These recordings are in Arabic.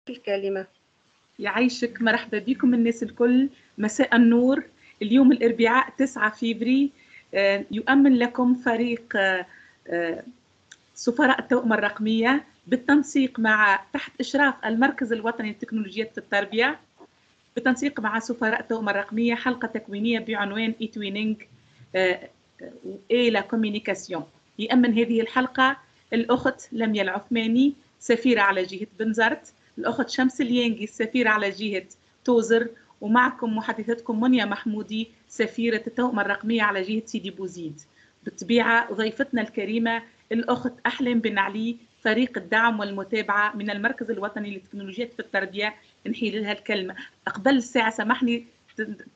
الكلمة. يعيشك، مرحبا بكم الناس الكل، مساء النور. اليوم الأربعاء 9 فبراير، يؤمن لكم فريق سفراء التوأمة الرقمية بالتنسيق مع تحت إشراف المركز الوطني للتكنولوجيات في التربية، بالتنسيق مع سفراء التوأمة الرقمية، حلقة تكوينية بعنوان إتوينينغ إي لا كوميونيكاسيون. يأمن هذه الحلقة الأخت لميا العثماني سفيرة على جهة بنزرت، الأخت شمس اليانجي السفيرة على جهة توزر، ومعكم محدثتكم منيا محمودي سفيرة التوأمة الرقمية على جهة سيدي بوزيد. بالطبيعة ضيفتنا الكريمة الأخت أحلام بن علي فريق الدعم والمتابعة من المركز الوطني للتكنولوجيات في التربية. نحيل لها الكلمة قبل الساعة، سمحني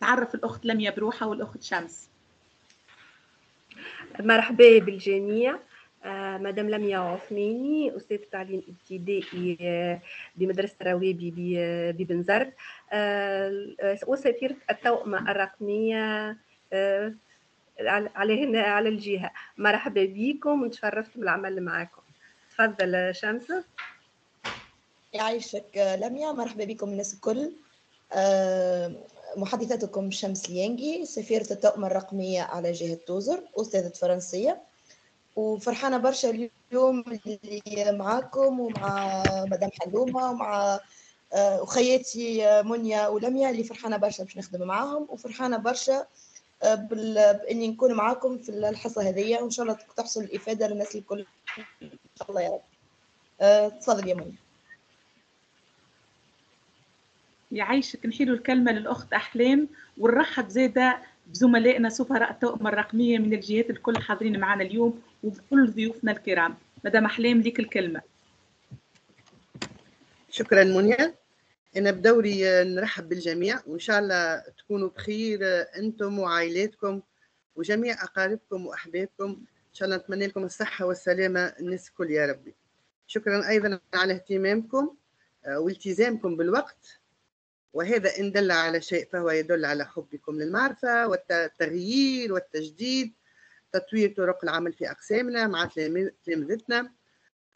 تعرف الأخت لميا بروحها والأخت شمس. مرحبا بالجميع. مدام لميا عثماني، أستاذ تعليم ابتدائي بمدرسة روابي ببنزرت، وسفيرة التوأمة الرقمية على الجهة. مرحبا بكم ونتشرفت بالعمل معكم. تفضل شمس. يعيشك لميا، مرحبا بكم الناس الكل. محدثتكم شمس اليانجي سفيرة التوأمة الرقمية على جهة توزر، أستاذة فرنسية، وفرحانة برشا اليوم اللي معاكم ومع مدام حلومة ومع وخياتي منيا ولميا اللي فرحانة برشا باش نخدم معاهم، وفرحانة برشا بإني نكون معاكم في الحصة هذه، وإن شاء الله تحصل الإفادة للناس الكل إن شاء الله يا رب. تفضل يا منيا. يعيشك، نحيلوا الكلمة للأخت أحلام ونرحب زادة بزملائنا سفراء التوأمة الرقمية من الجهات الكل حاضرين معنا اليوم وبكل ضيوفنا الكرام. مدام أحلام ليك الكلمة. شكرا منيا. أنا بدوري نرحب بالجميع، وإن شاء الله تكونوا بخير أنتم وعائلاتكم وجميع أقاربكم وأحبابكم. إن شاء الله نتمنى لكم الصحة والسلامة الناس الكل يا ربي. شكرا أيضا على اهتمامكم والتزامكم بالوقت، وهذا إن دل على شيء فهو يدل على حبكم للمعرفة والتغيير والتجديد، تطوير طرق العمل في أقسامنا مع تلامذتنا،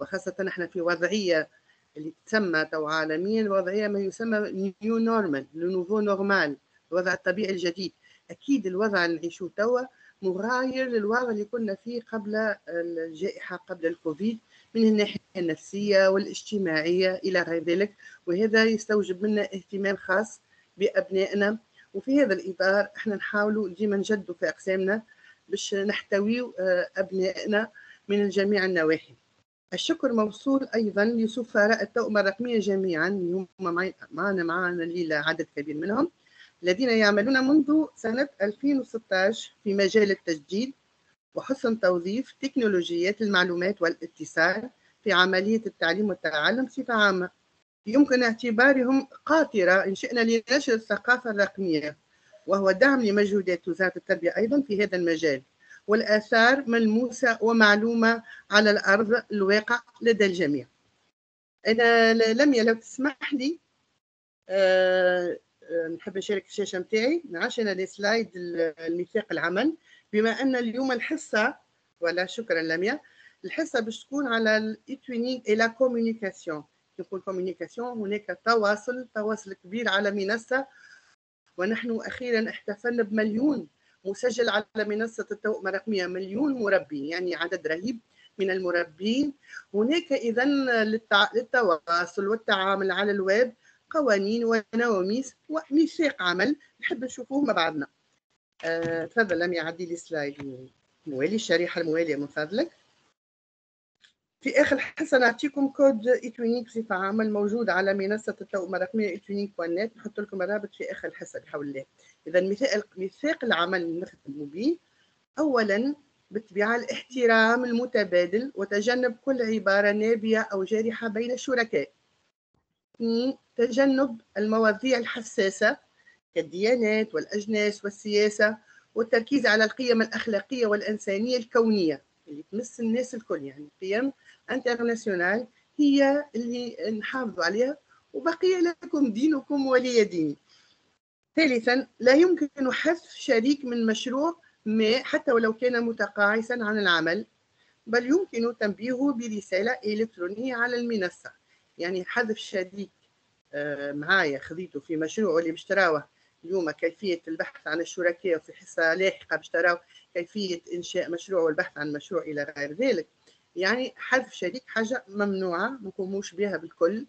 وخاصة نحن في وضعية اللي تسمى تو عالميا وضعية ما يسمى نيو نورمال، لو نورمال، الوضع الطبيعي الجديد. أكيد الوضع اللي نعيشوه توا مغاير للوضع اللي كنا فيه قبل الجائحة، قبل الكوفيد، من الناحية النفسية والاجتماعية إلى غير ذلك، وهذا يستوجب منا اهتمام خاص بأبنائنا. وفي هذا الإطار احنا نحاولوا ديما نجدوا في أقسامنا باش نحتويوا أبنائنا من جميع النواحي. الشكر موصول أيضا لسفراء التوأمة الرقمية جميعا اللي هم معنا الليلة عدد كبير منهم، الذين يعملون منذ سنة 2016 في مجال التجديد وحسن توظيف تكنولوجيات المعلومات والاتصال في عملية التعليم والتعلم بصفة عامة. يمكن اعتبارهم قاطرة إن شئنا لنشر الثقافة الرقمية، وهو دعم لمجهودات وزارة التربية أيضا في هذا المجال، والآثار ملموسة ومعلومة على الأرض الواقع لدى الجميع. أنا لميا لو تسمح لي نحب نشارك الشاشة متاعي، نعش أنا السلايد الميثاق العمل، بما أن اليوم الحصة، ولا شكرا لميا، الحصة باش تكون على الإتوينينغ إلى كوميونيكاسيون. نقول كوميونيكاسيون، هناك تواصل كبير على منصة، ونحن أخيرا احتفلنا بمليون مسجل على منصة التوأمة الرقمية، مليون مربي، يعني عدد رهيب من المربين. هناك إذن للتواصل والتعامل على الويب قوانين ونواميس وميثاق عمل نحب نشوفوه مع بعضنا. تفضل لميا، عدي لي سلايد الموالي، الشريحة الموالية من فضلك. في آخر الحصة نعطيكم كود إتوينينغ بصفة عامة موجود على منصة التوأمة الرقمية إتوينينغ.net، نحط لكم الرابط في آخر الحصة بحول الله. إذا ميثاق العمل اللي نخدموا به، أولاً بالطبيعة الاحترام المتبادل وتجنب كل عبارة نابية أو جارحة بين الشركاء. 2. تجنب المواضيع الحساسة كالديانات والأجناس والسياسة، والتركيز على القيم الأخلاقية والإنسانية الكونية اللي تمس الناس الكل، يعني قيم انترناسيونال هي اللي نحافظوا عليها، وبقي لكم دينكم ولي ديني. ثالثا، لا يمكن حذف شريك من مشروع ما حتى ولو كان متقاعسا عن العمل، بل يمكن تنبيهه برسالة إلكترونية على المنصة. يعني حذف شريك معايا خذيته في مشروع اللي باشتراوه اليوم، كيفية البحث عن الشركاء في حصة لاحقة باشتراو كيفية إنشاء مشروع والبحث عن مشروع إلى غير ذلك. يعني حذف شريك حاجة ممنوعة، ما نقوموش بها بالكل.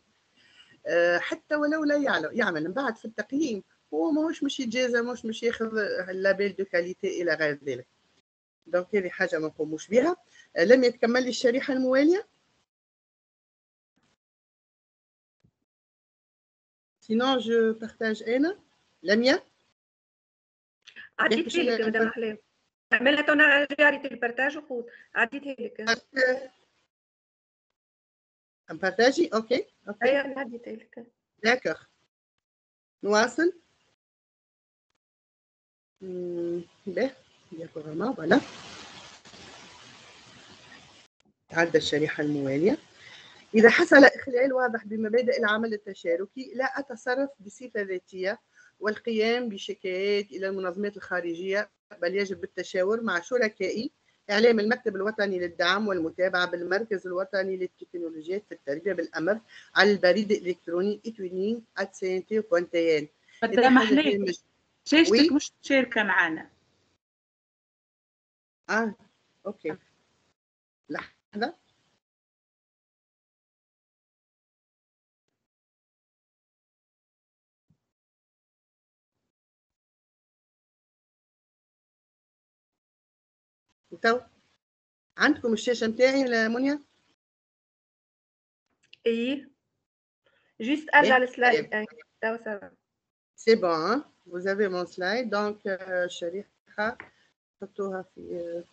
حتى ولو لا يعمل من بعد في التقييم هو مش يتجازى، مش ياخذ اللابيل دو كاليتي إلى غير ذلك. دونك هذه حاجة ما نقوموش بها. لم يتكمل لي الشريحة الموالية. sinon je partage أنا. لميا عديتها لك مدام أحلام، عملت أنا جارية البرتاج وخوض عديتها لك. بارتاجي اوكي أيوة أنا عديتها لك. داكوغ نواصل. به ديابورما فوالا. تعدى الشريحة الموالية. إذا حصل إخلال واضح بمبادئ العمل التشاركي لا أتصرف بصفة ذاتية والقيام بشكايات إلى المنظمات الخارجية، بل يجب بالتشاور مع شركائي إعلام المكتب الوطني للدعم والمتابعة بالمركز الوطني للتكنولوجيات في التربية بالأمر على البريد الإلكتروني etwinning@cnt.tn. مدام أحلام شاشتك مش شاركة معنا. أوكي لحظة. تو عندكم الشاشة متاعي ولا منيا؟ إيه juste ارجع للسلايد. تو سافا. C'est bon, hein? Vous avez mon slide. Donc الشريحة حطوها في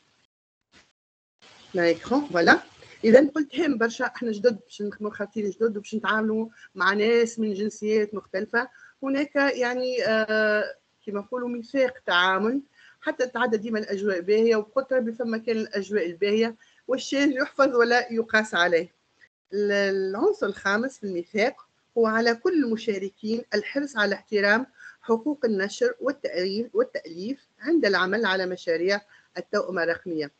l'écran. Voilà. إذا قلت هم برشا احنا جدد باش نخدموا خاطر جدد وباش نتعاملوا مع ناس من جنسيات مختلفة. هناك يعني كما نقولوا ميثاق تعامل حتى تعدى ديما الأجواء باهية، وبقدر بفما كان الأجواء الباهية والشيء يحفظ ولا يقاس عليه. العنصر الخامس في الميثاق هو على كل المشاركين الحرص على احترام حقوق النشر والتأليف عند العمل على مشاريع التوأمة الرقمية.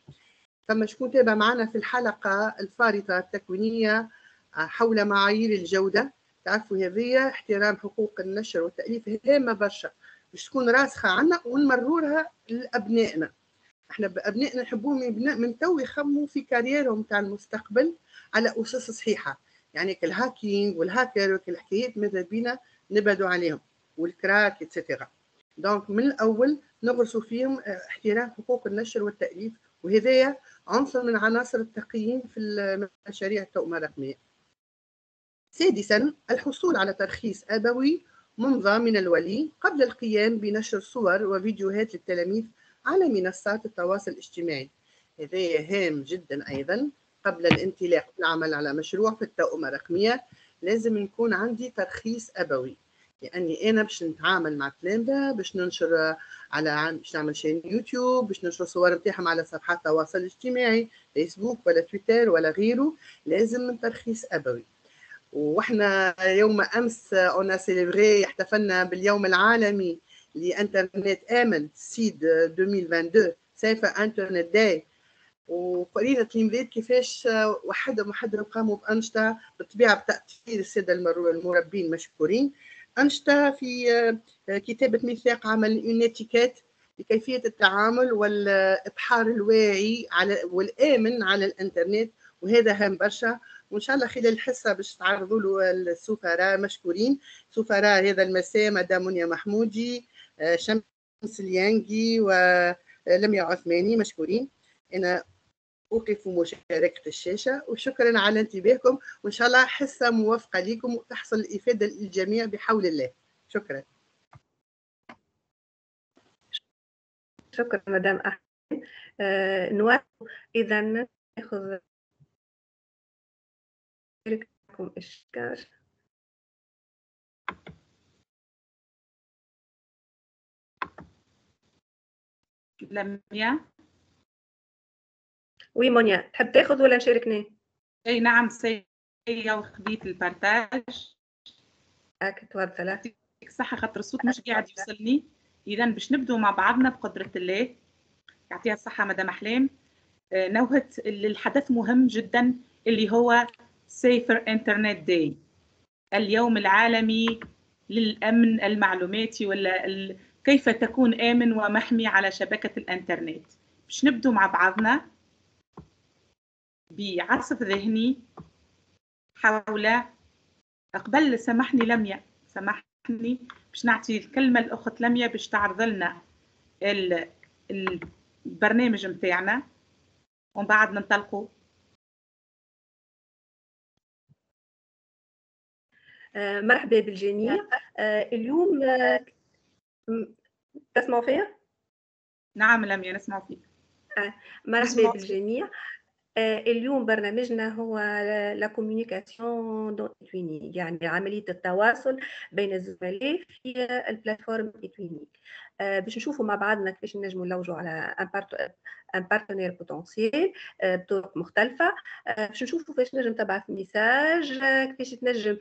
فما شكون تابع معنا في الحلقة الفارطة التكوينية حول معايير الجودة، تعرفوا هذه احترام حقوق النشر والتأليف هامة برشا باش تكون راسخة عنا ونمررها لأبنائنا. احنا أبنائنا نحبوهم من تو يخموا في كاريرهم تاع المستقبل على أسس صحيحة. يعني الهاكينج والهاكر والحكايات ماذا بينا نبعدوا عليهم والكراك اتسيتيرا. دونك من الأول نغرسوا فيهم احترام حقوق النشر والتأليف، وهذايا عنصر من عناصر التقييم في مشاريع التوأمة الرقمية. سادسا الحصول على ترخيص أبوي ممضى من الولي قبل القيام بنشر صور وفيديوهات للتلاميذ على منصات التواصل الاجتماعي. هذا هام جدا أيضا. قبل الانطلاق والعمل على مشروع في التوأمة الرقمية لازم يكون عندي ترخيص أبوي، لأني أنا باش نتعامل مع التلامذة، باش ننشر باش نعمل شين يوتيوب، باش ننشر صور نتاعهم على صفحات التواصل الاجتماعي فيسبوك ولا تويتر ولا غيره، لازم من ترخيص أبوي. واحنا يوم امس اون سيليبري احتفلنا باليوم العالمي لانترنت امن سيد 2022 سيفا انترنت داي، وقرينا تلميذات كيفاش وحدهم قاموا بانشطه بالطبيعه بتاثير الساده المربين مشكورين. انشطه في كتابه ميثاق عمل يونيتيكات لكيفيه التعامل والابحار الواعي والامن على الانترنت، وهذا هام برشا. وان شاء الله خلال الحصه باش تعرضوا له السفراء مشكورين. سفراء هذا المساء مدام منيا محمودي، شمس اليانجي ولميا عثماني مشكورين. انا اوقف مشاركه الشاشه وشكرا على انتباهكم، وان شاء الله حصه موفقه لكم وتحصل الافاده للجميع بحول الله. شكرا. شكرا مدام أحمد. نواصل إذا ناخذ لكم إشكال. لميا وي مونيا تحب تاخذ ولا نشاركني؟ اي نعم سيا وخذيت البارتاج. تفضل. يعطيك الصحة خاطر الصوت مش قاعد يوصلني. إذا باش نبدو مع بعضنا بقدرة الله. يعطيها الصحة مدام أحلام. نوهت الحدث مهم جدا اللي هو Safer Internet Day. اليوم العالمي للأمن المعلوماتي، ولا كيف تكون آمن ومحمي على شبكة الإنترنت. باش نبدو مع بعضنا بعصف ذهني حول، قبل سامحني لميا، سامحني باش نعطي الكلمة الأخت لميا باش تعرض لنا البرنامج متاعنا ومن بعد ننطلقوا. مرحبا بالجميع. اليوم تسمعوا فيا؟ نعم لميا نسمع فيك. مرحبا بالجميع. اليوم برنامجنا هو لا كوميونيكاسيون دون إتوينينغ، يعني عملية التواصل بين الزملاء في البلاتفورم إتوينينغ. باش نشوفوا مع بعضنا كيفاش نجموا نلوجوا على ان بارتنير بوتنسيال بطرق مختلفة. باش نشوفوا كيفاش نجم تبعث ميساج، كيفاش تنجم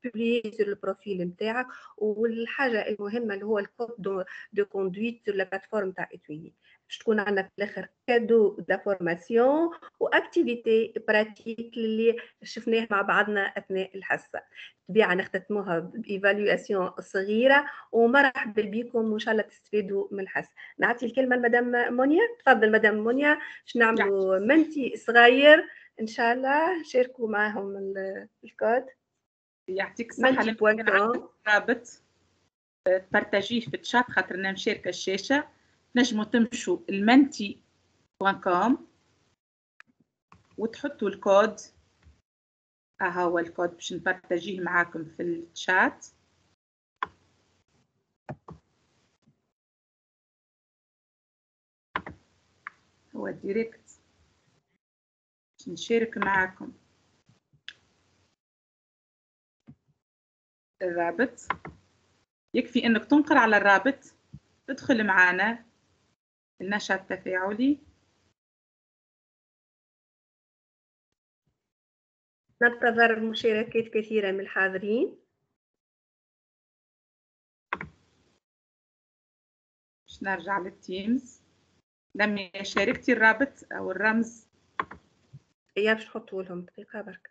بوبلي سور البروفيل نتاعك، والحاجة المهمة اللي هو الكود دو كوندويت سور لا بلاتفورم تاع إتوينينغ. باش تكون عندنا في الاخر كادو دافورماسيون واكتيفيتي براتيك اللي شفناه مع بعضنا اثناء الحصه. طبيعه نختتموها بايفالواسيون صغيره، ومرحبا بكم وان شاء الله تستفيدوا من الحصه. نعطي الكلمه لمدام مونيا. تفضل مدام مونيا، باش نعملوا منتي صغير ان شاء الله، شاركوا معهم الكود. يعطيك الصحه. لما رابط تبارتاجيه في الشات خاطرنا مشاركه الشاشه، نجموا تمشوا المنتي.com وتحطوا الكود. ها هو الكود باش نبارتاجيه معاكم في الشات. هو ديريكت باش نشارك معاكم الرابط. يكفي انك تنقر على الرابط، تدخل معنا النشاط التفاعلي. ننتظر مشاركات كثيرة من الحاضرين. باش نرجع للتيمز. لما شاركتي الرابط او الرمز يا باش نحطوا لهم دقيقة برك.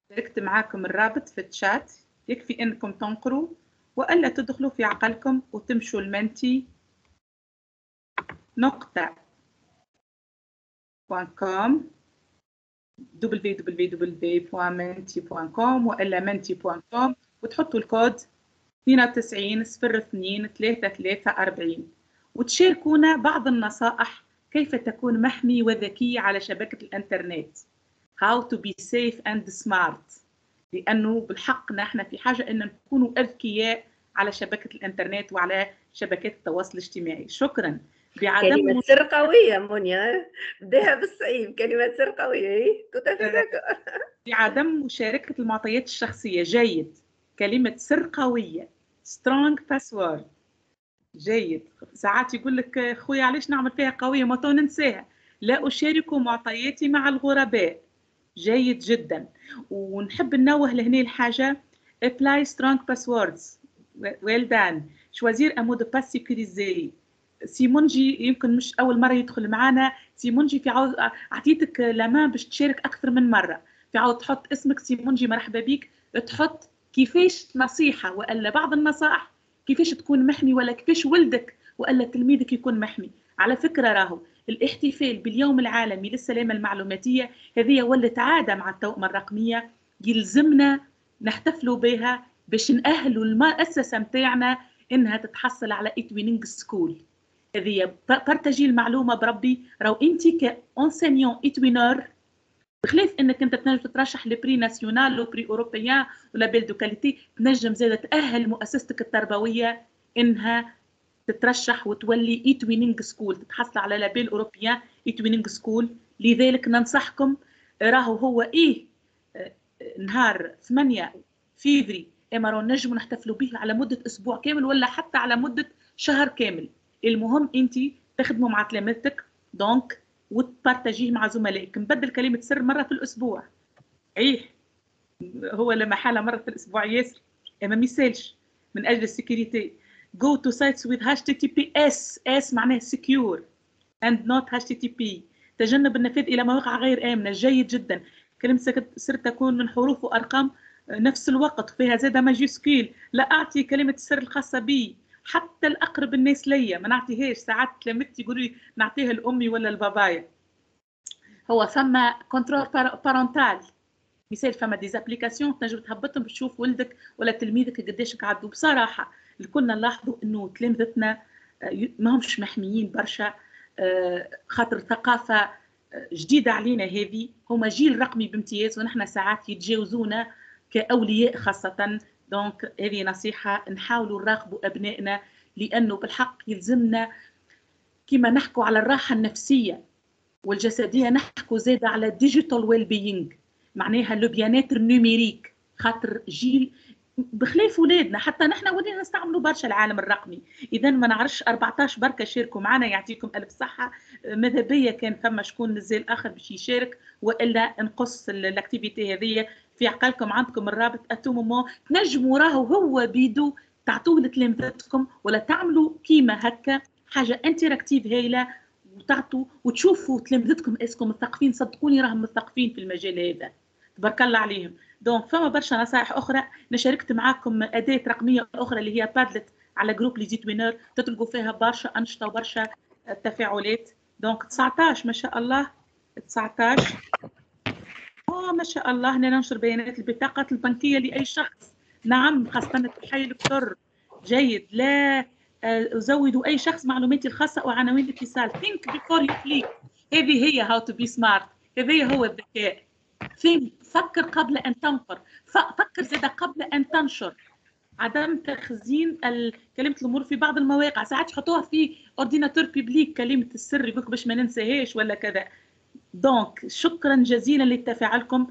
شاركت معاكم الرابط في الشات، يكفي انكم تنقروا والا تدخلوا في عقلكم وتمشوا المنتي .com www.menti.com والا menti.com وتحطوا الكود 92 02 3340 وتشاركونا بعض النصائح كيف تكون محمي وذكي على شبكة الانترنت. How to be safe and smart. لأنه بالحق نحن في حاجة أن نكونوا أذكياء على شبكة الانترنت وعلى شبكات التواصل الاجتماعي. شكرا. كلمة سر قوية مونيا، بداها بالصعيب، كلمة سر قوية. بعدم مشاركة المعطيات الشخصية. جيد. كلمة سر قوية strong password. جيد. ساعات يقول لك خويا علاش نعمل فيها قوية ما تو ننساها. لا أشارك معطياتي مع الغرباء. جيد جدا. ونحب ننوه لهنا الحاجة apply strong passwords. well done. choisir un mot de passe sécurisé. سيمونجي يمكن مش أول مرة يدخل معنا. سيمونجي في عاود أعطيتك لما باش تشارك أكثر من مرة. في عاود تحط اسمك سيمونجي مرحبا بك، تحط كيفاش نصيحة وإلا بعض النصائح كيفاش تكون محمي، ولا كيفاش ولدك وإلا تلميذك يكون محمي. على فكرة راهو الاحتفال باليوم العالمي للسلامة المعلوماتية هذه ولت عادة مع التوأمة الرقمية، يلزمنا نحتفلوا بها باش نأهلوا المؤسسة متاعنا إنها تتحصل على إتوينينغ سكول. هذه بارتاجي المعلومة بربي. راهو أنت كأنسينيون إتوينور بخلاف انك انت تنجم تترشح لبري ناسيونال وبري اوروبيان ولا بيل دو كاليتي، تنجم زاده تاهل مؤسستك التربويه انها تترشح وتولي ايتوينينغ سكول، تتحصل على لابيل اوروبيان ايتوينينغ سكول. لذلك ننصحكم، راهو هو نهار 8 فيفري اما راهو نجموا نحتفلوا به على مده اسبوع كامل ولا حتى على مده شهر كامل. المهم انت تخدموا مع تلامذتك دونك وتبارتاجيه مع زملائك. نبدل كلمة سر مرة في الأسبوع. هو لما حالة مرة في الأسبوع ياسر، ما ميسالش من أجل السيكوريتي. go to sites with HTTPS. S معناه secure and not HTTP. تجنب النفاذ إلى مواقع غير آمنة. جيد جدا. كلمة سر تكون من حروف وأرقام نفس الوقت، فيها زادة ماجيسكيل. لا أعطي كلمة السر الخاصة بي حتى الأقرب الناس ليا، ما نعطيهاش. ساعات تلامذتي يقولوا لي نعطيها لأمي ولا لبابايا. هو فما كنترول بارنتال، مثال فما ديزابليكاسيون تنجم تهبطهم باش تشوف ولدك ولا تلميذك قداش قعدوا. بصراحة الكلنا نلاحظوا إنه تلامذتنا ما همش محميين برشا، خاطر ثقافة جديدة علينا هذه. هما جيل رقمي بامتياز، ونحن ساعات يتجاوزونا كأولياء خاصة. دونك هذه نصيحة، نحاولوا نراقبوا أبنائنا، لأنه بالحق يلزمنا كما نحكوا على الراحة النفسية والجسدية نحكوا زادة على ديجيتال ويل بينج، معناها لو بياناتر نوميريك. خاطر جيل بخلاف ولادنا، حتى نحن ولينا نستعملوا برشا العالم الرقمي. اذا ما نعرفش 14 بركه شاركوا معنا، يعطيكم الف صحه. ماذا بيا كان فما شكون مازال اخر باش يشارك، والا نقص الاكتيفيتي هذه في عقلكم. عندكم الرابط اتومومون، تنجموا راهو هو بيدو تعطوه لتلامذتكم، ولا تعملوا كيما هكا حاجه انتراكتيف هايله وتعطوا وتشوفوا تلامذتكم اسكم مثقفين. صدقوني راهم مثقفين في المجال هذا، تبارك الله عليهم. دونك فما برشا نصائح اخرى. نشاركت معاكم اداه رقميه اخرى اللي هي بادلت على جروب لي زيتوينر، تلقوا فيها برشا انشطه وبرشا تفاعلات. دونك 19 ما شاء الله 19 ما شاء الله. هنا ننشر بيانات البطاقه البنكيه لاي شخص. نعم، خاصه التحايل الكتر. جيد. لا أزودوا أي شخص معلوماتي الخاصة وعناوين الاتصال. think before you click. هذه هي how to be smart. هذا هو الذكاء. فكر قبل أن تنقر، فكر زادة قبل أن تنشر. عدم تخزين كلمة الأمور في بعض المواقع، ساعات يحطوها في اورديناتور بيبليك كلمة السر، يقولك باش ما ننساهاش ولا كذا. دونك شكرا جزيلا لتفاعلكم.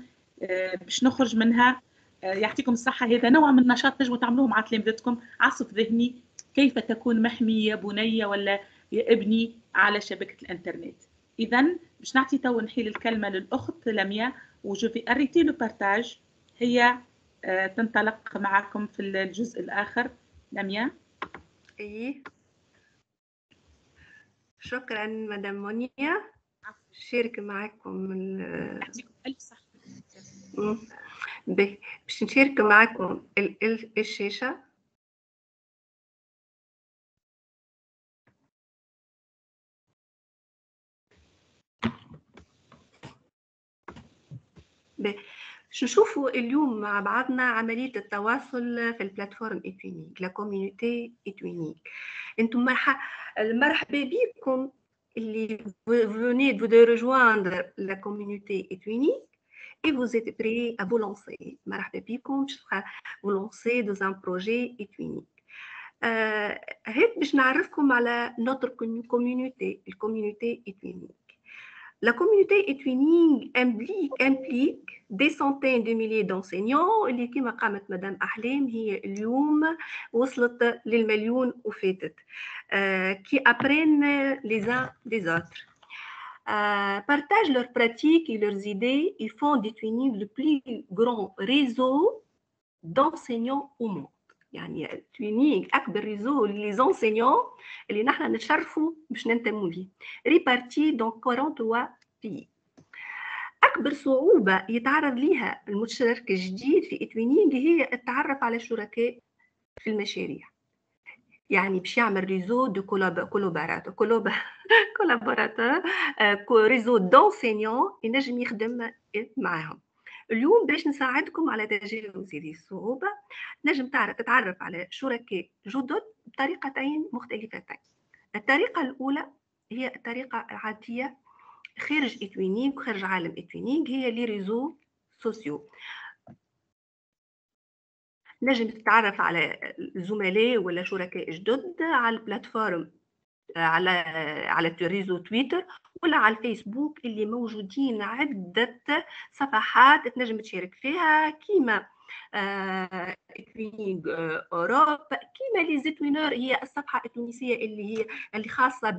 باش نخرج منها. يعطيكم الصحة. هذا نوع من النشاط تنجموا تعملوه مع تلامذتكم. عصف ذهني، كيف تكون محمي يا بني ولا يا ابني على شبكة الانترنت. إذن باش نعطي تو نحيل الكلمة للأخت لميا، وجو في أريتي لو بارتاج. هي تنطلق معكم في الجزء الآخر. لميا. إيه، شكرا مدام مونيا. شارك معكم يعطيكم ألف صحة. باش نشارك معكم الشاشة. باش نشوفوا اليوم مع بعضنا عملية التواصل في البلاتفورم إتوينيك، لا كوميونيتي إتوينيك. انتم مرحبا بكم اللي venez de rejoindre la communauté Etuinique et vous êtes prêts à vous lancer. مرحبا بكم، vous lancer dans un projet Etuinique. هيك باش نعرفكم على notre communauté, la communauté Etuinique. La communauté Etuinique implique des centaines de milliers d'enseignants اللي كما قامت مدام أحلام هي اليوم وصلت للمليون وفاتت qui apprennent les uns des autres, partagent leurs pratiques et leurs idées et font d'Etuinique le plus grand réseau d'enseignants au monde. يعني Etuinique أكبر ريزو للإنسينيون اللي نحن نتشرفوا باش ننتموا ليه. ريبارتي دون 43 بي. أكبر صعوبة يتعرض لها المشترك الجديد في Etuinique هي التعرف على الشركاء في المشاريع. يعني باش يعمل ريزو دو كولابوراتور ريزو دونسينيون ينجم يخدم معاهم. اليوم باش نساعدكم على تجاوز هذه الصعوبة نجم تتعرف على شركاء جدد بطريقتين مختلفتين. الطريقة الأولى هي الطريقة العادية خارج إتوينيك وخارج عالم إتوينيك، هي لي ريزو سوسيو. نجم تتعرف على زملاء ولا شركاء جدد على البلاتفورم، على ريزو تويتر ولا على الفيسبوك اللي موجودين عدة صفحات تنجم تشارك فيها كيما إتوينيك أوروب، كيما لي زيتوينر هي الصفحة التونسية اللي خاصة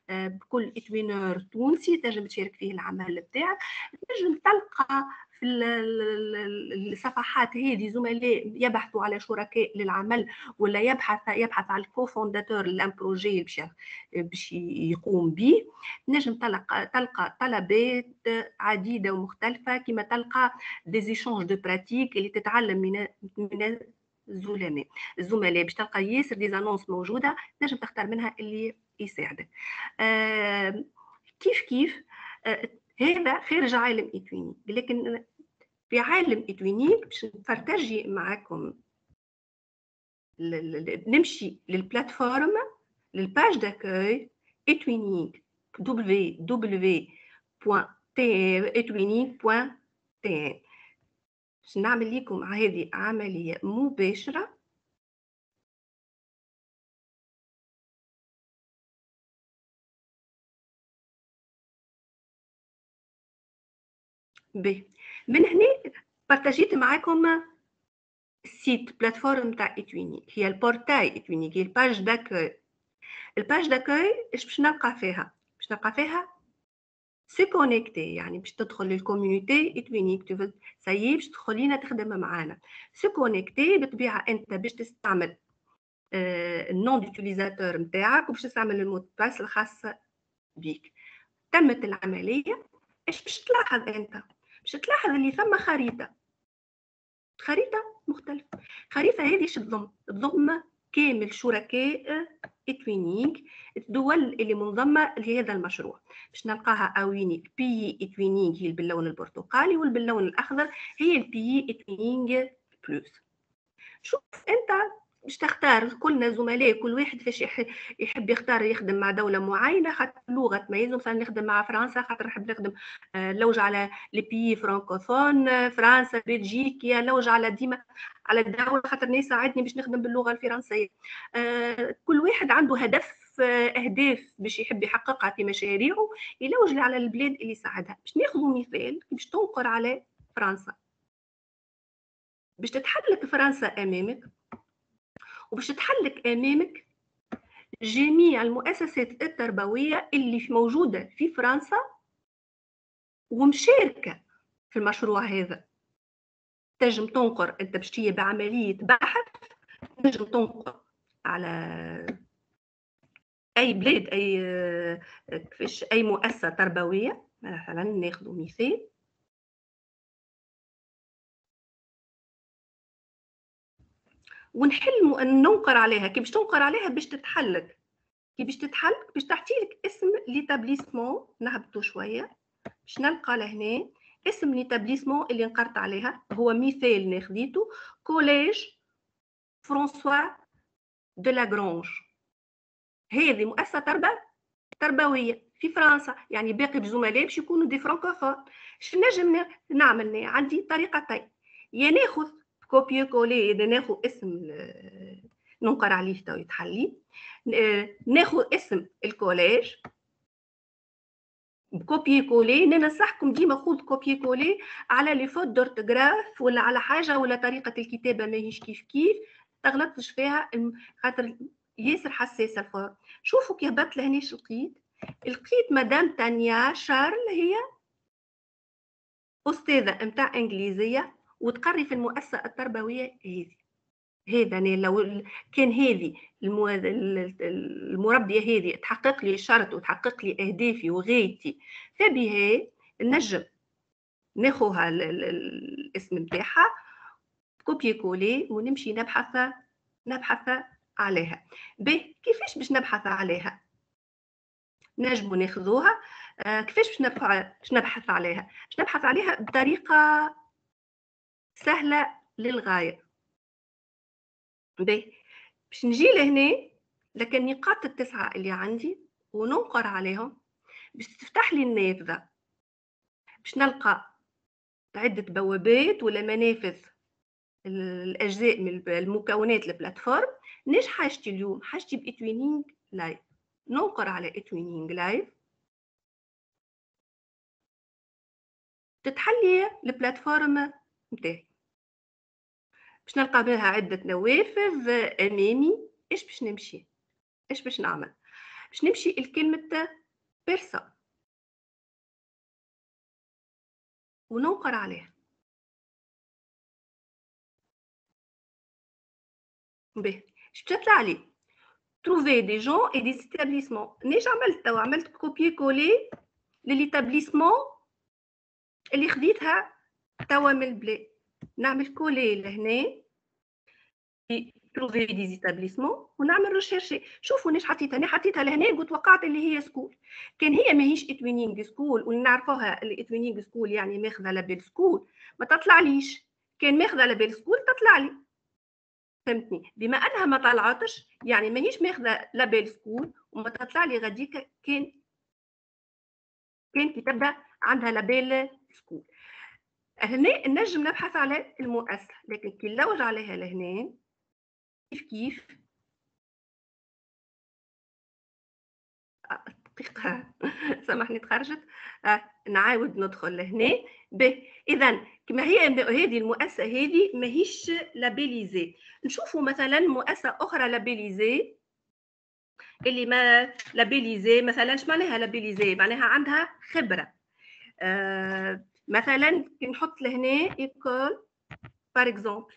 بكل إتوينر تونسي تنجم تشارك فيه العمل بتاعك. تنجم تلقى في الصفحات هذه زملاء يبحثوا على شركاء للعمل، ولا يبحث على الكوفونداتور لان بروجي باش يقوم به. نجم تلقى طلبات عديده ومختلفه، كما تلقى دي زيشونج دو براتيك اللي تتعلم من الزملاء باش تلقى ياسر دي زانونس موجوده، نجم تختار منها اللي يساعدك. كيف هذا خارج عالم إتوينيك، لكن في عالم إتوينيك باش نفرتجي معاكم نمشي للبلاتفورم، للباج داكوي إتوينيك www.etwinique.tn. باش نعمل لكم هذه عملية مباشرة. من هنا بارتاجيت معاكم السيت بلاتفورم تاع إتوينيك، هي البورتاي إتوينيك، هي الباج داكوي. الباج داكوي ايش باش نلقى فيها؟ باش نلقى فيها سي كونيكتي، يعني باش تدخل للكوميونيتي إتوينيك، سايي باش تدخلينا تخدم معانا. سي كونيكتي بالطبيعه انت باش تستعمل النون ديوتيليزاتور نتاعك، وباش تستعمل المود باس الخاصه بيك. تمت العمليه. ايش باش تلاحظ انت؟ باش تلاحظ اللي ثم خريطه مختلفه. الخريطه هذه ايش تضم كامل شركاء إتوينيك، الدول اللي منضمه لهذا المشروع. باش نلقاها اوينيك بي إتوينيك هي باللون البرتقالي، والباللون الاخضر هي البي إتوينيك بلوس. شوف انت باش تختار، كلنا زملاء كل واحد فاش يحب يختار يخدم مع دوله معينه، خاطر اللغه تميزه. مثلا نخدم مع فرنسا خاطر نحب نخدم لوج على لي بيي فرانكوفون، فرنسا بلجيكا، لوج على ديما على الدوله خاطر يساعدني باش نخدم باللغه الفرنسيه. كل واحد عنده هدف، اهداف باش يحب يحققها في مشاريعه، يلوج على البلاد اللي يساعدها. باش ناخذ مثال باش تنقر على فرنسا. باش تتحلك فرنسا امامك، وباش تحلك امامك جميع المؤسسات التربويه اللي موجوده في فرنسا ومشاركه في المشروع هذا. تنجم تنقر انت باش تجي بعمليه بحث، تنجم تنقر على اي بلاد، كيفاش اي مؤسسه تربويه. مثلا ناخذ مثال، ونحل ننقر عليها. كي باش تنقر عليها باش تتحلك، كي باش تتحلك باش تعطيلك اسم ليتابليسمون. نهبطوا شويه باش نلقى لهنا اسم ليتابليسمون اللي نقرت عليها. هو مثال ناخذيته، كوليج فرانسوا دو لاغرانج. هذه مؤسسه تربويه في فرنسا، يعني باقي الزملاء باش يكونوا دي فرانكوفون. شنو نجم نعمل؟ عندي طريقتين، يا ناخذ كوبي كولي، اذا ناخذ اسم ننقر عليه تو يتحلي، ناخذ اسم الكوليج بكوبي كولي. ننصحكم ديما خذ كوبي كولي على لي فوت دورتوغراف ولا على حاجه، ولا طريقه الكتابه ماهيش كيف تغلطش فيها، خاطر ياسر حساسه الفور. شوفوا كي هبطت لهنا اش لقيت مدام تانيا شارل، هي استاذه نتاع انجليزيه وتقري في المؤسسه التربويه هذه. هذا أنا لو كان هذه المربيه هذه تحقق لي شرط وتحقق لي اهدافي وغايتي، فبها نجم ناخذها الاسم نتاعها كوبي كولي ونمشي نبحث عليها. كيفاش باش نبحث عليها؟ نجموا ناخذوها كيفاش باش نبحث عليها؟ باش نبحث عليها بطريقه سهله للغايه. باش نجي لهنا لك النقاط التسعه اللي عندي وننقر عليهم باش تفتح لي النافذه. باش نلقى عده بوابات ولا منافذ الاجزاء من المكونات البلاتفورم. نيش حاجتي اليوم؟ حاجتي بإتوينينغ لايف. ننقر على إتوينينغ لايف، تتحلي البلاتفورم نتاعي. باش نلقى بها عده نوافذ امامي. ايش باش نمشي؟ ايش باش نعمل؟ باش نمشي لكلمه بيرسون وننقر عليها. باهي اش تطلع لي trouver des gens et des établissements. نيش عملت توا عملت كوبي كولي لليتابليسمون اللي خديتها توا من البلاد. نعمل كولي لهنا trouver des établissements ونعمل ريشيرشي. شوفوا نيش حطيتها، انا حطيتها لهنا قلت وقعت اللي هي سكول. كان هي ماهيش اتوينينغ سكول ونعرفوها الاتوينينغ سكول يعني ماخذه لابيل سكول ما تطلعليش. كان ماخذه لابيل سكول تطلع لي. فهمتني؟ بما انها ما طلعتش يعني ماهيش ماخذه لابيل سكول وما تطلع لي غاديك كان كي تبدا عندها لابيل سكول. هنا نجم نبحث على المؤسسه، لكن كي نلوج عليها لهنا كيف دقيقه سامحني تخرجت. نعاود ندخل لهنا. اذا كما هي هذه المؤسسه هذه ماهيش لابيليزي. نشوفوا مثلا مؤسسه اخرى لابيليزي اللي ما لابيليزي. مثلا اش معناها لابيليزي؟ معناها عندها خبره. مثلا كي نحط لهنا ايكول بار اكزومبل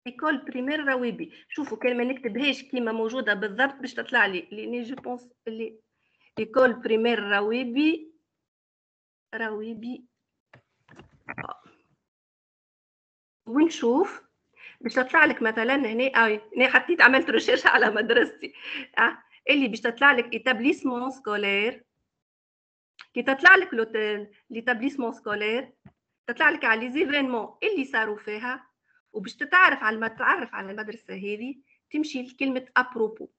ايكول بريمير رويبي. شوفوا كان ما نكتبهاش كيما موجوده بالضبط باش تطلع لي لاني جو بونس اللي ايكول بريمير رويبي ونشوف باش تطلع لك مثلا هنا. هنا حطيت عملت ريشيرش على مدرستي. اللي باش تطلع لك ايتابليسمون سكولير. كي تطلع لك ليتابليسمون سكولير تطلع لك على لي زيفينمون اللي صاروا فيها. وباش تتعرف على المدرسه هذه تمشي لكلمه ابروبو.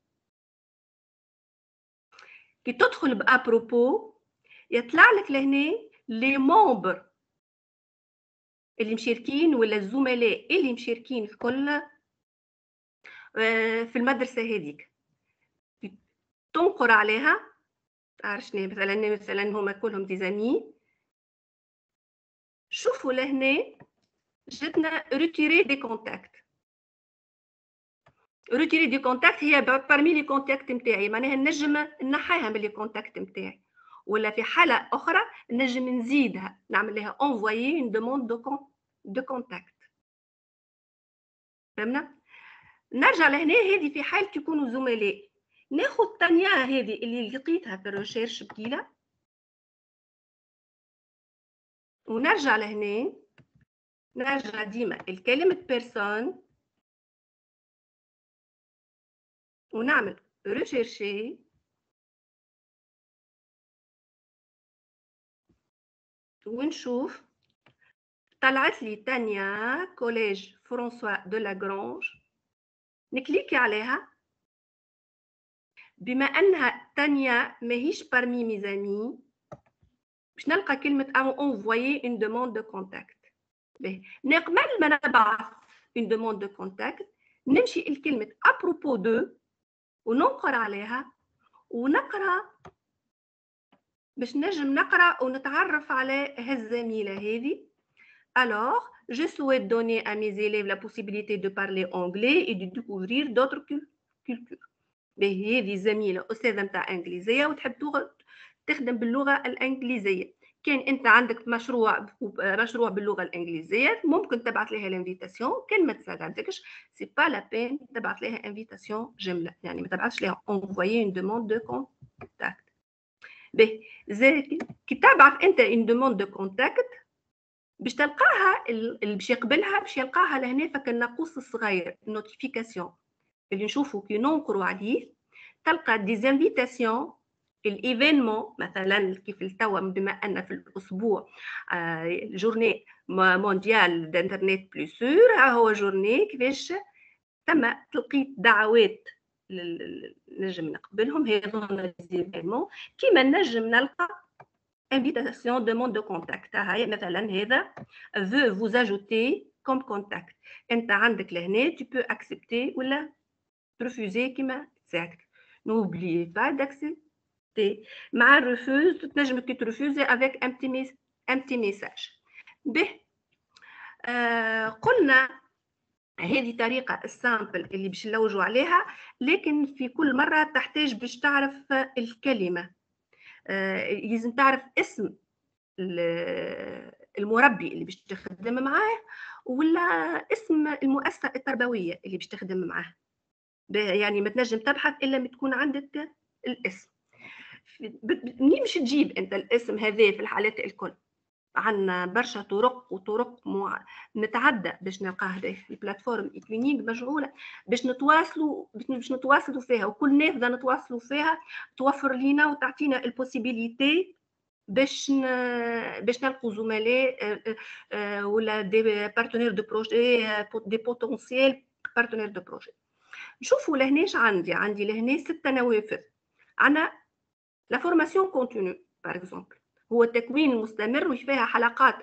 كي تدخل بابروبو يطلع لك لهنا لي ممبر اللي مشاركين ولا الزملاء اللي مشاركين الكل في المدرسه هذيك. تنقر عليها تعرف شنو مثلا هما كلهم ديزامي. شوفوا لهنا جاتنا روتيري دي كونتاكت. روتيري دي كونتاكت هي بارمي لي كونتاكت نتاعي، معناها نجم نحيها من لي كونتاكت نتاعي. ولا في حاله اخرى نجم نزيدها نعمل لها انفويي اون دوموند دو كونتاكت. فهمنا؟ نرجع لهنا هذه في حال تكونوا زملاء. ناخذ الثانيه هذه اللي لقيتها في الريشيرش بكيله ونرجع لهنا. نرجع ديما الكلمه بيرسون ونعمل ريشيرشي ونشوف. طلعت لي تانيا كوليج فرانسوا دو لاغرانج. نكليكي عليها. بما انها تانيا ماهيش بارمي ميزامي باش نلقى كلمه انفويي اون دوموند دو كونتاكت. قبل ما نبعث اون دوموند دو كونتاكت نمشي لكلمه ابروبو دو وننقر عليها ونقرا باش نجم نقرا ونتعرف على هالزميله هذه. Alors, je souhaite donner à mes élèves la possibilité de parler anglais et de découvrir d'autres cultures. هذه زميله استاذه نتاع انجليزيه وتحب تخدم باللغه الانجليزيه. كان انت عندك مشروع باللغه الانجليزيه ممكن تبعث لها الانفيتاسيون. كان ما تساعدكش سي با لا بين تبعث لها انفيتاسيون جمله، يعني ما تبعثش لها انفويي اون دوموند دو كونتاكت. كي تبعث انت اون دوموند دو كونتاكت باش تلقاها اللي باش يقبلها باش يلقاها لهنا فك الناقوس الصغير النوتيفيكاسيون اللي نشوفوا كي ننقروا عليه تلقى دي زانفيتاسيون. الايفينمون مثلا كيف التوا بما ان في الاسبوع جورني مونديال دانترنت بلو سور هو جورني كيفاش تم تلقيت دعوات نجم نقبلهم هذوما الايفينمون. كيما نجم نلقى invitation demande de contact. هاي مثلا هذا veut vous ajouter comme contact. انت عندك لهنا tu peux accepter ولا refuser كيما تساعدك. n'oubliez pas d'accepter. مع الرفوز تنجم كي ترفوزي avec un petit message. به قلنا هذه طريقة السامبل اللي باش نلوجوا عليها، لكن في كل مرة تحتاج باش تعرف الكلمة. لازم تعرف اسم المربي اللي باش تخدم معاه، ولا اسم المؤسسة التربوية اللي باش تخدم معاه. يعني ما تنجم تبحث إلا ما تكون عندك الاسم. منين باش تجيب أنت الاسم هذا في الحالات الكل؟ عندنا برشا طرق وطرق نتعدى باش نلقاه في البلاتفورم ايتوينينغ مجعوله باش نتواصلوا فيها، وكل نافذه نتواصلوا فيها توفر لينا وتعطينا البوسيبيليتي باش نلقوا زملاء ولا دي بارتنير دو بروجي، دي بوتونسيال بارتنير دو بروجي. نشوفوا لهناش عندي لهنا 6 نوافذ. عندنا لا فورماسيون كونتينيو باغ اكزومبل، هو التكوين المستمر وفيها حلقات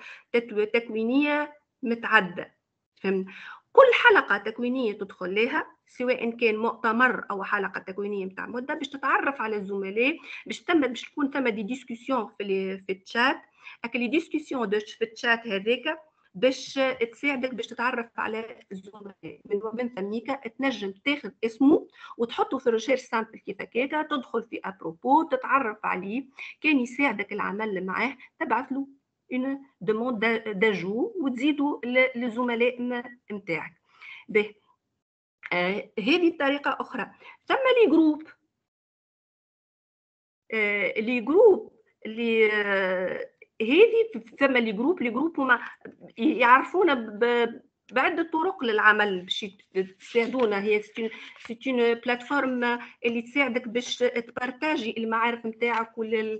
تكوينيه متعدده. فهمنا؟ كل حلقه تكوينيه تدخل لها سواء كان مؤتمر او حلقه تكوينيه نتاع مده باش تتعرف على الزملاء، باش تكون ثم دي ديسكسيون في الشات. هكا لي ديسكسيون في الشات هذاك باش تساعدك باش تتعرف على الزملاء من ثميك تنجم تاخذ اسمه وتحطه في الريشيرش سامبل كيف هكاكا، تدخل في ابروبو تتعرف عليه، كان يساعدك العمل معاه تبعث له اون دوموند داجو وتزيدوا للزملاء نتاعك. به هذه طريقه اخرى. ثم لي جروب، اللي هذه ثم لي جروب هما يعرفونا بعدة طرق للعمل باش تساعدونا. هي سيتون بلاتفورم اللي تساعدك باش تبارتاجي المعارف نتاعك ولا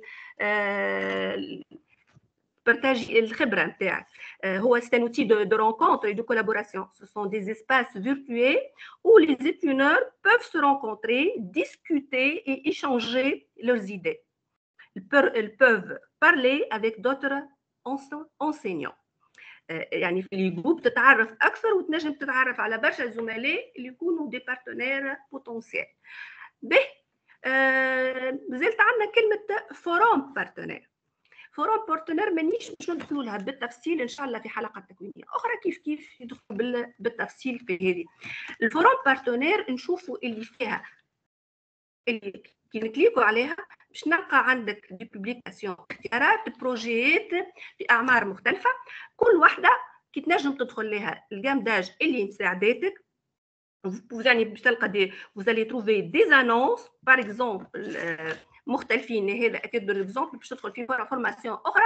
تبارتاجي الخبره نتاعك. هو c'est un outil de rencontre et de collaboration. Ce sont des espaces virtuels où les étudiants peuvent se rencontrer, discuter et échanger leurs idées. Ils peuvent parler avec d'autres enseignants. يعني في الجروب تتعرف اكثر وتنجم تتعرف على برشا زملاء اللي يكونوا دي بارتنير بوتنسيال. به زلت عندنا كلمه فورم بارتنير. فورم بارتنير مانيش باش ندخلوا لها بالتفصيل ان شاء الله في حلقه تكوينيه اخرى كيف يدخل بالتفصيل في هذه. الفورم بارتنير نشوفوا اللي فيها اللي كي نكليكوا عليها باش نلقى عندك دي بوبليكاسيون، اختيارات بروجيات في اعمار مختلفه، كل واحده كي تنجم تدخل لها الجامداج اللي مساعداتك. يعني باش تلقى vous allez trouver des annonces par exemple مختلفين. هذا اكيد بالاكزومبل باش تدخل في فورماسيون اخرى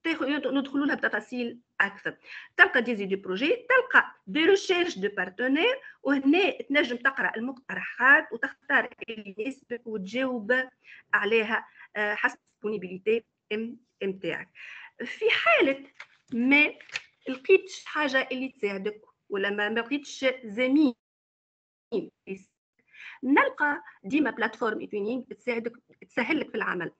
ندخلوا لها بتفاصيل اكثر. تلقى دي بروجي، تلقى دي ريشيرش دو بارتنير، وهنا تنجم تقرا المقترحات وتختار اللي يناسبك وتجاوب عليها حسب الديسبونيبيليتي نتاعك. في حاله ما لقيتش حاجه اللي تساعدك ولا ما لقيتش زميل، نلقى ديما بلاتفورم ايتوينينغ تساعدك تسهل لك في العمل.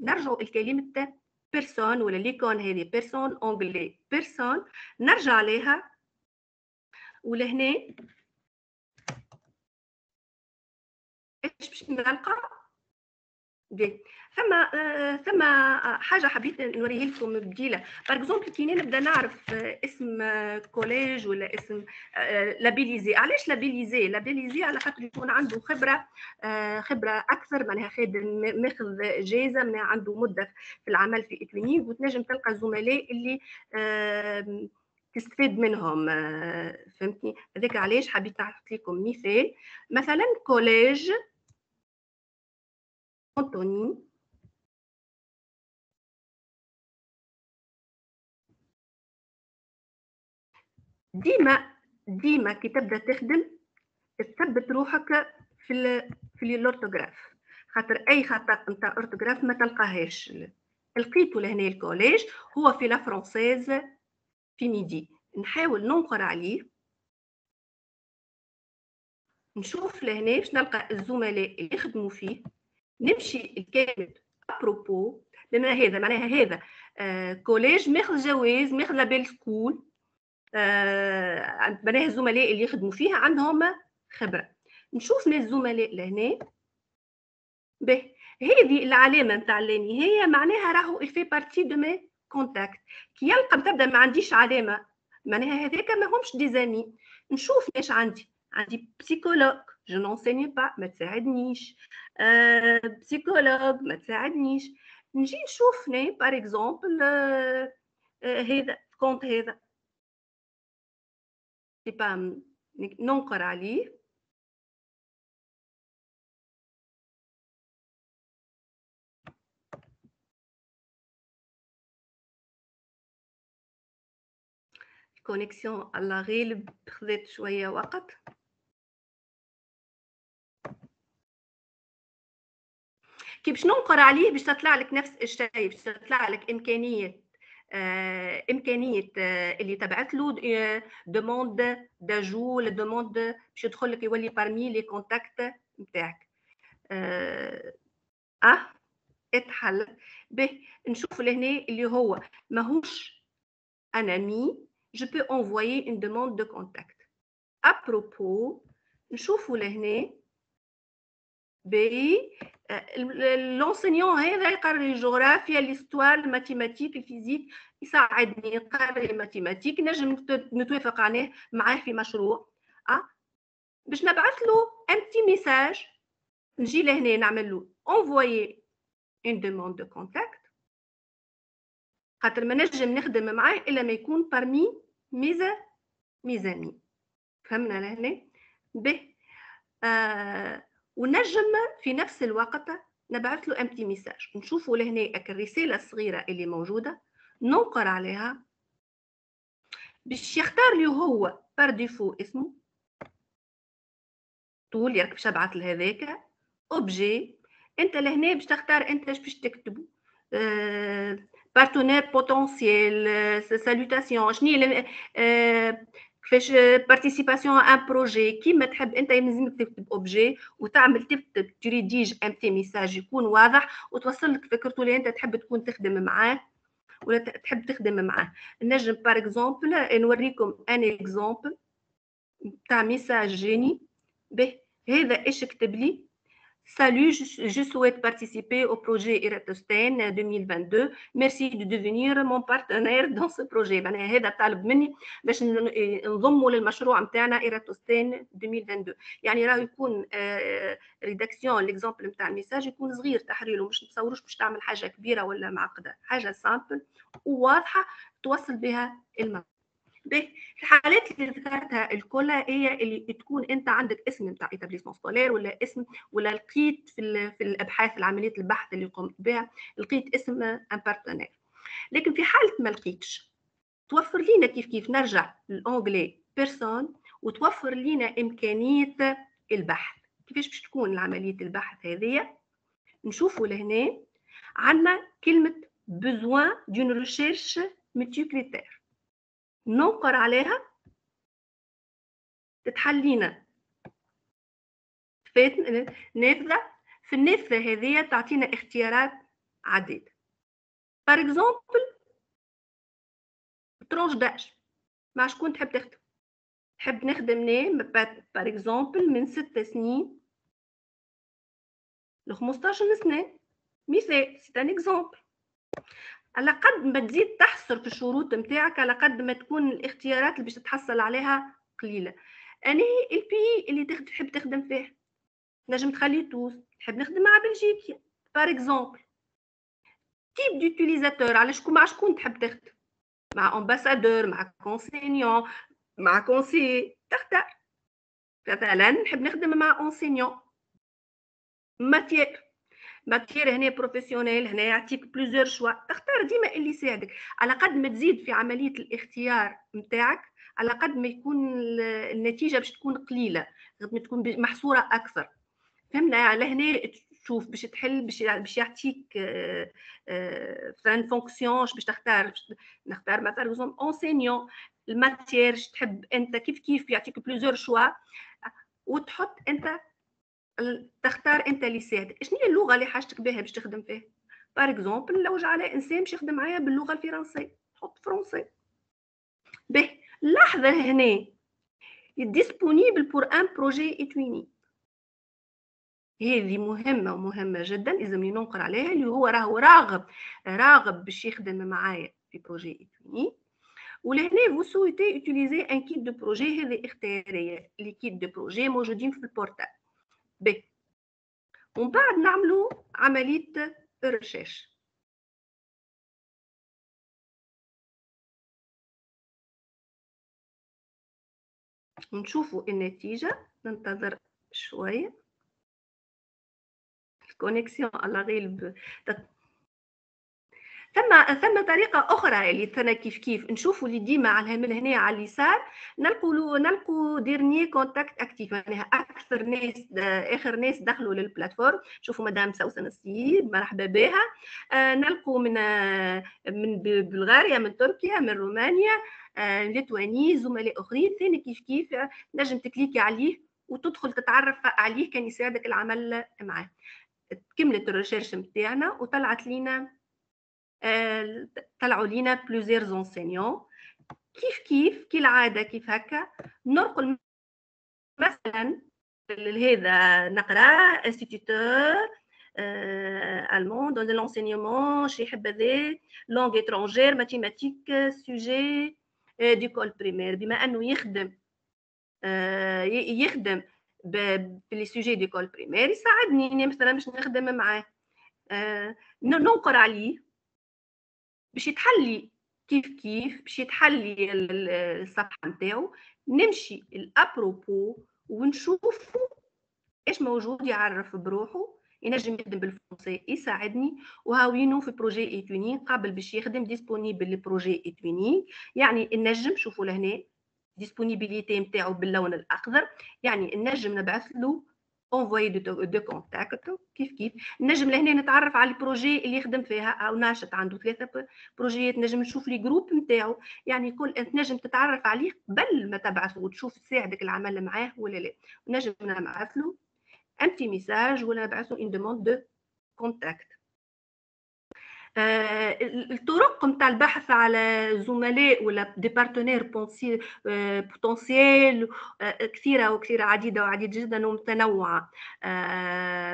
نرجعوا الكلمه بيرسون ولا ليكون هذه بيرسون اونجلي بيرسون، نرجع عليها ولهنا ايش باش نلقى؟ ثم حاجه حبيت نوريه لكم بديله. باغ اكزومبل كي نبدا نعرف اسم كوليج ولا اسم لابيليزي. علاش لابيليزي؟ على خاطر يكون عنده خبره اكثر، معناها خادم ماخذ جائزه، معناها عنده مده في العمل في ايتوينينغ، وتنجم تلقى زملاء اللي تستفيد منهم. فهمتني؟ هذاك علاش حبيت نعطي لكم مثال. مثلا كوليج أنطوني ديما كي تبدا تخدم تثبت روحك في الاورتوغراف، خاطر اي خطا نتاع اورتوغراف ما تلقاهاش. لقيته لهنا الكوليج هو في لا فرونسيز في ميدي، نحاول ننقر عليه نشوف لهنا باش نلقى الزملاء اللي يخدموا فيه، نمشي الكلمه ابروبو معناها هذا كوليج ماخذ جواز، ماخذ لابيل سكول، معناها الزملاء اللي يخدموا فيها عندهم خبره. نشوف الزملاء لهنا به هذه العلامه نتاع اللانهايه، معناها راهو الفي بارتي دو مي كونتاكت. كي يلقى تبدا ما عنديش علامه معناها هذاك ماهمش دي زامي. نشوف ايش عندي بسيكولوج جو نونسيني با ما تساعدنيش، بسيكولوج ما تساعدنيش. نجي نشوف باغ اكزومبل هذا كونت هذا با ننقر عليه كونيكسيون على غالب خذت شويه وقت. كي باش ننقر عليه باش تطلع لك نفس الشيء، باش تطلع لك امكانيه اللي تبعت له دوموند داجو ولا دوموند باش يدخل لك يولي بارمي لي كونتاكت نتاعك. اتحل به. نشوف لهنا اللي هو ماهوش un ami je peux envoyer une demande de contact à propos. نشوفوا لهنا باهي لونسينيون هذا يقري الجغرافيا ليستوار الماتيماتيك الفيزيك يساعدني يقري الماتيماتيك نجم نتوافق عليه معاه في مشروع. باش نبعث له ان بتي ميساج نجي لهنا نعمل له envoyer une demande de contact خاطر ما نجم نخدم معاه الا ما يكون parmi mes amis. فهمنا لهنا به. ونجم في نفس الوقت نبعث له امتي ميساج نشوفوا لهنا الرساله الصغيره اللي موجوده ننقر عليها باش يختار لي هو بار ديفو اسمه طول ياك باش ابعث لهذاك اوبجي. انت لهنا باش تختار انت باش تكتبوا بارتنير بوتنسيال سالوتاسيون شنو كيفاش بارتيسيباسيون ان بروجي كيما تحب انت. يلزمك تكتب اوبجي وتعمل تكتب تريديج ان بتي ميساج يكون واضح وتوصل لك فكرته اللي انت تحب تكون تخدم معاه ولا تحب تخدم معاه. نجم بار اكزومبل نوريكم ان اكزومبل تاع ميساج جيني به. هذا ايش كتب لي؟ Salut, je souhaite participer au projet Eratosthène 2022. Merci de devenir mon partenaire dans ce projet. يعني هذا طالب مني باش نضموا للمشروع نتاعنا Eratosthène 2022. يعني راه يكون ريداكسيون ليكزامبل نتاع الميساج يكون صغير تحريره، مش تصوروش باش تعمل حاجه كبيره ولا معقده، حاجه سامبل وواضحه توصل بها المعنى. الحالات اللي ذكرتها الكل هي اللي تكون انت عندك اسم نتاع ايتابليسمون سكولير ولا اسم ولا لقيت في الابحاث العمليه البحث اللي قمت بها لقيت اسم ان بارتنير. لكن في حاله ما لقيتش توفر لينا كيف نرجع للانجلي بيرسون وتوفر لينا امكانيه البحث. كيفاش باش تكون عمليه البحث هذه؟ نشوفوا لهنا عندنا كلمه besoin d'une recherche multicritère ننقر عليها تتحلينا نافذة. في النافذة هذه تعطينا اختيارات عديدة. بار اكزومبل ترونش داج مع شكون تحب تخدم؟ تحب نخدم نام بار اكزومبل من 6 سنين ل 15 سنة مثال سي ان اكزومبل. على قد ما تزيد تحصر في الشروط نتاعك على قد ما تكون الاختيارات اللي باش تتحصل عليها قليله. انا البي اللي تحب تخدم فيه نجم تخلي توس تحب نخدم مع بلجيكا بار اكزومبل. تيب ديوتيليزاتور على شكون مع شكون تحب تخدم؟ مع امباسادور مع كونسينيون مع كونسي تختار. مثلا نحب نخدم مع انسينيون. ماتير هنا بروفيسيونيل هنا يعطيك بليزيور شوا تختار ديما اللي يساعدك. على قد ما تزيد في عمليه الاختيار نتاعك على قد ما يكون النتيجه باش تكون قليله ما تكون محصوره اكثر. فهمنا لهنا تشوف باش تحل باش يعطيك فان فونكسيون باش تختار نختار مثلا انسينيون الماتير تحب انت كيف يعطيك بليزيور شوا وتحط انت تختار انت اللي يساعدك. شنو هي اللغه اللي حاجتك بها باش تخدم فيها؟ بار اكزومبل لو جا على انسان باش يخدم معايا باللغه الفرنسيه تحط فرنسي. به لحظه هنا ديسپونيبل بور ان بروجي ايتويني. هذه مهمه جدا لازم ننقر عليها اللي هو راهو راغب باش يخدم معايا في بروجي ايتويني ولهنا vous souhaitez utiliser un kit de projet. هذه اختيارية. les kits de projet موجودين في البورتال. ب ومن بعد نعملوا عملية الريشيرش. ونشوفوا النتيجة. ننتظر شوية. الكونيكسيون على غالب. ثم طريقه اخرى اللي ثنا كيف نشوفوا اللي ديما على من هنا على اليسار نلقوا ديرني كونتاكت اكتيف، يعني اخر ناس دخلوا للبلاتفورم. شوفوا مدام سوسن السيد مرحبا بها. نلقوا من بلغاريا، من تركيا، من رومانيا، ليتواني، زملاء اخرين. ثاني كيف نجم تكليكي عليه وتدخل تتعرف عليه، كان يساعدك العمل معاه. كملت الريشيرش نتاعنا وطلعت لينا طلعوا لينا بلوزير زونسينيون. كيف كالعاده كيف هكا ننقل مثلا هذا نقرا انستيتوتور allemand dans l'enseignement شي حبذا langue étrangère mathématiques sujet d'école primaire. بما انه يخدم باللي سوجي ديكول بريمير يساعدني مثلا باش نخدم معاه. ننقر عليه باش يتحلي كيف باش يتحلي الصفحه نتاعو. نمشي الابروبو ونشوفوا ايش موجود، يعرف بروحه، ينجم يخدم بالفرنسي يساعدني. وهاوينو في بروجي ايتونين قابل باش يخدم ديسپونيبل لبروجي ايتونين. يعني النجم شوفوا لهنا ديسپونيبيليتي نتاعو باللون الاخضر، يعني النجم نبعث له انفوي دو كونتاكت. كيف نجم لهنا نتعرف على البروجي اللي يخدم فيها، او ناشط عنده 3 بروجيات نجم نشوف لي جروب نتاعو. يعني كل انت نجم تتعرف عليه قبل ما تبعث وتشوف تساعدك العمل معاه ولا لا. نجم نبعث له un petit message ولا نبعث له une demande de contact. الطرق نتاع البحث على زملاء ولا دي بارتنير بوتنسيال كثيره عديده جدا ومتنوعه.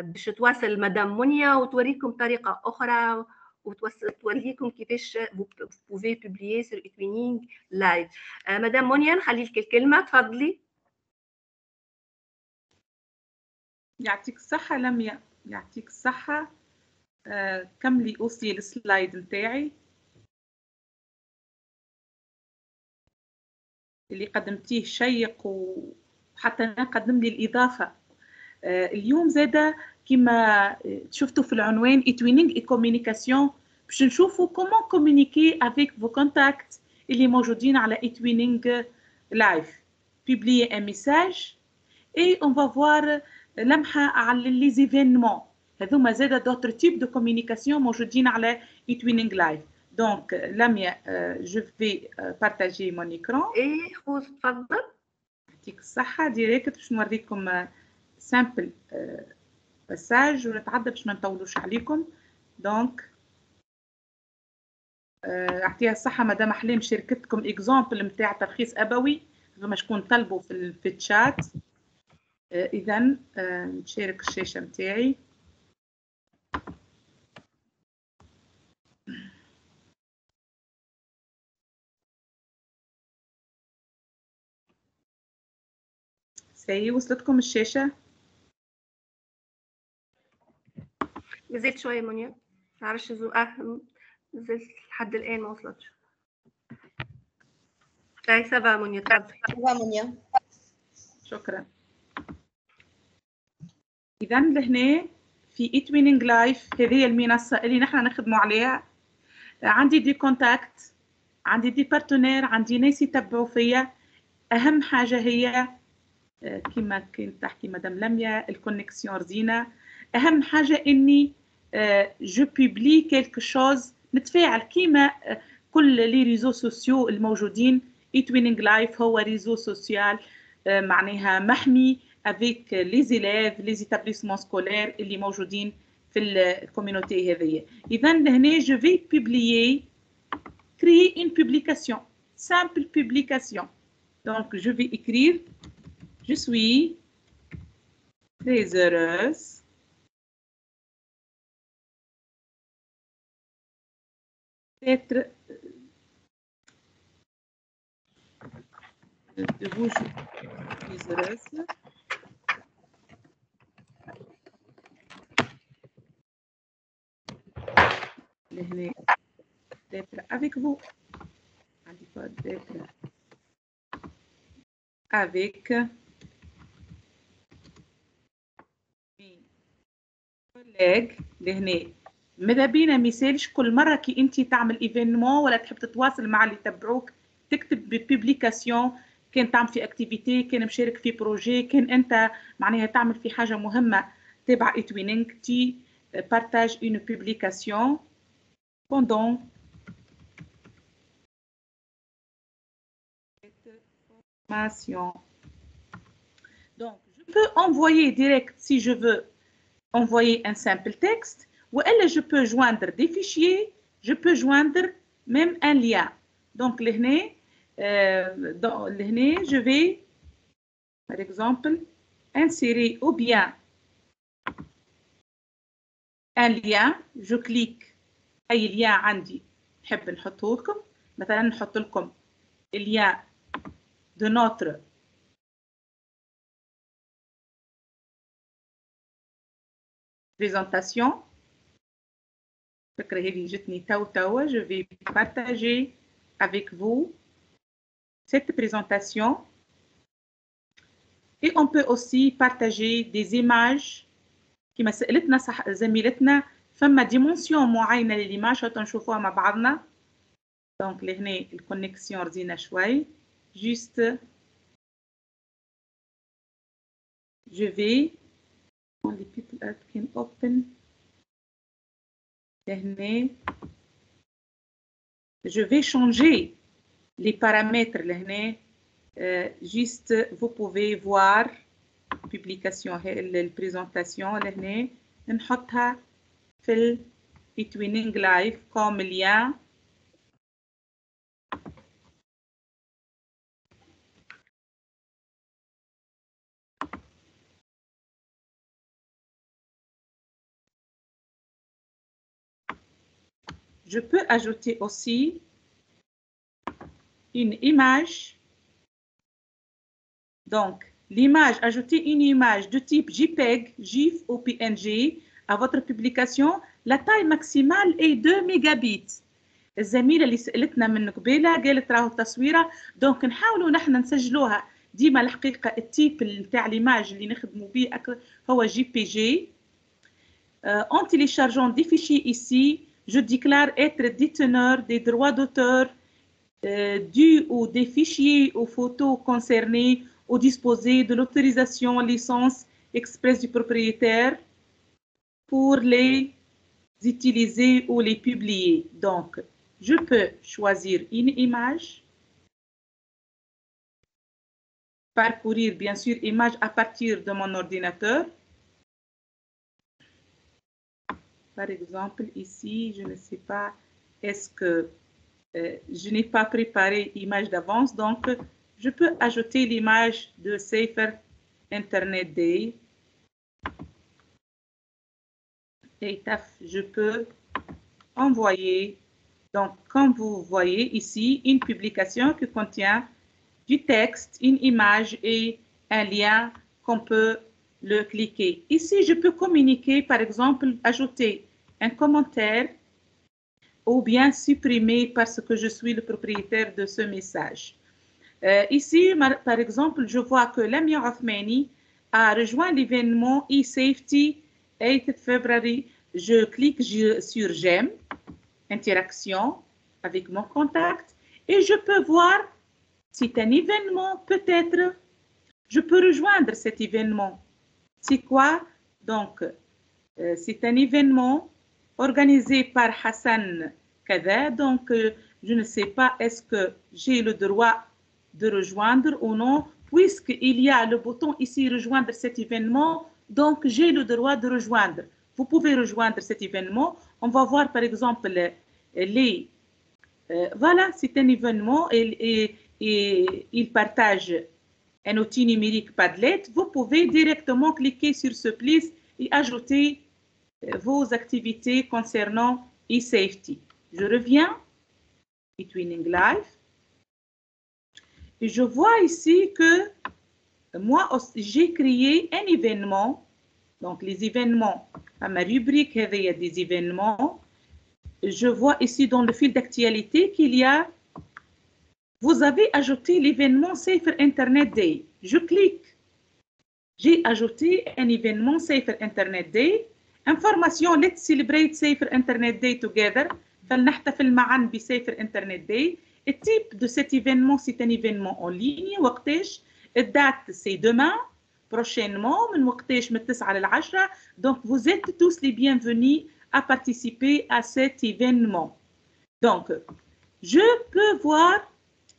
باش تواصل مدام منيا وتوريكم طريقه اخرى وتوريكم كيفاش بوفي بوبليي سور ايتوينينغ لايف. مدام منيا نخلي لك الكلمه، تفضلي. يعطيك الصحه لميا، يعطيك الصحه. كملي اوصي السلايد نتاعي اللي قدمتيه شيق، وحتى انا قدم لي الاضافه. اليوم زاده كما شفتوا في العنوان ايتوينينغ اي كوميونيكاسيون، باش نشوفوا كومون كومونيكي افيك فو كونتاكت اللي موجودين على ايتوينينغ لايف. بوبليي ان ميساج اي اون فا فوار لمحه على لي زيفينمون. هذوما زاده دوتر تيب دو كوميونيكاسيون موجودين على ايتوينينغ لايف. دونك لميا جو في بارتاجي مون ايكران. ايه خوز تفضل. يعطيك الصحه. ديريكت باش نوريكم سامبل باساج ونتعدى باش ما نطولوش عليكم. دونك يعطيها الصحه مدام احلام شاركتكم اكزامبل نتاع ترخيص ابوي، فما شكون طلبوا في التشات. اذا نشارك الشاشه نتاعي. سي وصلتكم الشاشه؟ مازلت شويه منيا، معرفش مازلت لحد الان ما وصلتش. اي سافا منيا، تفضلي. سافا منيا. شكرا. اذا لهنا في ايتوينينغ لايف، هذه هي المنصه اللي نحن نخدموا عليها. عندي دي كونتاكت، عندي دي بارتنير، عندي ناس يتبعوا فيا. اهم حاجه هي كما كنت تحكي مدام لميا الكونيكسيون رزينه. اهم حاجه اني جو بوبلي كيلكو شوز، نتفاعل كيما كل لي ريزو سوسيو الموجودين. ايتوينينغ لايف هو ريزو سوسيال معناها محمي افيك لي زيليف لي زيتابليسمون سكولير اللي موجودين في الكوميونيتي هذه. اذا هنا جو في بوبليي créer une publication, simple publication. Donc je vais écrire: je suis très heureuse d'être de vous, je suis heureuse. D'être avec vous. D'être avec mes collègues لهنا. ماذا بينا مثالش كل مرة كي انت تعمل ايفينمون ولا تحب تتواصل مع اللي يتبعوك تكتب ببيبليكاسيون، كان تعمل في اكتيفيتي، كان مشارك في بروجي، كان انت معناها تعمل في حاجة مهمة تبع ايتوينينغ، تي بارتاج اون بيبليكاسيون pendant cette formation. Donc, je peux envoyer direct si je veux envoyer un simple texte, ou elle, je peux joindre des fichiers, je peux joindre même un lien. Donc, je vais, par exemple, insérer ou bien un lien, je clique أي lien عندي نحب نحطه لكم، مثلا نحط لكم lien de notre présentation. Je vais partager avec vous cette présentation. Et on peut aussi partager des images كما سألتنا زميلتنا فما ديمونسيون معينة للإيماج نشوفوها مع بعضنا. دونك لهنا الكونيكسيون رزينا شوي. Juste je vais only people can open. لهنا je vais changer les paramètres لهنا. Juste vous pouvez voir publication la présentation لهنا نحطها في ايتوينينغ لايف comme lien. Je peux ajouter aussi une image. Donc, l'image, ajouter une image de type JPEG, GIF ou PNG à votre publication. La taille maximale est 2 mégabits. الزميلة اللي سألتنا من قبيلة قالت راهو التصويرة، دونك نحاولوا نحن نسجلوها ديما. الحقيقة التيب نتاع l'image اللي نخدموا به هو JPG. En téléchargeant des fichiers ici, je déclare être déteneur des droits d'auteur du ou des fichiers ou photos concernés ou disposer de l'autorisation licence express du propriétaire pour les utiliser ou les publier. Donc, je peux choisir une image, parcourir bien sûr image à partir de mon ordinateur. Par exemple, ici, je ne sais pas, est-ce que je n'ai pas préparé image d'avance, donc je peux ajouter l'image de Safer Internet Day. Et je peux envoyer, donc comme vous voyez ici, une publication qui contient du texte, une image et un lien qu'on peut le cliquer. Ici, je peux communiquer, par exemple, ajouter un commentaire ou bien supprimer parce que je suis le propriétaire de ce message. Ici, par exemple, je vois que Lamia Othmani a rejoint l'événement e-safety 8 février. Je clique sur j'aime, interaction avec mon contact et je peux voir si c'est un événement, peut-être je peux rejoindre cet événement. C'est quoi? Donc, c'est un événement organisé par Hassan Kada. Donc, je ne sais pas est-ce que j'ai le droit de rejoindre ou non, puisqu'il y a le bouton ici rejoindre cet événement, donc j'ai le droit de rejoindre. Vous pouvez rejoindre cet événement. On va voir par exemple les... voilà, c'est un événement et il partage un outil numérique Padlet. Vous pouvez directement cliquer sur ce plus et ajouter vos activités concernant e-safety. Je reviens, eTwinning Live. Et je vois ici que moi, j'ai créé un événement. Donc, les événements, à ma rubrique, il y a des événements. Je vois ici dans le fil d'actualité qu'il y a, vous avez ajouté l'événement Safer Internet Day. Je clique. J'ai ajouté un événement Safer Internet Day. Information, let's celebrate Safer Internet Day together. فلنحتفل معا بسيفر Internet Day. Le type de cet événement, c'est un événement en ligne. وقتاش؟ الدate, c'est demain. Prochainement, من وقتاش؟ من 9 ل 10. Donc, vous êtes tous les bienvenus à participer à cet événement. Donc, je peux voir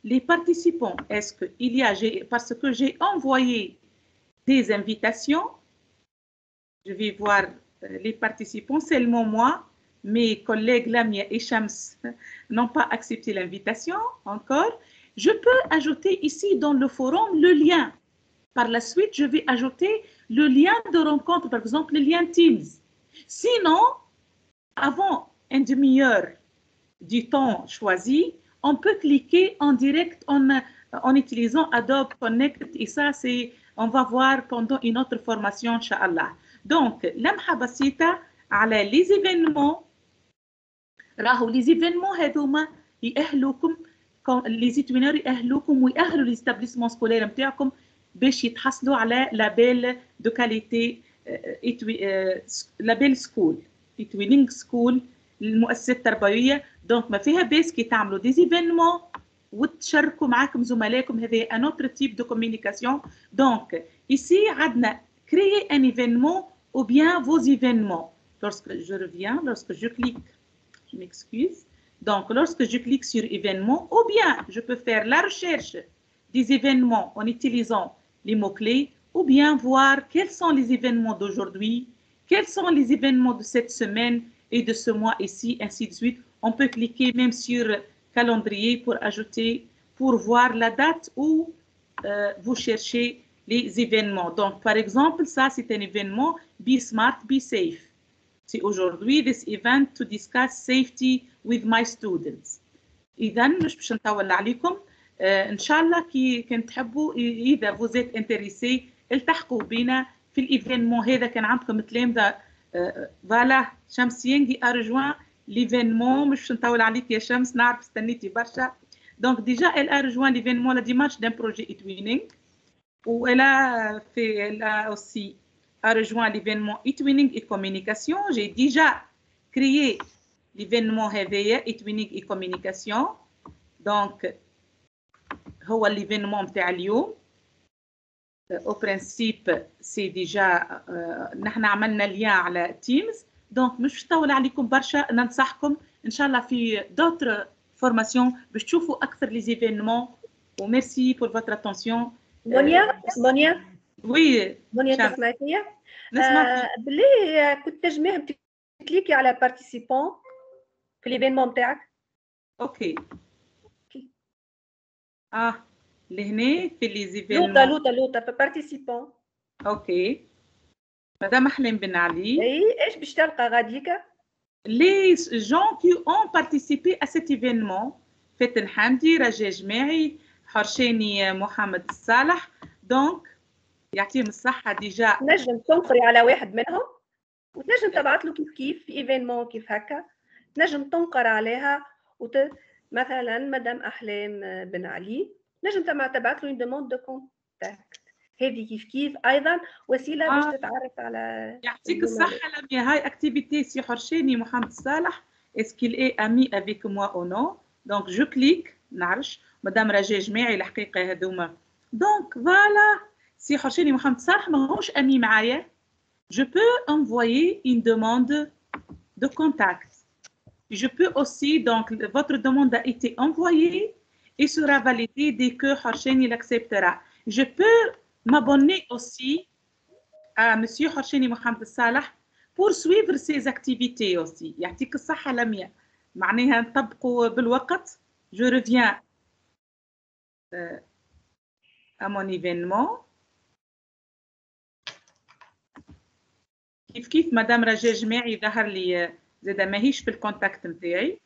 les participants. Est-ce qu'il y a, parce que j'ai envoyé des invitations, je vais voir les participants, seulement moi, mes collègues Lamia et Shams n'ont pas accepté l'invitation encore. Je peux ajouter ici dans le forum le lien. Par la suite, je vais ajouter le lien de rencontre, par exemple le lien Teams. Sinon, avant une demi-heure du temps choisi, on peut cliquer en direct en utilisant Adobe Connect et ça, c'est, on va voir pendant une autre formation, Inch'Allah. Donc, لمحة بسيطة على les événements. راهو les événements هذوما يأهلوكم les étudiants يأهلوكم ويأهلوا l'établissement scolaire نتاعكم باش يتحصلوا على لابيل دو كاليتي لابيل سكول إتوينينغ سكول المؤسسات التربويه. دونك ما فيها بس كي تعملوا دي ايفينمون وتشاركوا معاكم زملائكم. هذا ان اوتر تيب دو كوميونيكاسيون. دونك ici عندنا créer un événement ou bien vos événements. Lorsque je reviens, lorsque je clique, je m'excuse. Donc lorsque je clique sur événement, ou bien je peux faire la recherche des événements en utilisant les mots-clés, ou bien voir quels sont les événements d'aujourd'hui, quels sont les événements de cette semaine et de ce mois ici, ainsi de suite. On peut cliquer même sur calendrier pour ajouter, pour voir la date où vous cherchez les événements. Donc, par exemple, ça, c'est un événement Be Smart, Be Safe. C'est aujourd'hui, this event to discuss safety with my students. إذا مش باش نطول عليكم. إن شاء الله كي كنت تحبوا إذا vous êtes intéressés التحقوا بنا في الإيفينمون هذا. كان عندكم تلامذة فوالا شمس ينجي أرجوان l'événement. مش نطول عليك يا شمس، نعرف استنيتي برشا. دونك ديجا elle a rejoint l'événement la dimanche d'un projet e-twinning où elle a aussi a rejoint l'événement e-twinning et communication. J'ai déjà créé l'événement هذايا e-twinning et communication. donc هو l'événement نتاع اليوم. au principe c'est déjà نحن عملنا ليان على تيمز. دونك مش نطول عليكم برشا. ننصحكم ان شاء الله في d'autres formations باش تشوفوا اكثر لي زيفينمون. وميرسي pour votre attention. منيا وي منيا تسمعي فيا؟ نسمع. بالله كنت تنجمي تكليكي على بارتيسيبون في ليفينمون نتاعك. اوكي لهنا في لي زيفينمون لوطا في بارتيسيبون. اوكي مدام أحلام بن علي. اي ايش باش تلقى غاديك؟ les gens qui ont participé à cet événement فاتن حمدي، رجاء جماعي، حرشاني محمد الصالح. دونك يعطيهم الصحة. ديجا تنجم تنقري على واحد منهم وتنجم تبعث له كيف في ايفينمون كيف هكا تنجم تنقر عليها مثلا مدام أحلام بن علي نجم تبعث له دوموند دو كونتاكت. هذه كيف ايضا وسيله باش تتعرف على. يعطيك الصحه لميا. هاي اكتيفيتي سي حرشاني محمد صالح. اسكيل اي امي افيك موا او نو. دونك جو كليك نعرفش مدام رجاء جماعي الحقيقه هذوما. دونك فوالا سي حرشاني محمد صالح ماهوش امي معايا. جو بو انفويي اون دوموند دو كونتاكت. Je peux aussi, donc votre demande a été envoyée et sera validée dès que Harsheni l'acceptera. Je peux m'abonner aussi à Monsieur Harsheni Mohamed Salah pour suivre ses activités aussi. يعطيك الصحة لميا. معناها نطبقوا بالوقت. Je reviens à mon événement. كيف مدام رجاء جماعي ظهر لي زاده ماهيش في الكونتاكت نتاعي.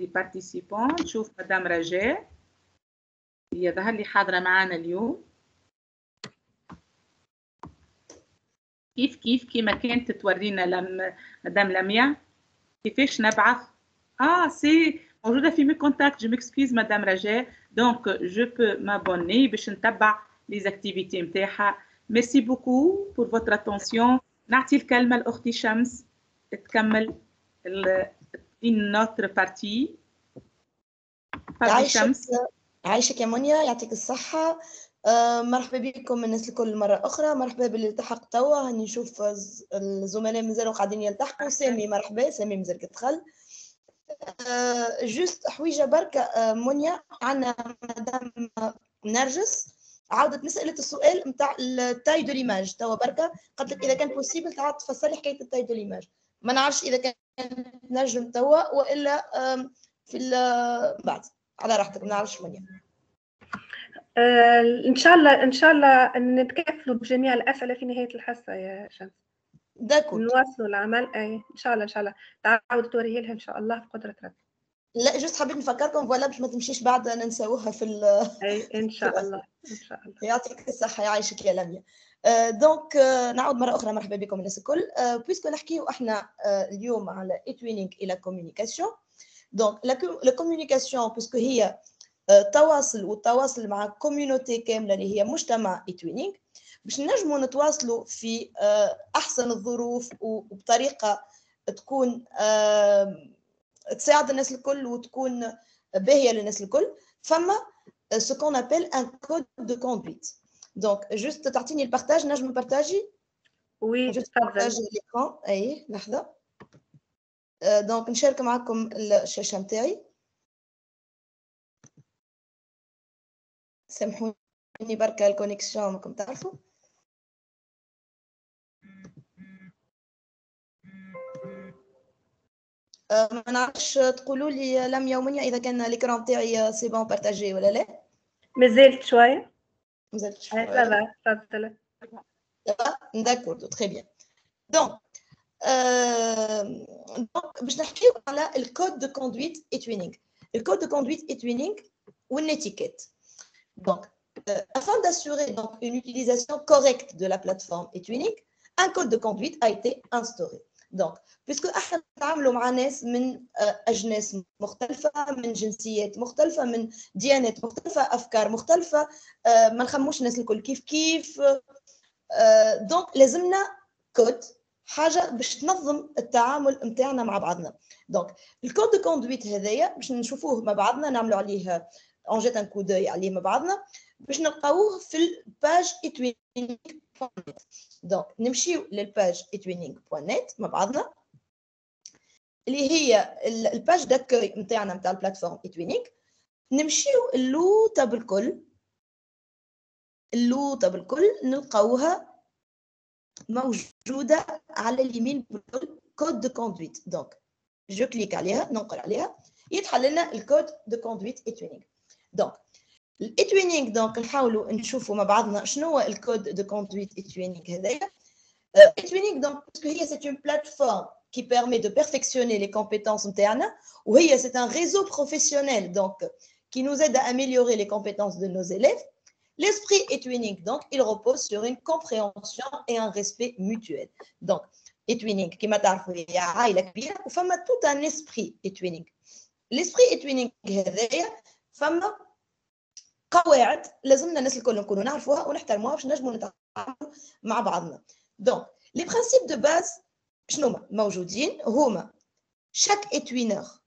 les participants. نشوف مدام رجاء هي ظهر لي حاضرة معانا اليوم. كيف كيما كانت تورينا مدام لميا كيفاش نبعث. سي موجودة في مي كونتاكت. جو ميكسكيز مدام رجاء. دونك جو بو مابوني باش نتبع لي زاكتيفيتي نتاعها. ميرسي بوكو بور فوتر اتونسيون. نعطي الكلمة لأختي شمس تكمل une autre partie. عايشك يا منيا، يعطيك الصحة. مرحبا بكم الناس الكل مرة أخرى. مرحبا باللي التحق توا. هني نشوف الزملاء مازالوا قاعدين يلتحقوا. سامي مرحبا، سامي مازال دخل. جوست حويجة بركة منيا، عندنا مدام نرجس عاودت مسألة السؤال نتاع التاي دو ليماج توا بركة. قالت لك إذا كان بوسيبل تعاود تفسري حكاية التاي دو ليماج. ما نعرفش إذا كان نجم توا وإلا في بعد، على راحتك. ما نعرفش منيا. ان شاء الله نتكافلوا بجميع الاسئله في نهايه الحصه يا شمس. داكور، نواصلوا العمل. ان شاء الله تعاود توريه لها ان شاء الله بقدره ربي. لا جوست حبيت نفكركم فوالا باش ما تمشيش بعد ننساوها في ان شاء الله. يعطيك الصحه، يعيشك يا لميا. دونك نعود مره اخرى. مرحبا بكم الناس الكل. بويسكو نحكيو احنا اليوم على ايتوينينغ الى كوميونيكاسيون. دونك لا كوميونيكاسيون بويسكو هي تواصل، والتواصل مع كوميونيتي كامله اللي هي مجتمع ايتوينينغ، باش نجموا نتواصلوا في احسن الظروف وبطريقه تكون تساعد الناس الكل وتكون باهيه للناس الكل. فما ce qu'on appelle un code de conduite. Donc juste تعطيني البارتاج. نجم نبارتاجي؟ وي تفضل. ليكران اي لحظه. دونك نشارك معكم الشاشه نتاعي. سامحوني بركه الكونيكسيون ماكم تعرفوا. ما نعرفش تقولوا لي لم يوميا اذا كان ليكران تاعي سي بون بارتاجي ولا لا. مازلت شويه. تفضل. داكور تري بيان. دونك باش نحكيو على الكود دو كوندويت ايتوينينغ. الكود دو كوندويت ايتوينينغ والنيتيكيت. Donc, afin d'assurer donc une utilisation correcte de la plateforme eTwinning, un code de conduite a été instauré. Donc, puisque احنا نتعاملوا مع ناس من اجناس مختلفه، من جنسيات مختلفه، من ديانات مختلفه، افكار مختلفه، ما نخموش الناس الكل كيف دونك لازمنا كود، حاجه باش تنظم التعامل نتاعنا مع بعضنا. دونك الكود دو كوندويت هذايا باش نشوفوه مع بعضنا، نعملوا عليه on jette un coup d'œil عليه مع بعضنا باش نلقاوه في الباج eTwinning.net. دونك نمشيو للباج eTwinning.net مع بعضنا اللي هي الباج داكوي نتاعنا نتاع البلاتفورم eTwinning. نمشيو اللوطه بالكل نلقاوها موجوده على اليمين بالكل كود دو كوندويت. دونك جو كليك عليها، ننقل عليها، يدخل لنا الكود دو كوندويت eTwinning. دونك الايتوينينغ دونك نحاولوا نشوفوا مع بعضنا شنو هو الكود دو كوندويت ايتوينينغ هذايا. ايتوينينغ دونك هي سي اون بلاتفورم qui permet de perfectionner les compétences نتاعنا، وهي c'est un réseau professionnel donc qui nous aide à améliorer les compétences de nos élèves. L'esprit eTwinning donc il repose sur une compréhension et un respect mutuel. Donc eTwinning كما تعرفوا هي عائله كبيره وفما tout un esprit eTwinning. l'esprit eTwinning هذايا فما قواعد لازمنا الناس الكل نكونوا نعرفوها ونحترموها باش نجموا نتعاملوا مع بعضنا. دونك لي برينسيپ دو باز شنو موجودين هما chaque étwineur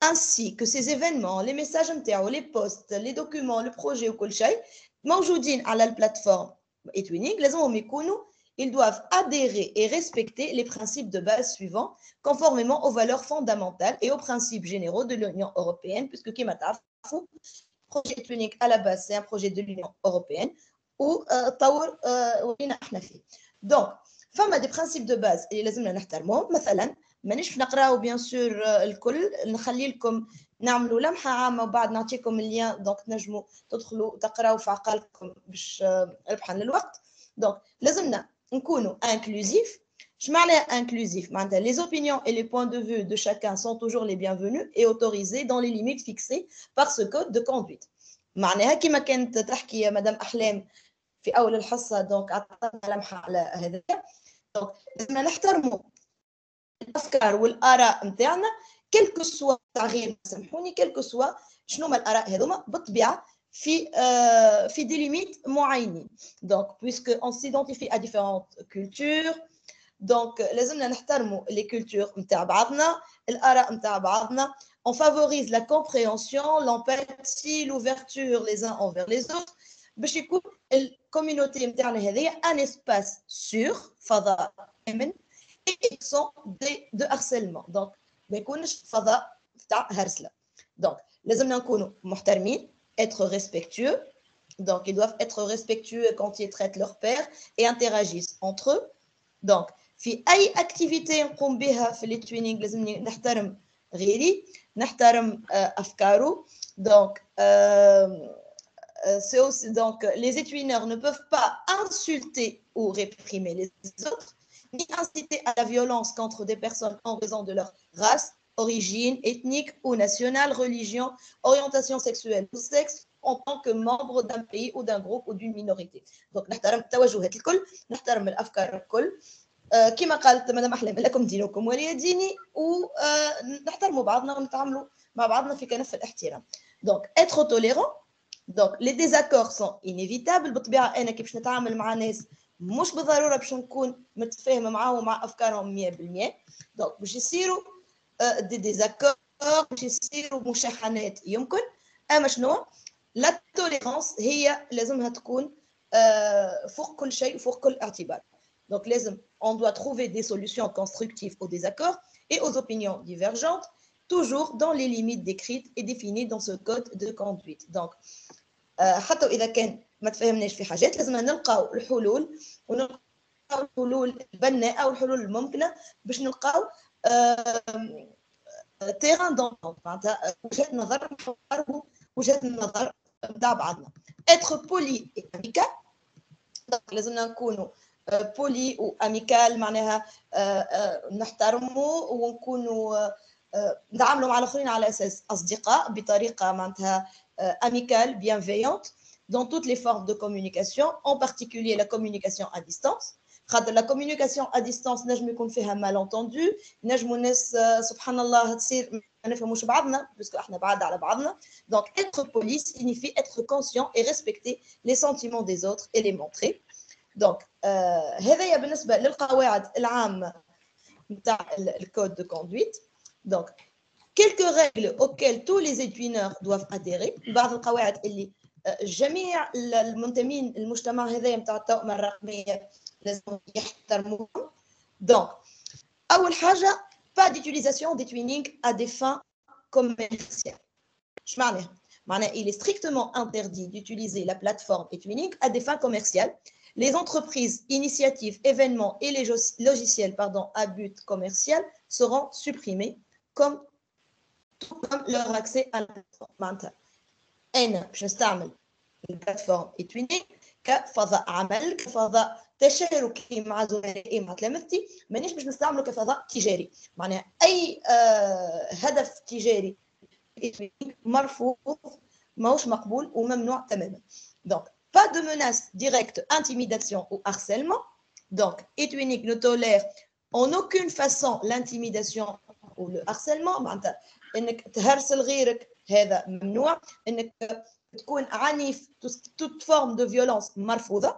ainsi que ses événements, les messages نتاعو، les posts, les documents, le projet وكل شيء موجودين على البلاتفورم eTwinning. لازمهم يكونوا ils doivent adhérer et respecter les principes de base suivants conformément aux valeurs fondamentales et aux principes généraux de l'Union européenne, puisque كما تعرفوا projet eTwinning à la base c'est un projet de l'Union européenne وطور ولينا احنا فيه. دونك فما دي برينسيپ دو باز اللي لازمنا نحترموهم. مثلا مانيش نقراو بيان سور الكل، نخلي لكم نعملوا لمحه عامه وبعد نعطيكم اللين دونك تنجموا تدخلوا تقراو في عقلكم باش ربحا للوقت. دونك لازمنا نكونوا انكلوزيف، Je معناها inclusif. معناتها les opinions et les points de vue de chacun sont toujours les bienvenus et autorisés dans les limites fixées par ce code de conduite. معناها كما كانت تحكي يا مدام أحلام في أول الحصة دونك عطتنا لمحة على هذا. دونك لازمنا نحترموا الأفكار والآراء نتاعنا كلكو سوا غير سامحوني كلكو سوا شنو هما الآراء هذوما بالطبيعة في des limites معينين. Donc puisque on s'identifie à différentes cultures donc لازمنا نحترموا les cultures نتاع بعضنا الآراء نتاع بعضنا. On favorise la compréhension, l'empathie, l'ouverture les uns envers les autres باش يكون الكوميونيتي نتاعنا هذيا ان اسباس سور فضاء امن et sans de harcèlement. Donc ما يكونش فضاء تاع هرسله. Donc لازمنا نكونوا محترمين être respectueux. Donc ils doivent être respectueux quand ils traitent leur père et interagissent entre eux. Donc في اي اكتيفيتي نقوم بها في التوينينغ لازمني نحترم غيري نحترم افكاره. Donc c'est aussi donc les étuineurs ne peuvent pas insulter ou réprimer les autres ni inciter à la violence contre des personnes en raison de leur race, origine ethnique ou nationale, religion, orientation sexuelle ou sexe en tant que membre d'un pays ou d'un groupe ou d'une minorité. Donc نحترم التوجهات الكل نحترم الافكار الكل كما قالت مدام أحلام لكم دينكم ولي ديني ونحترموا بعضنا ونتعاملوا مع بعضنا في كنف الاحترام. Donc être tolérant. Donc les désaccords sont inévitables بالطبيعة أنا كيفاش نتعامل مع ناس مش بالضرورة باش نكون متفاهمة معاهم مع أفكارهم 100%. Donc باش يصيروا دي ديزاكور باش يصيروا مشاحنات يمكن أما شنو لا توليرانس هي لازمها تكون فوق كل شيء وفوق كل اعتبار. Donc, on doit trouver des solutions constructives aux désaccords et aux opinions divergentes, toujours dans les limites décrites et définies dans ce code de conduite. Donc, حتى إذا كان ما تفهمناش في حاجات لازم نلقاو الحلول ونلقاو الحلول البناءة والحلول الممكنة باش نلقاو terrain d'entente معناتها وجهة نظر نحاوروا وجهة النظر نتاع بعضنا. Être poli et amical. Donc, لازمنا نكونوا بولي واميكال معناها نحترموا ونكونوا نتعاملوا مع الاخرين على اساس اصدقاء بطريقه معناتها اميكال bienveillante dans toutes les formes de communication en particulier la communication à distance. خاطر la communication à distance نجم يكون فيها malentendu نجموا الناس سبحان الله تصير ما نفهموش بعضنا باسكو احنا بعاد على بعضنا. Donc être poli signifie être conscient et respecter les sentiments des autres et les montrer. Donc هذايا بالنسبه للقواعد العامه نتاع الكود دو كوندويت. Donc quelques règles auxquelles tous les étuineurs doivent adhérer. بعض القواعد اللي جميع المنتمين المجتمع هذايا نتاع التوأمه الرقميه لازم يحترموهم. Donc اول حاجه pas d'utilisation des twinning à des fins commerciales. اش معناها؟ معناها il est strictement interdit d'utiliser la plateforme eTwinning à des fins commerciales. Les entreprises, initiatives, événements et les logiciels à but commercial seront supprimés comme leur accès à la plateforme. أنا باش نستعمل البلاتفورم eTwinning كفضاء عمل كفضاء تشاركي مع زملائي مع تلامذتي مانيش باش نستعمله كفضاء تجاري. معناها أي هدف تجاري مرفوض ماهوش مقبول وممنوع تماما. Donc pas de menace directe, intimidation ou harcèlement. Donc, eTwinning ne tolère en aucune façon l'intimidation ou le harcèlement. معناتها انك تهرسل غيرك هذا ممنوع. انك تكون عنيف toute forme de violence مرفوضة.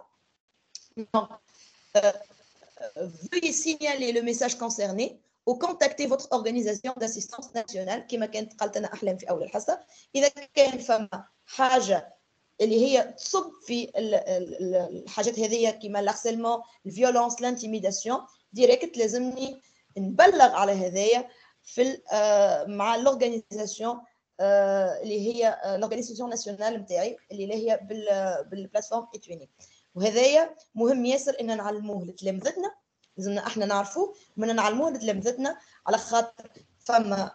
Donc, veuillez signaler le message concerné ou contacter votre organisation d'assistance nationale كما كانت قالت لنا أحلام في أول الحصة. إذا كان فما حاجة اللي هي تصب في الحاجات هذية كيما الهارسيلمون الفيولونس الانتيميداسيون ديريكت لازمني نبلغ على هذايا في مع لورغانيزاسيون اللي هي لورغانيزاسيون ناسيونال نتاعي اللي هي بالبلاتفورم eTwinning. وهذايا مهم ياسر ان نعلموه لتلامذتنا. لازمنا احنا نعرفوه من نعلموه لتلامذتنا على خاطر فما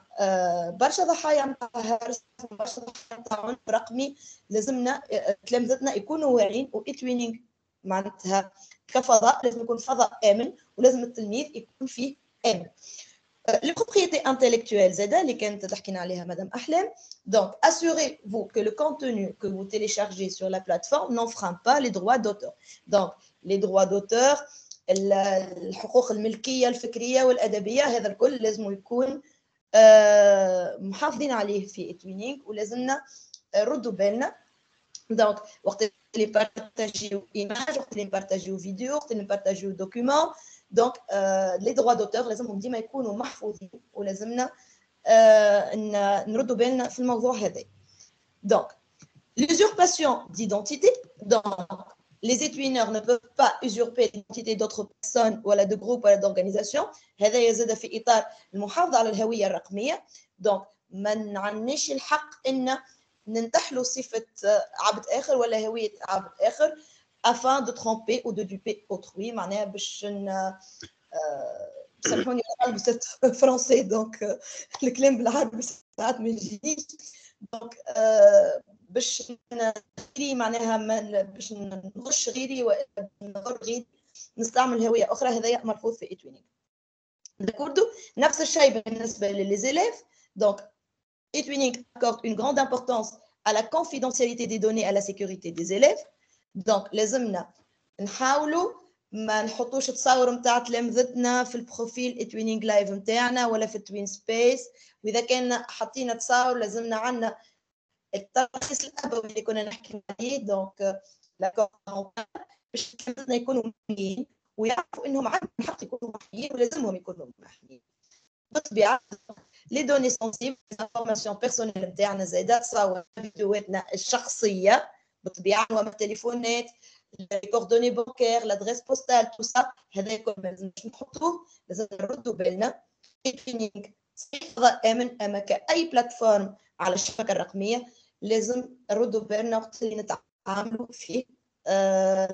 برشا ضحايا نتاع هرس برشا ضحايا نتاع عنف رقمي. لازمنا تلامذتنا يكونوا واعيين و eTwinning معناتها كفضاء لازم يكون فضاء امن ولازم التلميذ يكون فيه امن. Les propriétés intellectuelles زاده اللي كانت تحكينا عليها مدام احلام. Donc assurez-vous que le contenu que vous téléchargez sur la plateforme n'enfreint pas les droits d'auteur. Donc les droits d'auteur الحقوق الملكيه الفكريه والادبيه هذا الكل لازم يكون محافظين عليه في اتوينينغ ولازمنا نردوا بالنا. دونك وقت اللي بارطاجيو ايماج وقت اللي نبارطاجيو فيديو وقت اللي نبارطاجيو دوكيومون دونك لي دروا دوتور لازمهم ديما يكونوا محفوظين ولازمنا نردوا بالنا في الموضوع هذا. دونك l'usurpation d'identité donc les étudiants ne peuvent pas usurper l'identité d'autres personnes ولا de groupes ولا d'organisations. هذا يزيد في اطار المحافظه على الهويه الرقميه. دونك ما عندناش الحق ان ننتحلوا صفه عبد اخر ولا هويه عبد اخر afin de tromper ou de duper autrui. معناها باش سامحوني انا بصيت فرنسي دونك الكلام بالعربي ساعات ما يجيش. دونك باش نحكي معناها باش نغش غيري ونغر غيري نستعمل هويه اخرى هذا مرفوض في اتوينينغ. داكوردو نفس الشيء بالنسبه للزيليف. دونك اتوينينغ accorde une grande importance à la confidentialité des données à la sécurité des élèves. دونك لازمنا نحاولوا ما نحطوش تصاور نتاع تلامذتنا في البروفيل اتوينينغ لايف نتاعنا ولا في توين سبيس. واذا كان حاطين تصاور لازمنا عندنا الترخيص الابوي اللي كنا نحكي عليه. دونك لاكور باش تلامذتنا يكونوا محميين ويعرفوا انهم عندهم الحق يكونوا محميين ولازمهم يكونوا محميين. بالطبيعه لي دوني سونسيبل انفورماسيون بيرسونيل نتاعنا زاده تصاور فيديوهاتنا الشخصيه بالطبيعه وما التليفونات لي كوردوني بانكير لادريس بوستال تو سا هذا كل ما لازمش نحطوه لازم نردوا بالنا. اتوينينغ فضاء امن اما كاي بلاتفورم على الشبكه الرقميه لازم نردوا بالنا وقت اللي نتعاملوا فيه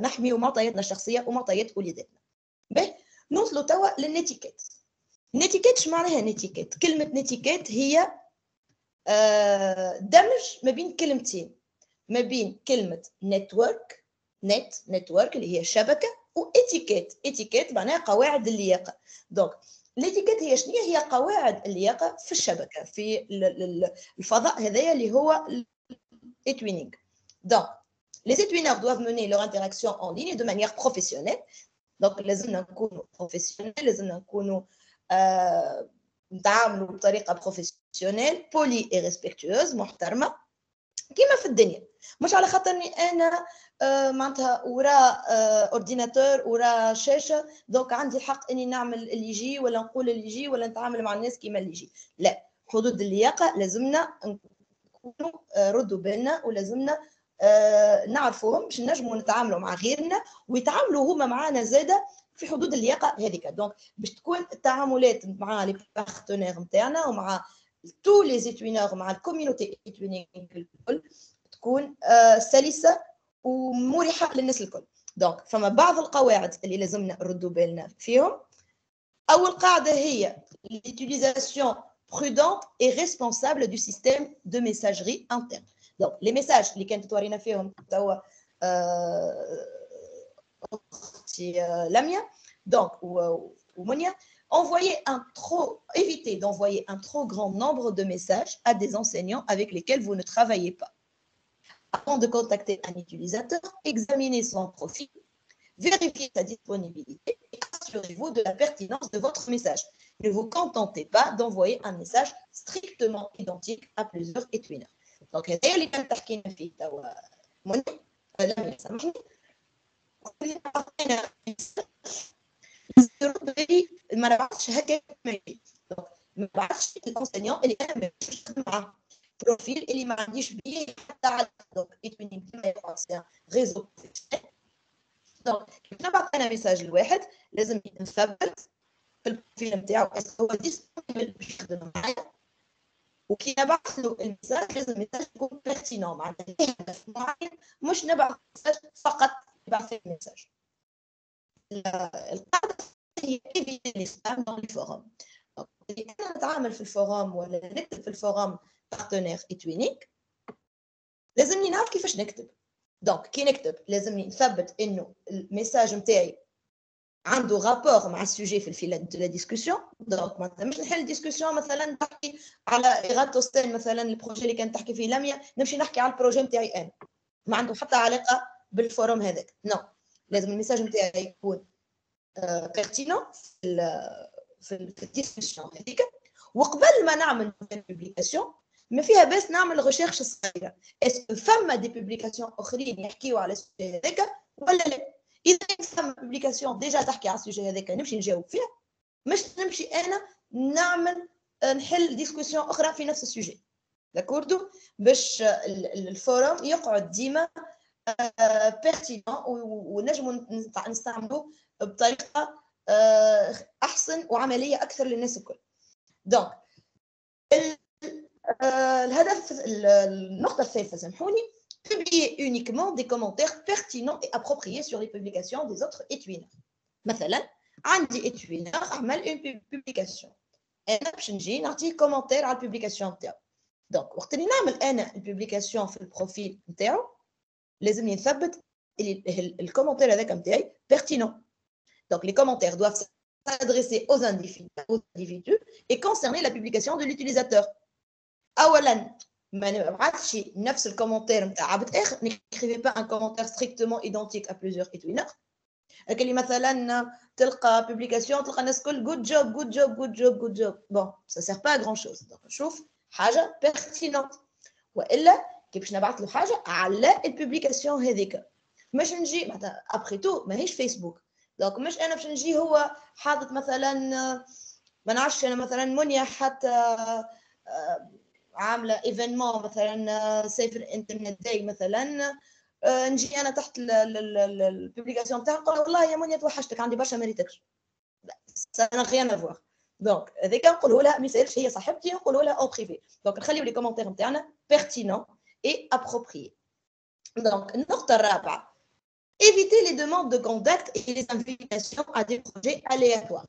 نحميوا معطياتنا الشخصيه ومعطيات وليداتنا. باهي نوصلوا توا للنيتيكيت. نيتيكيت اش معناها نيتيكيت؟ كلمه نيتيكيت هي دمج ما بين كلمتين ما بين كلمه نتورك نتورك اللي هي شبكه واتيكيت معناها قواعد اللياقه. دونك الاتيكيت هي شنو هي؟ قواعد اللياقه في الشبكه في الفضاء هذايا اللي هو اتوينينغ. دونك les étudiants doivent mener leur interaction en ligne de manière professionnelle. دونك لازمنا نكونوا بروفيسيونيل لازمنا نكونوا نتعاملوا بطريقه بروفيسيونيل بولي اي ريسبكتوز محترمه كيما في الدنيا. مش على خاطرني انا معناتها وراء اورديناتور وراء شاشه دونك عندي الحق اني نعمل اللي يجي ولا نقول اللي يجي ولا نتعامل مع الناس كيما اللي يجي. لا، حدود اللياقه لازمنا نكونوا ردوا بالنا ولازمنا نعرفوهم باش نجموا نتعاملوا مع غيرنا ويتعاملوا هما معنا زاده في حدود اللياقه هذيك. دونك باش تكون التعاملات مع لي بارتنير نتاعنا ومع تو لي زيتوينور مع الكوميونيتي اتوينينغ الكل تكون سلسه ومريحه للناس الكل. دونك فما بعض القواعد اللي لازمنا نردوا بالنا فيهم. اول قاعده هي l'utilisation prudente et responsable du système de messagerie interne. Donc les messages اللي كانت تورينا فيهم توا لميا دونك ومنيا évitez d'envoyer un trop grand nombre de messages à des enseignants avec lesquels vous ne travaillez pas. Avant de contacter un utilisateur, examinez son profil, vérifiez sa disponibilité et assurez-vous de la pertinence de votre message. Ne vous contentez pas d'envoyer un message strictement identique à plusieurs étudiants. Donc, هذا اللي كانت تحكينا فيه توا منى لميا سامحني. ما نبعثش هكا ما نبعثش الانسينيون اللي انا مش نخدم معاه بروفيل اللي ما عنديش بيه حتى على دونك اتوينينغ كيما يقول سي ريزو بروفيسيونيل. دونك كي نبعث انا ميساج لواحد لازم نثبت في البروفيل نتاعو هو ديسبونيبل باش يخدم معايا. وكي نبعث له الميساج لازم الميساج يكون بيرتينون معناتها هدف معين مش نبعث ميساج فقط يبعث لي ميساج. القاعده هي éviter les spams dans les forums. إذا أنا نتعامل في الفورام ولا نكتب في الفورام بارتنير اتوينينغ لازمني نعرف كيفاش نكتب. دونك كي نكتب لازمني نثبت إنه الميساج نتاعي عنده رابور مع السوجي في الفيل دو لا ديسكوسيون. دونك مثلا مش نحل ديسكوسيون مثلا تحكي على ايغاتوستين مثلا البروجي اللي كانت تحكي فيه لميا، نمشي نحكي على البروجي نتاعي انا، ما عنده حتى علاقه بالفوروم هذاك. نو، لازم الميساج نتاعي يكون بيرتينون في الديسكوسيون هذيك. وقبل ما نعمل بوبليكاسيون ما فيها بس نعمل ريشيرش صغيره، اسكو فما دي بوبليكاسيون اخرين يحكيوا على السوجي هذاك ولا لا. اذا فما بوبليكاسيون ديجا تحكي على السوجي هذاك نمشي نجاوب فيها، مش نمشي انا نعمل نحل ديسكوسيون اخرى في نفس السوجي. داكوردو، باش الفورم يقعد ديما بيرتينون ونجموا نستعملوه بطريقه احسن وعمليه اكثر للناس الكل. دونك الهدف النقطه الثالثه سامحوني، publier uniquement des commentaires pertinents et appropriés sur les publications des autres étudiants. مثلا عندي étudiant عمل une publication، انا باش نجي نعطيه كومنتير على البوبليكاسيون نتاعو. دونك وقت اللي نعمل انا البوبليكاسيون في البروفيل نتاعو لازمني نثبت الكومنتير هذاك نتاعي pertinent. Donc les commentaires doivent s'adresser aux individus et concerner la publication de l'utilisateur. اولا ما نبعثش نفس الكومنتير نتاع عبد اخر، نكريفي با ان كومنتير ستريكتومون ايدونتيك ا بليزيور ايتوينر. اللي مثلا تلقى بوبليكاسيون تلقى الناس الكل جود جوب جود جوب جود جوب جود جوب، بون سا سير با غران شوز. دونك نشوف حاجه بيرتينونت، والا كي باش نبعث له حاجه على البوبليكاسيون هذيك. مش نجي معناتها ابخي تو ماهيش فيسبوك، دونك مش انا باش نجي هو حاطط مثلا ما نعرفش انا مثلا منيا حتى عامله ايفينمون مثلا سيف الانترنت داي مثلا، نجي انا تحت البوبليكاسيون تاعها نقول والله يا منيا توحشتك عندي برشا ما ريتكش، سا غيان افوار. دونك هذيك نقولوا لها ما يسالش، هي صاحبتي نقولوا لها اون بريفي. دونك نخليو لي كومونتير نتاعنا بيرتينون اي ابروبريي. دونك النقطه الرابعه éviter les demandes de contact et les invitations à des projets aléatoires.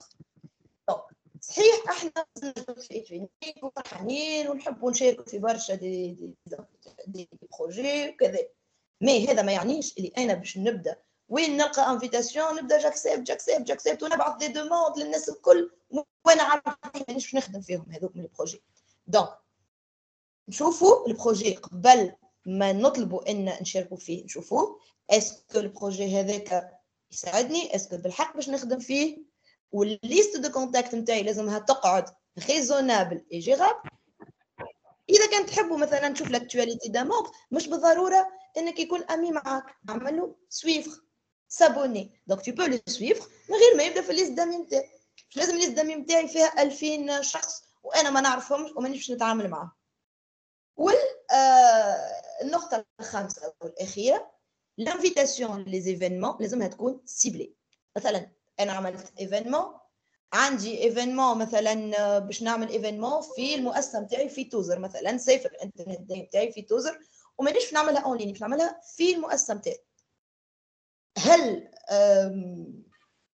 دونك صحيح احنا في فرحانين ونحبوا نشاركوا في برشا دي بروجي وكذا، مي هذا ما يعنيش اللي انا باش نبدا وين نلقى انفيتاسيون نبدا جاكسبت ونبعث دي دوموند للناس الكل وانا عارف مانيش باش نخدم فيهم هذوك من البروجي. دونك نشوفوا البروجي قبل ما نطلبوا ان نشاركوا فيه، نشوفوا اسكو البروجي هذاك يساعدني، اسكو بالحق باش نخدم فيه، والليست دو كونتاكت نتاعي لازمها تقعد ريزونابل اي جيرابل. اذا كان تحبوا مثلا نشوف لاكتواليتي دا ممبر مش بالضروره انك يكون امي معاك، اعمل له سويفر سابوني. دونك تو بو لو سويفر من غير ما يبدا في الليست دامي نتاعي. مش لازم الليست دامي نتاعي فيها 2000 شخص وانا ما نعرفهمش ومانيش باش نتعامل معاهم. النقطه الخامسه والاخيره لانفيتاسيون لي زيفينمون لازمها تكون سيبلي. مثلا انا عملت ايفينمون، عندي ايفينمون مثلا باش نعمل ايفينمون في المؤسسه نتاعي في توزر مثلا سيف الانترنت داي نتاعي في توزر، ومانيش نعملها اون لين، باش نعملها في المؤسسه نتاعي. هل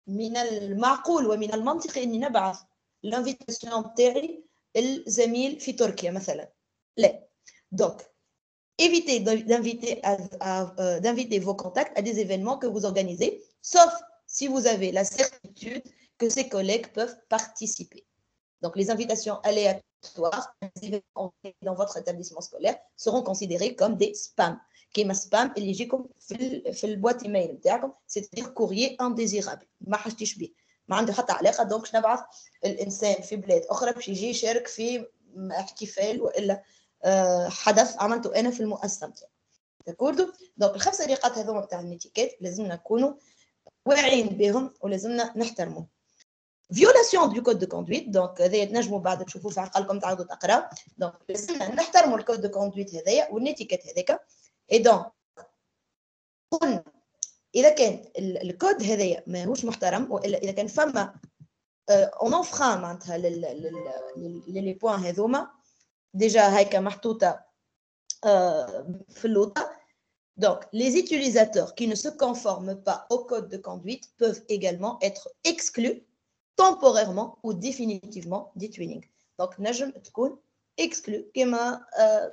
من المعقول ومن المنطقي اني نبعث الانفيتاسيون نتاعي الزميل في تركيا مثلا؟ لا. دونك évitez d'inviter vos contacts à des événements que vous organisez, sauf si vous avez la certitude que ces collègues peuvent participer. Donc, les invitations aléatoires dans votre établissement scolaire seront considérées comme des spams. كيما spam اللي يجيكم في البوات ايميل نتاعكم، c'est-à-dire courrier indésirable، ما حاجتيش بيه، ما عنده حتى علاقه. دونك باش نبعث الانسان في بلاد اخرى باش يجي يشارك في احتفال والا حدث عملته انا في المؤسسه نتاعي. داكوردو. دونك الخمسه نقاط هذوما تاع النيتيكيت لازمنا نكونوا واعيين بهم ولازمنا نحترموهم. فيولاسيون دو كود دو كوندويت، دونك هذايا تنجموا بعد تشوفوا في عقلكم تعاودوا تقراو. دونك لازمنا نحترموا الكود دو كوندويت هذايا والنيتيكيت هذاك. اي دونك قلنا اذا كان الكود هذايا ماهوش محترم والا اذا كان فما اون انفران معناتها لي بوين هذوما ديجا هيك محطوطه في اللوطه. Donc, les utilisateurs qui ne se conforment pas au code de conduite peuvent également être exclus temporairement ou définitivement du twinning. Donc, نجم تكون exclu كما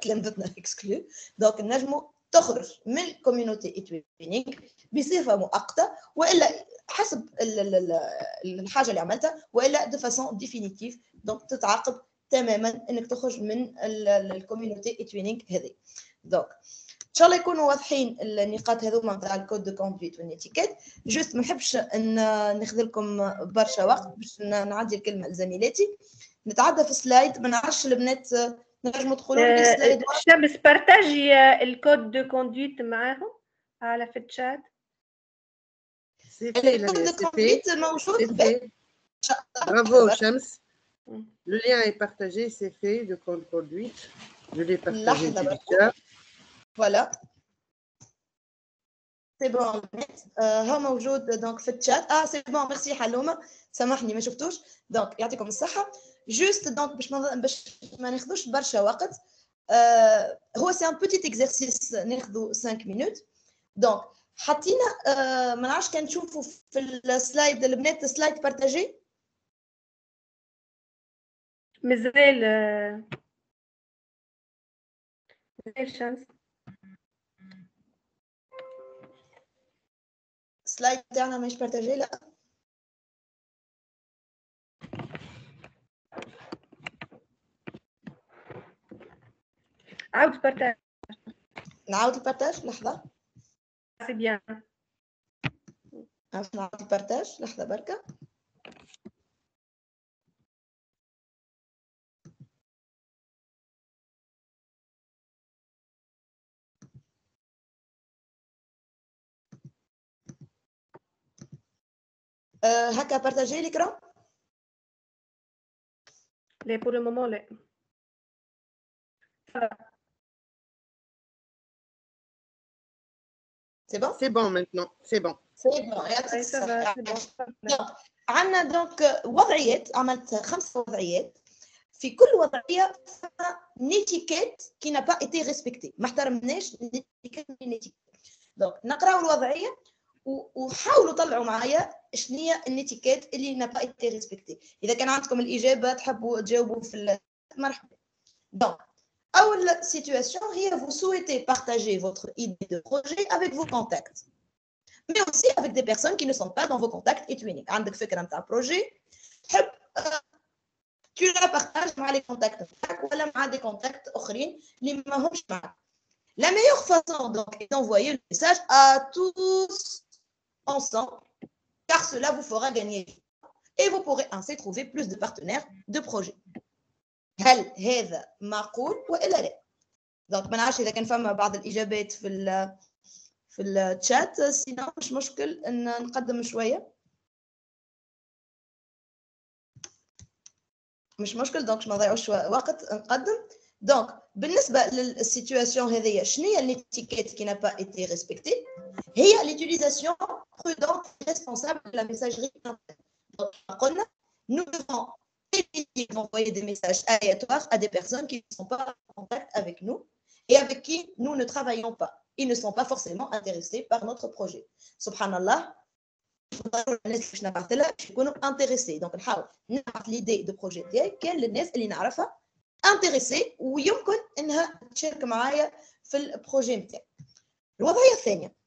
كلمتنا exclu. Donc, نجم تخرج من الكوميونيتي twinning بصفه مؤقته والا حسب الحاجه اللي عملتها والا دو فاسون ديفينيتيف. دونك تتعاقب تماما انك تخرج من الكوميونيتي اتوينينغ هذه. دونك ان شاء الله يكونوا واضحين النقاط هذوما نتاع الكود دو كوندويت والنيتيكيت. جوست ما نحبش ان ناخذ لكم برشا وقت باش نعدي الكلمه لزميلاتي. نتعدى في السلايد، ما نعرفش البنات نجموا تدخلوا لي السلايد. شمس بارتاجي الكود دو كوندويت معاهم على في الشات. الكود دو كوندويت موجود. Bravo Shams. Le lien est partagé, c'est fait, de code conduite. Je l'ai partagé déjà. Voilà. C'est bon. هو موجود دونك في الشات. سي بون ميرسي حلومه، سامحني ما شفتوش. دونك يعطيكم الصحه. جوست دونك باش ما ناخذوش برشا وقت. هو سي ان بوتيت اكزرسيس ناخذوا 5 مينوت. دونك حطينا ما نعرفش كان تشوفوا في السلايد البنات سلايد بارتاجي. مازال شمس سلايد تاعنا مش بارتاجي. لا عاود بارتاج. نعاود البارتاج لحظه. سي بيان. نعاود البارتاج لحظه بركه. هكا بارتاجي l'écran. لا pour le moment لا. C'est bon? C'est bon maintenant, c'est bon. C'est bon. عندنا دونك وضعيات، عملت 5 وضعيات. في كل وضعيه نيتيكيت كي n'a pas été respecté، ما احترمناش نيتيكيت. دونك نقراو الوضعيه وحاولوا طلعوا معايا شنو هي النيتيكيت اللي n'a pas été respecté. اذا كان عندكم الاجابه تحبوا تجاوبوا في مرحبا. دونك أول situation هي vous souhaitez partager votre idée de projet avec vos contacts, mais aussi avec des personnes qui ne sont pas dans vos contacts اتوينينغ. عندك فكرة نتاع بروجي تحب tu la partages مع les contacts نتاعك ولا مع des contacts آخرين اللي ما همش معك. La meilleure façon donc est d'envoyer le message à tous ensemble, car cela vous fera gagner et vous pourrez ainsi trouver plus de partenaires de projet. هل هذا معقول ولا لا؟ دونك ما نعرفش اذا كان فما بعض الاجابات في الشات، سينو مش مشكل ان نقدم شويه، مش مشكل. دونك ما نضيعوش وقت نقدم. دونك بالنسبه للسيتواسيون هذه شنو هي الاتيكيت qui n'a pas été respectée؟ هي l'utilisation prudente et responsable de la messagerie interne. Donc قلنا nous devons éviter d'envoyer des messages aléatoires à des personnes qui ne sont pas en contact avec nous et avec qui nous ne travaillons pas. Ils ne sont pas forcément intéressés par notre projet. Subhanallah, الناس باش نبعث لها باش يكونوا انتريسي. دونك نحاول نبعث ليدي دو بروجي تاعي كان للناس اللي نعرفها انتريسي ويمكن انها تشارك معايا في البروجي نتاعي. الوضعيه الثانيه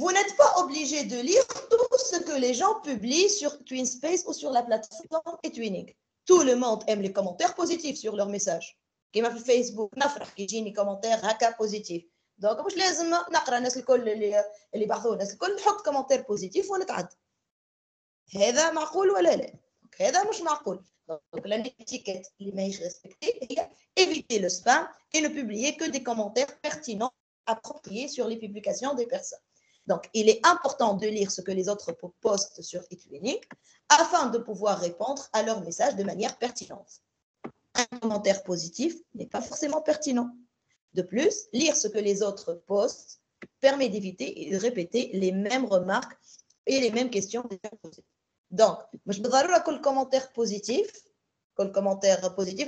vous n'êtes pas obligé de lire tout ce que les gens publient sur TwinSpace ou sur la plateforme اتوينينغ. Tout le monde aime les commentaires positifs sur leurs messages. كيما في الفيسبوك نفرح كي يجيني كومنتير هكا بوزيتيف. دونك مش لازم نقرا الناس الكل اللي بعثوا الناس الكل نحط كومنتير بوزيتيف ونتعدى. هذا معقول ولا لا؟ هذا مش معقول. دونك l'etiquette اللي ماهيش ريسبكتي هي éviter le spam et ne publier que des commentaires pertinents appropriés sur les publications des personnes. Donc, il est important de lire ce que les autres postent sur اتوينينغ afin de pouvoir répondre à leurs messages de manière pertinente. Un commentaire positif n'est pas forcément pertinent. De plus, lire ce que les autres postent permet d'éviter et de répéter les mêmes remarques et les mêmes questions déjà posées. Donc, مش بالضرورة كل commentaire positif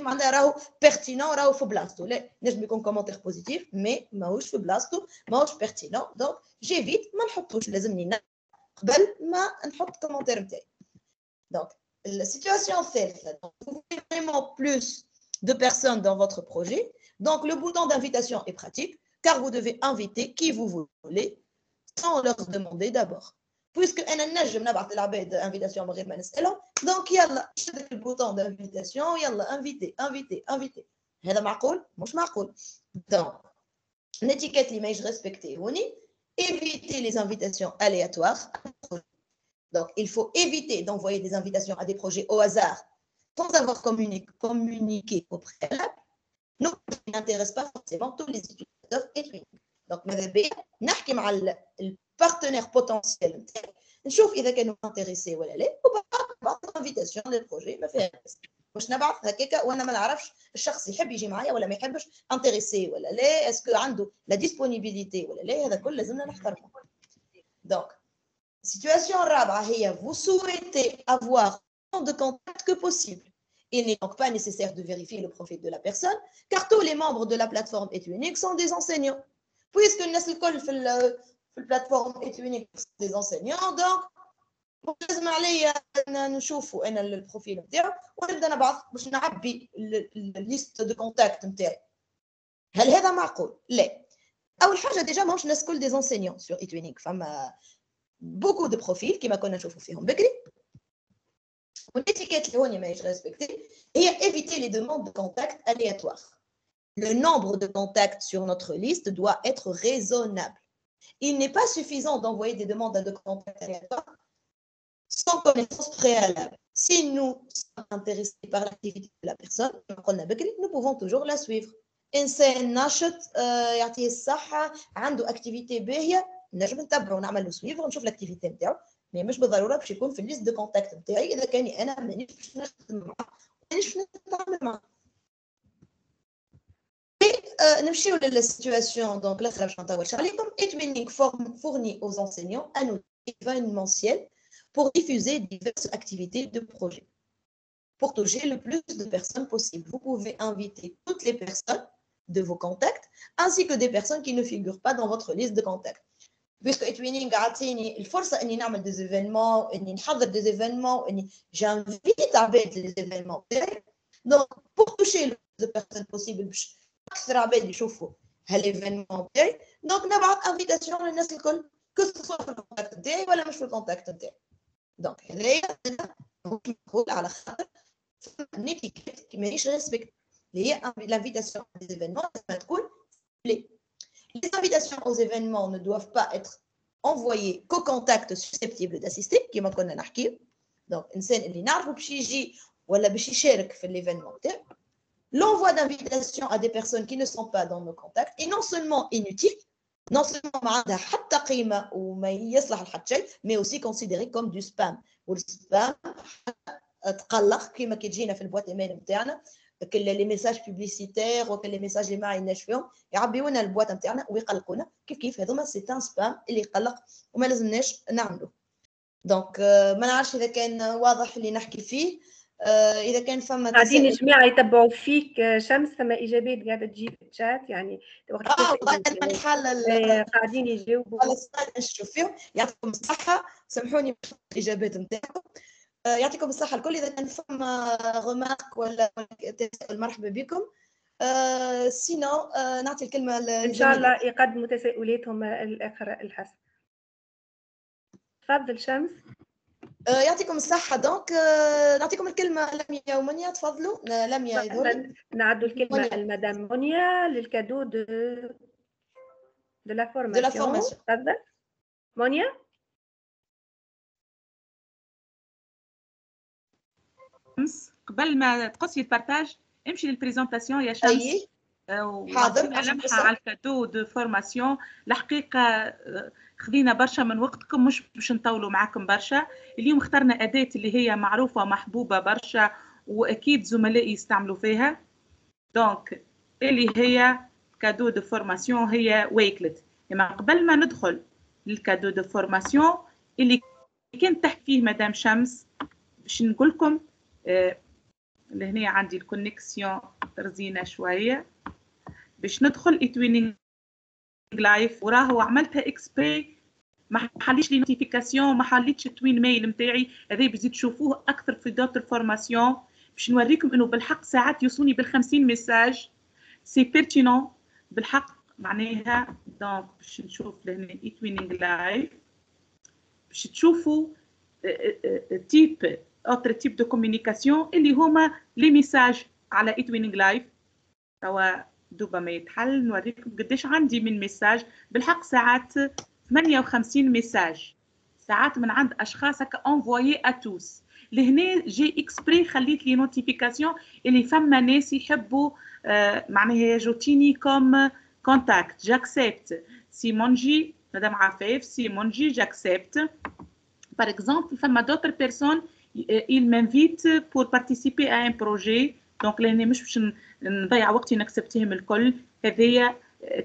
معناها راهو pertinent راهو في بلاصتو. لا، نجم يكون commentaire positif mais ماهوش في بلاصتو، ماهوش pertinent. Donc, j'évite ما نحطوش، لازمني قبل ما نحط commentaire نتاعي. Donc, la situation الثالثة, vous voulez vraiment plus de personnes dans votre projet. Donc, le bouton d'invitation est pratique car vous devez inviter qui vous voulez sans leur demander d'abord. بويسكو انا نجم نبعث للعباد انفيتاسيون من غير ما نسالهم، دونك يلا شدك البوطون دانفيتاسيون، يلا انفيتي انفيتي انفيتي. هذا معقول؟ مش معقول. دونك l'étiquette اللي ماهيش ريسبكتي هوني éviter les invitations aléatoires. Donc il faut éviter d'envoyer des invitations à des projets au hasard sans avoir communiqué au préalable. Nous, ça n'intéresse pas forcément tous les utilisateurs et tout. Donc ماذا بيا نحكي مع البارتنير بوتنسيال نتاعي نشوف اذا كانوا انتريسي ولا لا، وبعض انفيتاسيون للبروجي ما فيها مش نبعث هكاكا وانا ما نعرفش الشخص يحب يجي معايا ولا ما يحبش، انتريسي ولا لا، اسكو عنده لا ديسپونيبيليتي ولا لا، هذا كله لازمنا نحترمه. دونك situation الرابعه هي vous souhaitez avoir autant de contacts que possible. Il n'est donc pas nécessaire de vérifier le profil de la personne car tous les membres de la plateforme Etuinique sont des enseignants. Puisque الناس الكل في البلاتفورم Etuinique sont des enseignants، donc لازم عليا نشوفوا انا البروفيل نتاعو ونبدا نبعث باش نعبي الليست دو كونتاكت نتاعي. هل هذا معقول؟ لا. اول حاجه ديجا ماهوش الناس كل دي زونسينيون سور Etuinique، فما بوكو دو بروفيل كيما كنا نشوفوا فيهم بكري. والاتيكيت اللي هوني ماهيش ريسبكتي هي éviter les demandes de contact aléatoires. Le nombre de contacts sur notre liste doit être raisonnable. Il n'est pas suffisant d'envoyer des demandes de contact aléatoires sans connaissance préalable. Si nous sommes intéressés par l'activité de la personne, nous pouvons toujours la suivre. إنسان ناشط يعطيه الصحة عنده أكتيفيتي باهية نجم نتبعه ونعمل له سويفر ونشوف الأكتيفيتي نتاعو، مش بالضرورة باش يكون في الليست دو كونتاكت نتاعي إذا كان أنا مانيش باش نخدم معاه مانيش باش نتعامل معاه. نمشيو للسيتواسيون دونك الاخر باش نطولش عليكم. Etuinique fournit aux enseignants un outil événementiel pour diffuser diverses activités de projet. Pour toucher le plus de personnes possible, vous pouvez inviter toutes les personnes de vos contacts ainsi que des personnes qui ne figurent pas dans votre liste de contacts. Puisque Etuinique عطيني الفرصة إني نعمل des événements، إني نحضر des événements، إني j'invite عباد les événements تاعي. Donc pour toucher le plus de personnes possible باش أكثر عباد يشوفوا هالإيفينمون تاعي، دونك نبعث انفيتاسيون للناس الكل كو سوا في الكونتاكت تاعي ولا مش في الكونتاكت تاعي. دونك هذايا نقول على خاطر نيتيكيت كي ماهيش ريسبكت اللي هي l'invitation à des événements لازم تكون لي. Les invitations aux événements ne doivent pas être envoyées qu'aux contacts susceptibles d'assister كيما كنا نحكي. دونك إنسان اللي نعرفه باش يجي ولا باش يشارك في الإيفينمون تاعي. L'envoi d'invitations à des personnes qui ne sont pas dans nos contacts est non seulement inutile, non seulement ما عندها حتى قيمة وما يصلح لحد شيء، mais aussi considéré comme du spam. والسبام تقلق كيما كي تجينا في البوات ايميل نتاعنا كل لي ميساج بوبليسيتير وكل لي ميساج اللي ما عيناش فيهم يعبيونا البوات نتاعنا ويقلقونا. كيف هذوما سي ان سبام اللي يقلق وما لازمناش نعملوه. دونك ما نعرفش اذا كان واضح اللي نحكي فيه. اذا كان فما قاعدين الجماعه يتبعوا فيك شمس، ثم اجابات قاعده تجي في الشات يعني قاعدين يجاوبوا على السؤال نشوف فيهم. يعطيكم الصحه، سامحوني الاجابات نتاعكم. يعطيكم الصحه الكل. اذا كان فما غمارك ولا تساؤل مرحبا بكم. سينو نعطي الكلمه ان شاء الله يقدموا تساؤلاتهم الاخ الحسن. تفضل شمس. يعطيكم الصحة. دونك نعطيكم الكلمة لميا ومنيا، تفضلوا. لميا يظهر نعدوا الكلمة المدام منيا للكادو دو لا فورماسيون. تفضل منيا. قبل ما تقصي البارتاج امشي للبريزونطاسيون يا شمس. حاضر. لمحة على الكادو دو فورماسيون. الحقيقة خذينا برشا من وقتكم، مش باش نطولوا معاكم برشا. اليوم اخترنا أداة اللي هي معروفة ومحبوبة برشا وأكيد زملائي يستعملوا فيها. دونك اللي هي كادو دو فورماسيون هي ويكلت. اما قبل ما ندخل للكادو دو فورماسيون اللي كنت تحكي فيه مدام شمس باش نقول لكم لهنا عندي الكونيكسيون رزينة شوية باش ندخل Etuinique لايف. وراهو عملتها اكسبري ما حليش لي نوتيفيكاسيون، ما حليتش توين ميل نتاعي. هذا بيزيد تشوفوه اكثر في دوت الفورماسيون باش نوريكم انه بالحق ساعات يوصوني بال50 ميساج سي بيرتينون بالحق معناها. دونك باش نشوف لهنا Etuinique لايف باش تشوفوا تيب اوتر تيب دو كوميونيكاسيون اللي هما لي ميساج على ايتوينينغ لايف. توا دوبا ما يتحل نوريكم قداش عندي من ميساج. بالحق ساعات 58 ميساج ساعات من عند اشخاص هكا انفويي ا توس. لهنا جي اكسبري خليت لي نوتيفيكاسيون اللي فما ناس يحبوا معناها يجوتيني كوم كونتاكت. جاكسبت سيمونجي مدام عفاف سيمونجي جاكسبت. Par exemple, فما d'autres personnes ils m'invitent pour participer à un projet. donc لاني مش باش نضيع وقتي نكسبتهم الكل. هذايا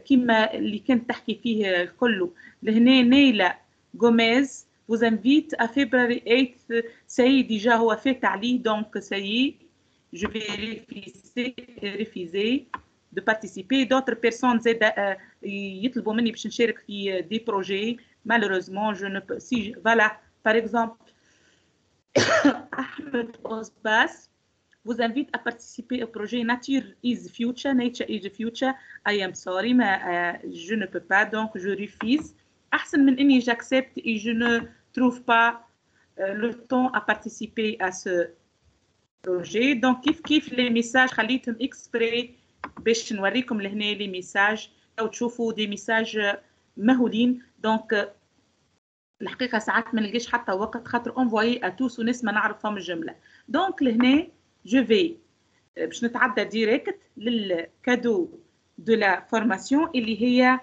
كيما اللي كنت تحكي فيه كله. لهنا نيلة غوميز vous invite à February 8th. سي ديجا هو فات عليه donc سي je vais refuser de participer. d'autres personnes زاد يطلبوا مني باش نشارك في دي بروجي. malheureusement je ne peux si voilà. Par exemple, Ahmed Osbas vous invite à participer au projet Nature is Future. Nature is the future. I am sorry, mais je ne peux pas, donc je refuse. أحسن من إني j'accepte et je ne trouve pas le temps à participer à ce projet. donc كيف les messages خليتهم exprès باش نوريكم لهنا les messages أو تشوفوا des messages مهولين. donc الحقيقه ساعات ما نلقاش حتى وقت خاطر انفويي اتوس وناس ما نعرفهم الجمله. دونك لهنا جو في باش نتعدى ديريكت للكادو دو لا فورماسيون اللي هي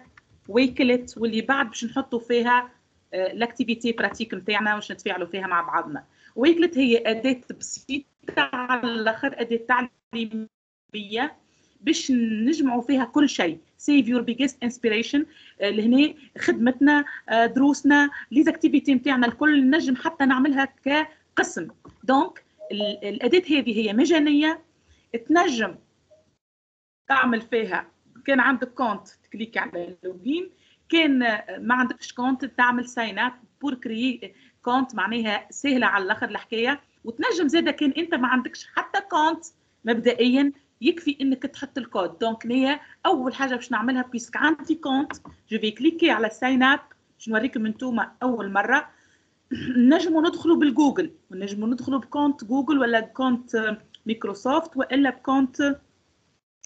ويكلت واللي بعد باش نحطوا فيها لاكتيفيتي براتيك نتاعنا باش نتفاعلوا فيها مع بعضنا. ويكلت هي اداه بسيطه على الاخر اداه تعليميه باش نجمعوا فيها كل شيء. save your biggest inspiration. لهنا خدمتنا دروسنا ليزاكتيفيتي نتاعنا الكل نجم حتى نعملها كقسم. دونك الاداه هذه هي مجانيه تنجم تعمل فيها. كان عندك كونت تكليك على اللوجين، كان ما عندكش كونت تعمل ساين اب بور كريي كونت. معناها سهله على الاخر الحكايه. وتنجم زاده كان انت ما عندكش حتى كونت مبدئيا يكفي انك تحط الكود. دونك هي اول حاجه باش نعملها بيسك عندي كونت جو في كليكي على ساين اب باش نوريكم انتوما اول مره. نجموا ندخلوا بالجوجل ونجموا ندخلوا بكونت جوجل ولا كونت مايكروسوفت والا بكونت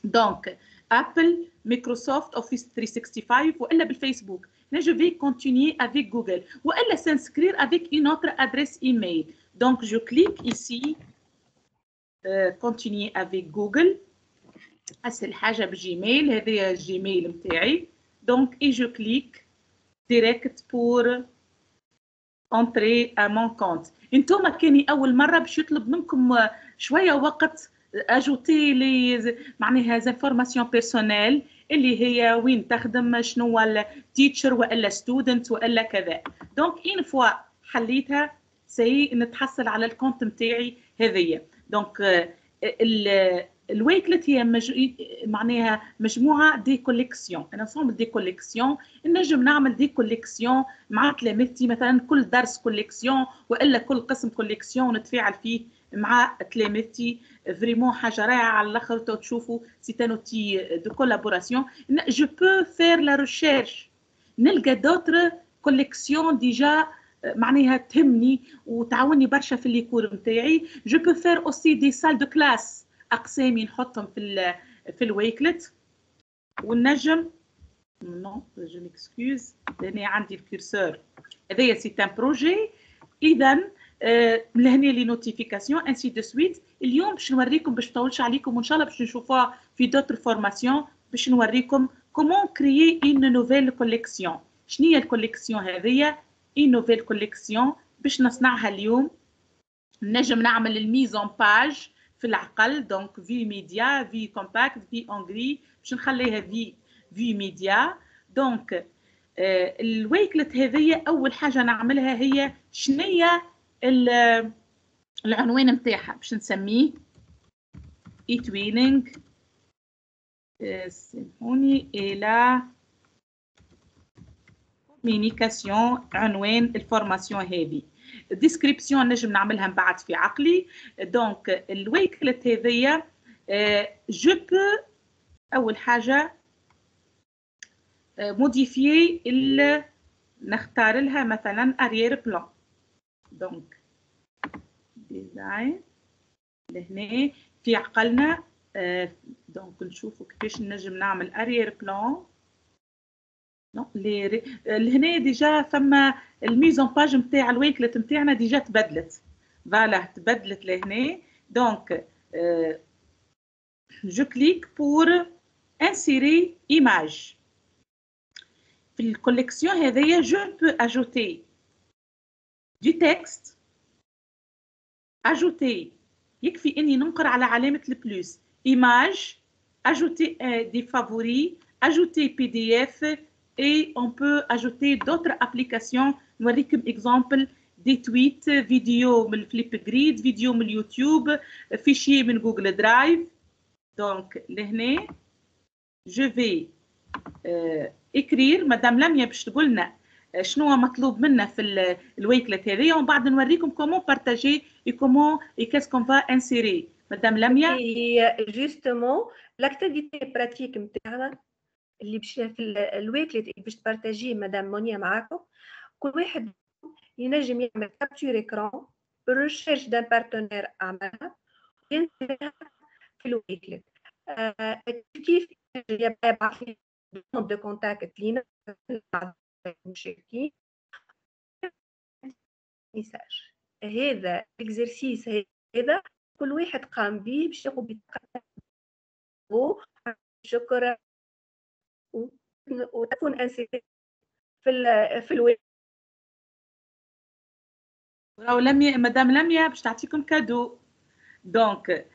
دونك ابل مايكروسوفت اوفيس 365 والا بالفيسبوك. je vais continuer avec Google والا s'inscrire avec une autre adresse email. donc je clique ici continuer avec Google. اسهل حاجه بجيميل. هذا الجيميل نتاعي. donc et je clique direct pour entrer à mon compte. انتوما كاني اول مره باش يطلب منكم شويه وقت اجوتي لي معناها زانفورماسيون بيرسونيل اللي هي وين تخدم شنو التيتشر والا ستودنت والا كذا. دونك ان فوا حليتها سي نتحصل على الكونت نتاعي هذيا. دونك الويكلت هي معناها مجموعه دي كوليكسيون. انا انسومبل دي كوليكسيون. نجم نعمل دي كوليكسيون مع تلاميذتي مثلا كل درس كوليكسيون والا كل قسم كوليكسيون نتفاعل فيه مع تلاميذتي. فريمون حاجه رائعه على الاخر. تشوفوا سي ان اوتي دو كولابوراسيون. جو بو فير لا ريشيرش نلقى دوتر كوليكسيون ديجا معناها تهمني وتعاوني برشا في لي كور نتاعي. جو بو فير اوسي دي سال دو كلاس اقسامي نحطهم في الويكلت. والنجم نو جو ميكسكوز لاني عندي الكورسور هذايا سي ان بروجي. اذا لهنا لي نوتيفيكاسيون انسي دو سويت. اليوم باش نوريكم باش نطولش عليكم وان شاء الله باش نشوفوها في دوتر فورماسيون باش نوريكم كومون كريي اون نوفيل كوليكسيون. شنو هي الكوليكسيون هذيا؟ اون نوفيل كوليكسيون باش نصنعها اليوم. نجم نعمل الميزون باج في العقل. دونك في ميديا في كومباكت في اونغري باش نخليها في ميديا. دونك الويكلت هذيا اول حاجه نعملها هي شنية العنوان نتاعها باش نسميه ايتوينينغ سامحوني الى كوميونيكاسيون. عنوان الفورماسيون هذه. الديسكريبسيون نجم نعملها من بعد في عقلي. دونك الويكلت هذيا جو بو اول حاجه موديفيي نختار لها مثلا اريير بلان. دونك ديزاين لهنا في عقلنا. دونك نشوفوا كيفاش نجم نعمل اريير بلان. لهنا ديجا فما الميزون باج نتاع الويكلت نتاعنا ديجا تبدلت. فوالا تبدلت لهنا. دونك جو كليك بور انسيري ايماج. في الكوليكسيون هذيا جو بو اجوتي دو تكست. اجوتي يكفي اني ننقر على علامه البلوس. ايماج ajouter des favoris, ajouter PDF et on peut ajouter d'autres applications. نوريكم exemple des tweets, vidéos من Flipgrid, vidéo من يوتيوب, fichier من جوجل درايف. donc لهنا je vais écrire. مدام لميا باش تقول لنا شنو مطلوب منا في الويكلت هذيا ومن بعد نوريكم كومون بارتاجي et comment et qu'est-ce qu'on va insérer. مدام لميا جوستومون لاكتيفيتي براتيك نتاعنا اللي باش في الويكلت اللي باش تبارتاجيه مدام مونيا معاكم. كل واحد ينجم يعمل كابتور اكران بالريشيرش دان بارتنير عملها وينزلها في الويكلت. كيف يبعث لي دو كونتاكت لينا مشاركين ميساج. هذا الاكزرسيس هذا كل واحد قام به باش ياخذ بطاقته. شكرا وتكون انسيتي في الويب. راهو لميا مدام لميا باش تعطيكم كادو. دونك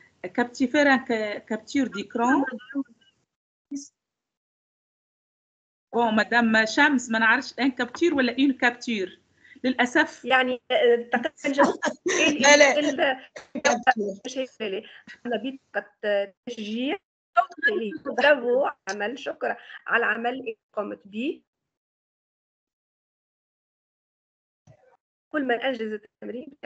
فير كابتور ديكرون. بون مدام شمس ما نعرفش ان كابتور ولا اون كابتور للاسف. يعني تقريبا لا مش هيك انا بطاقه تشجيع برافو. عمل شكرا على العمل اللي قمت به. كل من انجز التمرين.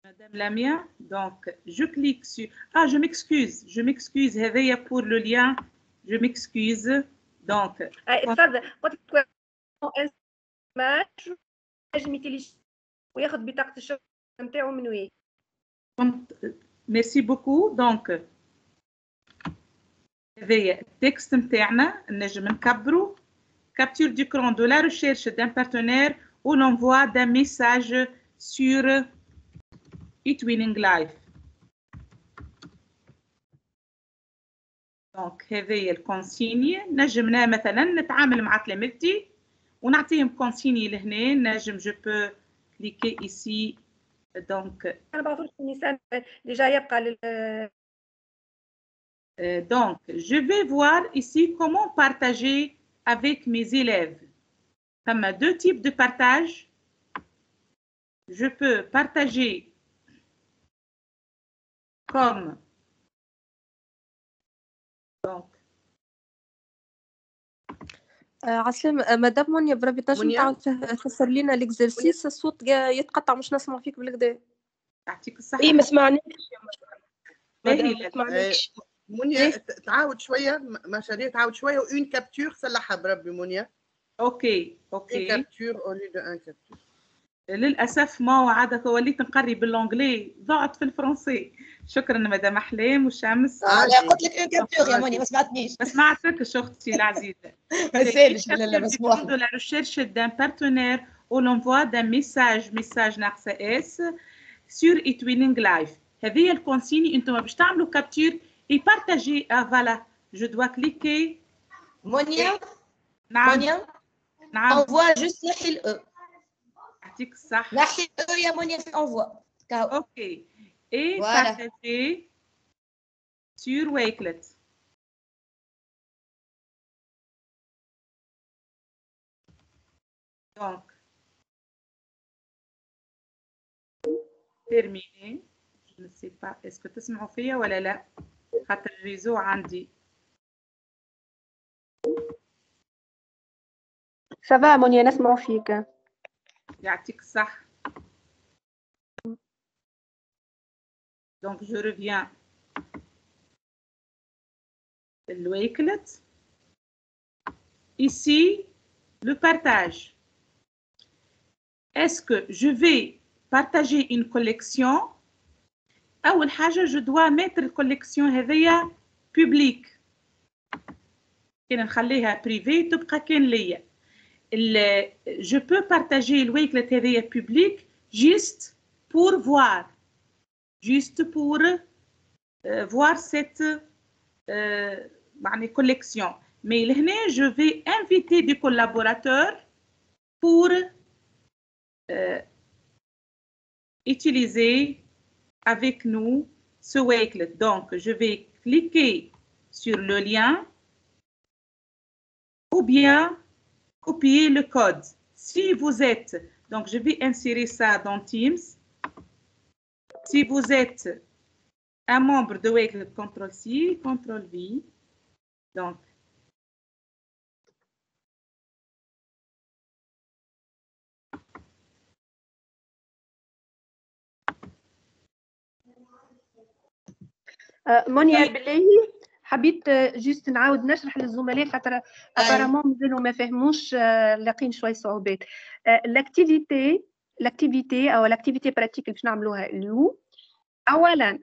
Madame Lamia, donc je clique sur... Ah, je m'excuse, هذايا pour le lien, je m'excuse. Donc... تفضل. قلت لك نجم يتيليجي وياخذ بطاقة الشغل نتاعو من وين. Merci beaucoup. Donc هذايا التكست نتاعنا نجم نكبرو. Capture d'écran de la recherche d'un partenaire ou l'envoi d'un message sur eTwinning Live. دونك هذه الكونسيني نجمنا مثلا نتعامل مع تلامذتي ونعطيهم كونسيني لهنا. نجم جو بو كليكي ايسي. دونك انا بعرف المثال ديجا يبقى لل donc je vais voir ici comment partager avec mes élèves. فما deux types de partage. Je peux partager comme donc عسلامة مدام مونيا بربي تنجم تعاود تفسر لنا الاكزرسيس. الصوت يتقطع مش نسمع فيك بالكدا. يعطيك الصحة. اي ما سمعناكش باهي ما سمعناكش. منيا تعاود شويه مشاريع تعاود شويه وان كابتور صلحها بربي منيا. اوكي ان كابتور او لي دو ان كابتور. للاسف ما وعدك وليت نقري بالانجلي ضعت في الفرنسي. شكرا مدام احلام وشمس. لا قلت لك ان كابتور يا مونيا ما سمعتنيش. ما سمعتكش اختي العزيزه. ما سالش بالله مسموح. de la recherche d'un partenaire ou l'envoi d'un message ناقصه اس sur eTwinning Live. هذه الكونسيني انتم باش تعملوا كابتور اي بارتاجي. فوالا جو دوا كليكي. مونيا نعم مونيا نعم انفوا جوست نحي الاو. يعطيك الصحه. نحي الاو يا مونيا في انفوا. اوكي et Voilà. partager sur Wakelet. Donc, terminé. Je ne sais pas, est-ce que تسمعوا فيا ولا لا؟ خاطر الريزو عندي. سافا مونيا نسمعوا فيك. يعطيك الصح. Donc, je reviens. الويكلت ici le partage. Est-ce que je vais partager une collection? أول حاجة je dois mettre الcollection هذيا public. كنا نخليها privé تبقى كان ليا. Je peux partager الويكلت هذيا public juste pour voir. Juste pour voir cette collection. Mais là, je vais inviter des collaborateurs pour utiliser avec nous ce Wakelet. Donc, je vais cliquer sur le lien ou bien copier le code. Si vous êtes, donc je vais insérer ça dans Teams. Si vous êtes un membre de Wakelet, CTRL-C, CTRL-V. Donc, منيا بالله حبيت جست نعاود نشرح للزملاء خاطر ابارامون مازالوا ما فهموش لاقين شوي صعوبات. لاكتيفيتي او لاكتيفيتي براتيك اللي باش نعملوها اليوم اولا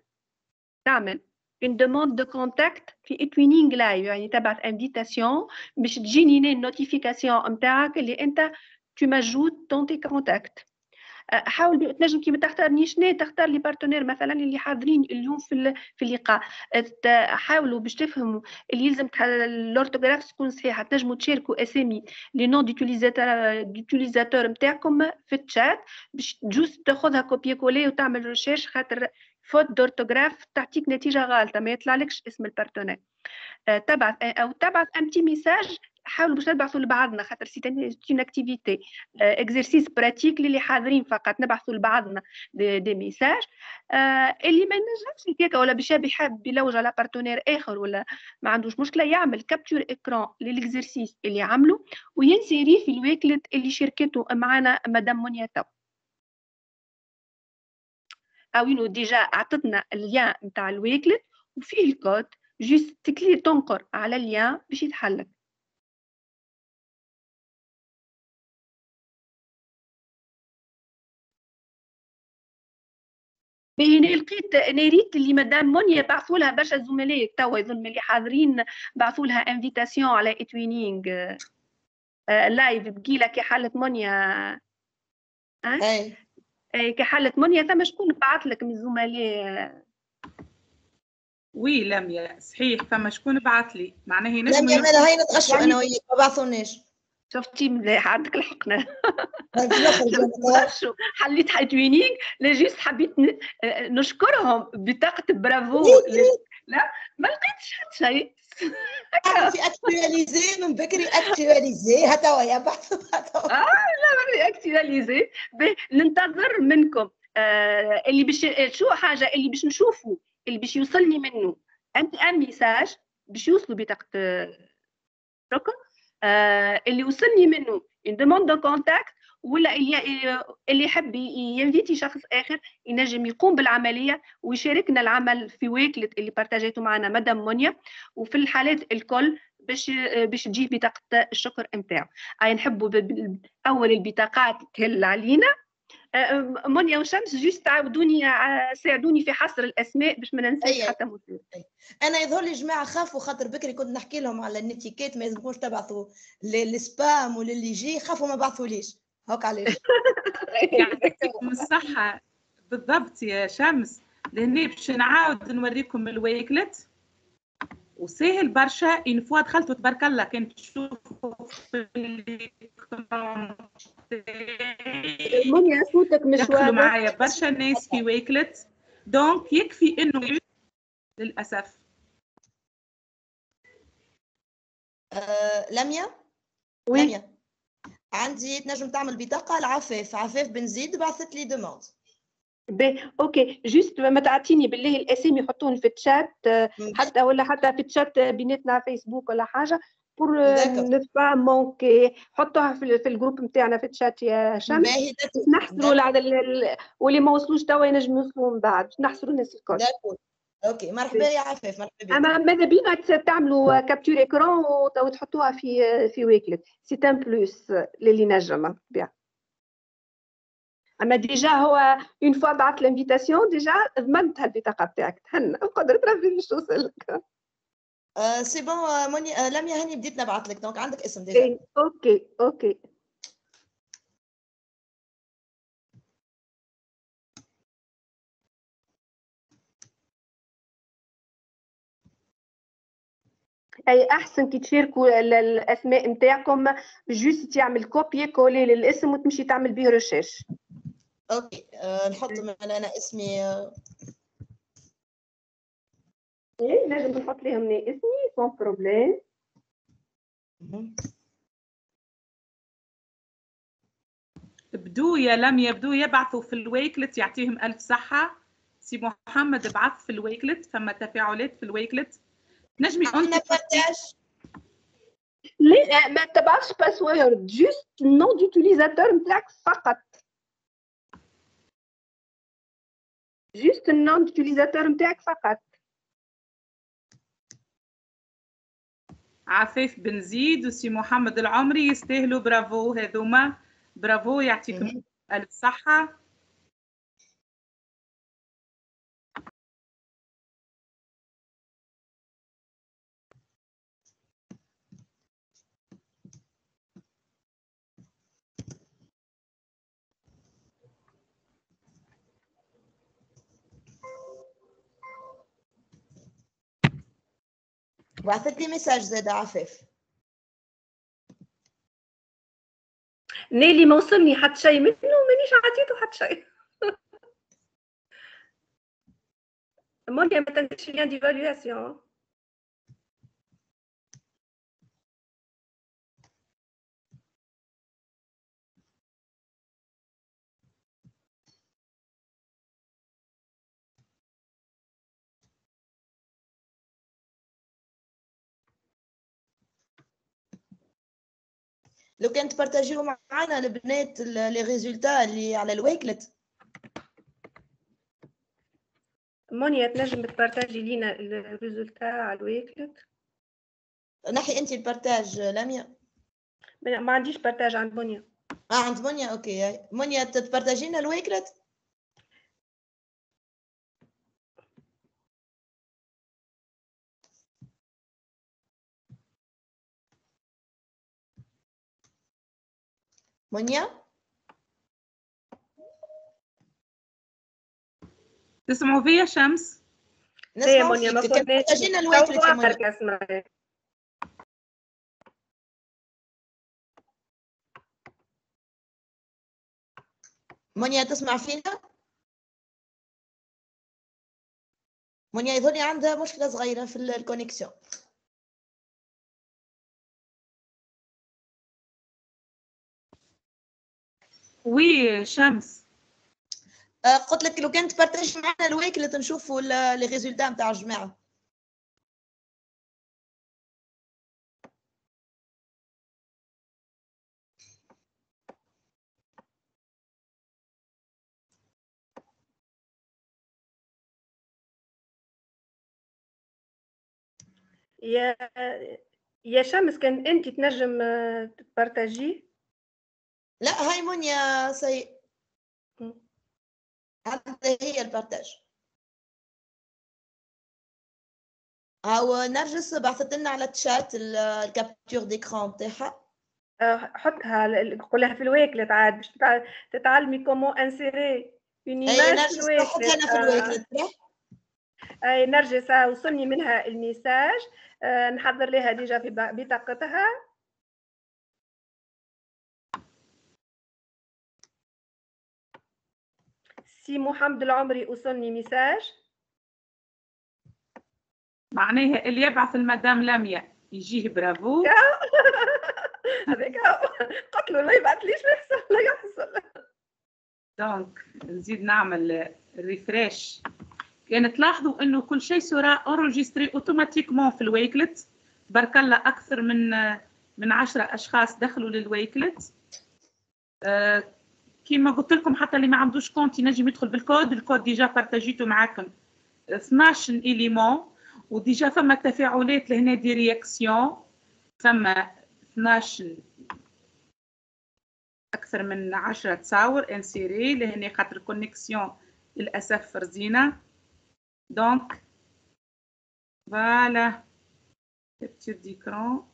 نعمل une demande de contact في eTwinning Live، يعني تبعت انفيتاسيون باش تجيني النوتيفيكاسيون نتاعك اللي انت tu m'ajoutes dans tes contacts. حاول تنجم كي ما تختارنيش تختار لي بارتنير مثلا اللي حاضرين اليوم في اللقاء. حاولوا باش تفهموا اللي يلزم الاورتوغراف تكون صحيحه. تنجموا تشاركوا اسامي لي نون ديوتيليزاتور نتاعكم في الشات باش تجوز تاخذها كوبي كولي وتعمل ريشيرش، خاطر فوت دورتوغراف تعطيك نتيجه غلطه ما يطلعلكش اسم البارتنير. تبعث ان بتي ميساج. حاولوا باش تبعثوا لبعضنا خاطر سي اون اكتيفيتي اكزرسيس براتيك اللي حاضرين فقط نبعثوا لبعضنا دي ميساج. اللي ما نجمش هكاك ولا باش يحب يلوج على بارتنير اخر ولا ما عندوش مشكله يعمل كابتور اكران للاكزرسيس اللي عمله وينسيريه في الويكلت اللي شاركته معنا مدام منيا تو. وينو ديجا عطتنا اللين نتاع الويكلت وفيه الكود، جوست تكلي تنقر على اللين باش يتحلك. باهي لقيت انا ريت اللي مدام منيا بعثوا لها برشا زملاء توا يظن اللي حاضرين بعثوا لها انفيتاسيون على ايتوينينغ لايف بقيله كي حاله منيا. اي كي حاله منيا ثم شكون بعث لك من الزملاء؟ وي لميا صحيح فما شكون بعث لي معناها لميا مالا هاي نتغشوا انا وياك ما بعثوناش. شفتي مليح عندك الحقنا. حليت ايتوينينغ لا جيست حبيت نشكرهم بطاقه برافو. لا ما لقيتش حتى شيء. في اكتواليزي من بكري اكتواليزي هتا ويا بحث لا ما اكتواليزي. ننتظر منكم اللي باش شو حاجه اللي باش نشوفوا اللي باش يوصلني منه ان ميساج باش يوصلوا بطاقه رقم اللي وصلني منه ان دوموند دو كونتاكت ولا اللي يحب ينفيتي شخص اخر ينجم يقوم بالعمليه ويشاركنا العمل في ويكلت اللي بارتاجيته معنا مدام منيا. وفي الحالات الكل باش تجيه بطاقه الشكر نتاعو. نحبوا اول البطاقات تهل علينا. منيا وشمس جوست تعاودوني ساعدوني في حصر الاسماء باش ما ننساش حتى مثال. انا يظهر لي جماعه خافوا خاطر بكري كنت نحكي لهم على النتيكيت ما لازمكمش تبعثوا للسبام وللي يجي خافوا ما بعثوليش هاك علاش. يعطيكم الصحه بالضبط يا شمس. لهنا باش نعاود نوريكم الويكلت وسهل برشا. ان فوا دخلتوا تبارك الله كنت تشوفوا منيا صوتك مش واضح. معايا برشا ناس في ويكلت دونك يكفي انه للاسف. لميا لميا عندي تنجم تعمل بطاقه عفاف بن زيد بعثت لي دوموند. اوكي جوست ما تعطيني بالله الاسامي يحطوهم في الشات حتى ولا حتى في الشات بيناتنا فيسبوك ولا حاجه بور نفا مونكي حطوها في الجروب نتاعنا في الشات يا شمس. نحصروا واللي ما وصلوش توا ينجموا يوصلوا من بعد نحصروا الناس الكل. اوكي مرحبا يا عفاف، مرحبا بك. اما ماذا بينا تعملوا كابتور ايكران وتحطوها في ويكلت، سي ان بلوس للي نجم بها. اما ديجا هو اون فوا بعث الانفيتاسيون ديجا ضمنتها البطاقه تاعك، تهنى وقدرت ربي باش توصلك. سي بون موني لميا هاني بديت نبعث لك، دونك عندك اسم ديجا. اوكي. اي احسن كي تشاركوا الاسماء نتاعكم، جوست تعمل كوبي كولي للاسم وتمشي تعمل به ريشيرش. اوكي نحط انا اسمي. ايه لازم نحط لهم اسمي سون بروبليم. بدو يا لميا بدو يبعثوا في الويكلت، يعطيهم ألف صحة. سي محمد بعث في الويكلت، فما تفاعلات في الويكلت. نجمي عندنا بارتاج. لا ما تبعثش باسورد، جوست النو ديوتيليزاتور نتاعك فقط، جوست النو ديوتيليزاتور نتاعك فقط. عفاف بن زيد وسي محمد العمري يستاهلوا برافو، هذوما برافو، يعطيكم ألف صحة. بعثت لي ميساج زاد عفاف. نيلي ما وصلني حتى شيء منه، مانيش عطيته حتى شيء. مونيا ما تنسيش ليان ديفالواسيون. لو كان تبارتاجيو معنا البنات لي ريزولتا اللي على الويكلت. مونيا تنجم تبارتاجي لينا الريزولتا على الويكلت؟ نحي انت البارتاج لميا. ما عنديش بارتاج عند مونيا. عند مونيا. اوكي مونيا تبارتاجينا الويكلت. مونيا تسمعوا فيا شمس؟ نسمعوا فيك. تبارتاجينا الويكلت يا مونيا. مونيا تسمع فينا؟ مونيا يظهر لي عندها مشكلة صغيرة في الكونيكسيون. وي شمس. قلت لك لو كان تبارتاج معنا الويكلت نشوفوا لي ريزولتا نتاع الجماعة. يا شمس كان انت تنجم تبارتاجي؟ لا هاي مونيا سي عندها هي البارتاج. هاو نرجس بعثت لنا على الشات الكابتور ديكرون تاعها. حطها قولها في الويكلت عاد باش تتعلمي كومون انسيري اون ايماج في الويكلت. حطها لنا في الويكلت. اي نرجس وصلني منها الميساج، نحضر لها ديجا في بطاقتها. سي محمد العمري وصلني ميساج. معناها اللي يبعث المدام لميا يجيه برافو. هذاك قتلوا لا يبعثليش لا يحصل. دونك نزيد نعمل ريفريش. كان تلاحظوا انه كل شيء سورا اورجستري اوتوماتيكمون في الويكلت. تبارك الله اكثر من 10 اشخاص دخلوا للويكلت. كيما قلت لكم حتى اللي ما عندوش كونت ينجم يدخل بالكود، الكود ديجا بارتاجيته معاكم 12 إليمون، وديجا فما تفاعلات لهنا دي رياكسيون، فما 12 أكثر من 10 تصاور انسيري لهنا خاطر كونيكسيون للأسف رزينة. دونك فوالا كابتشر ديكرون.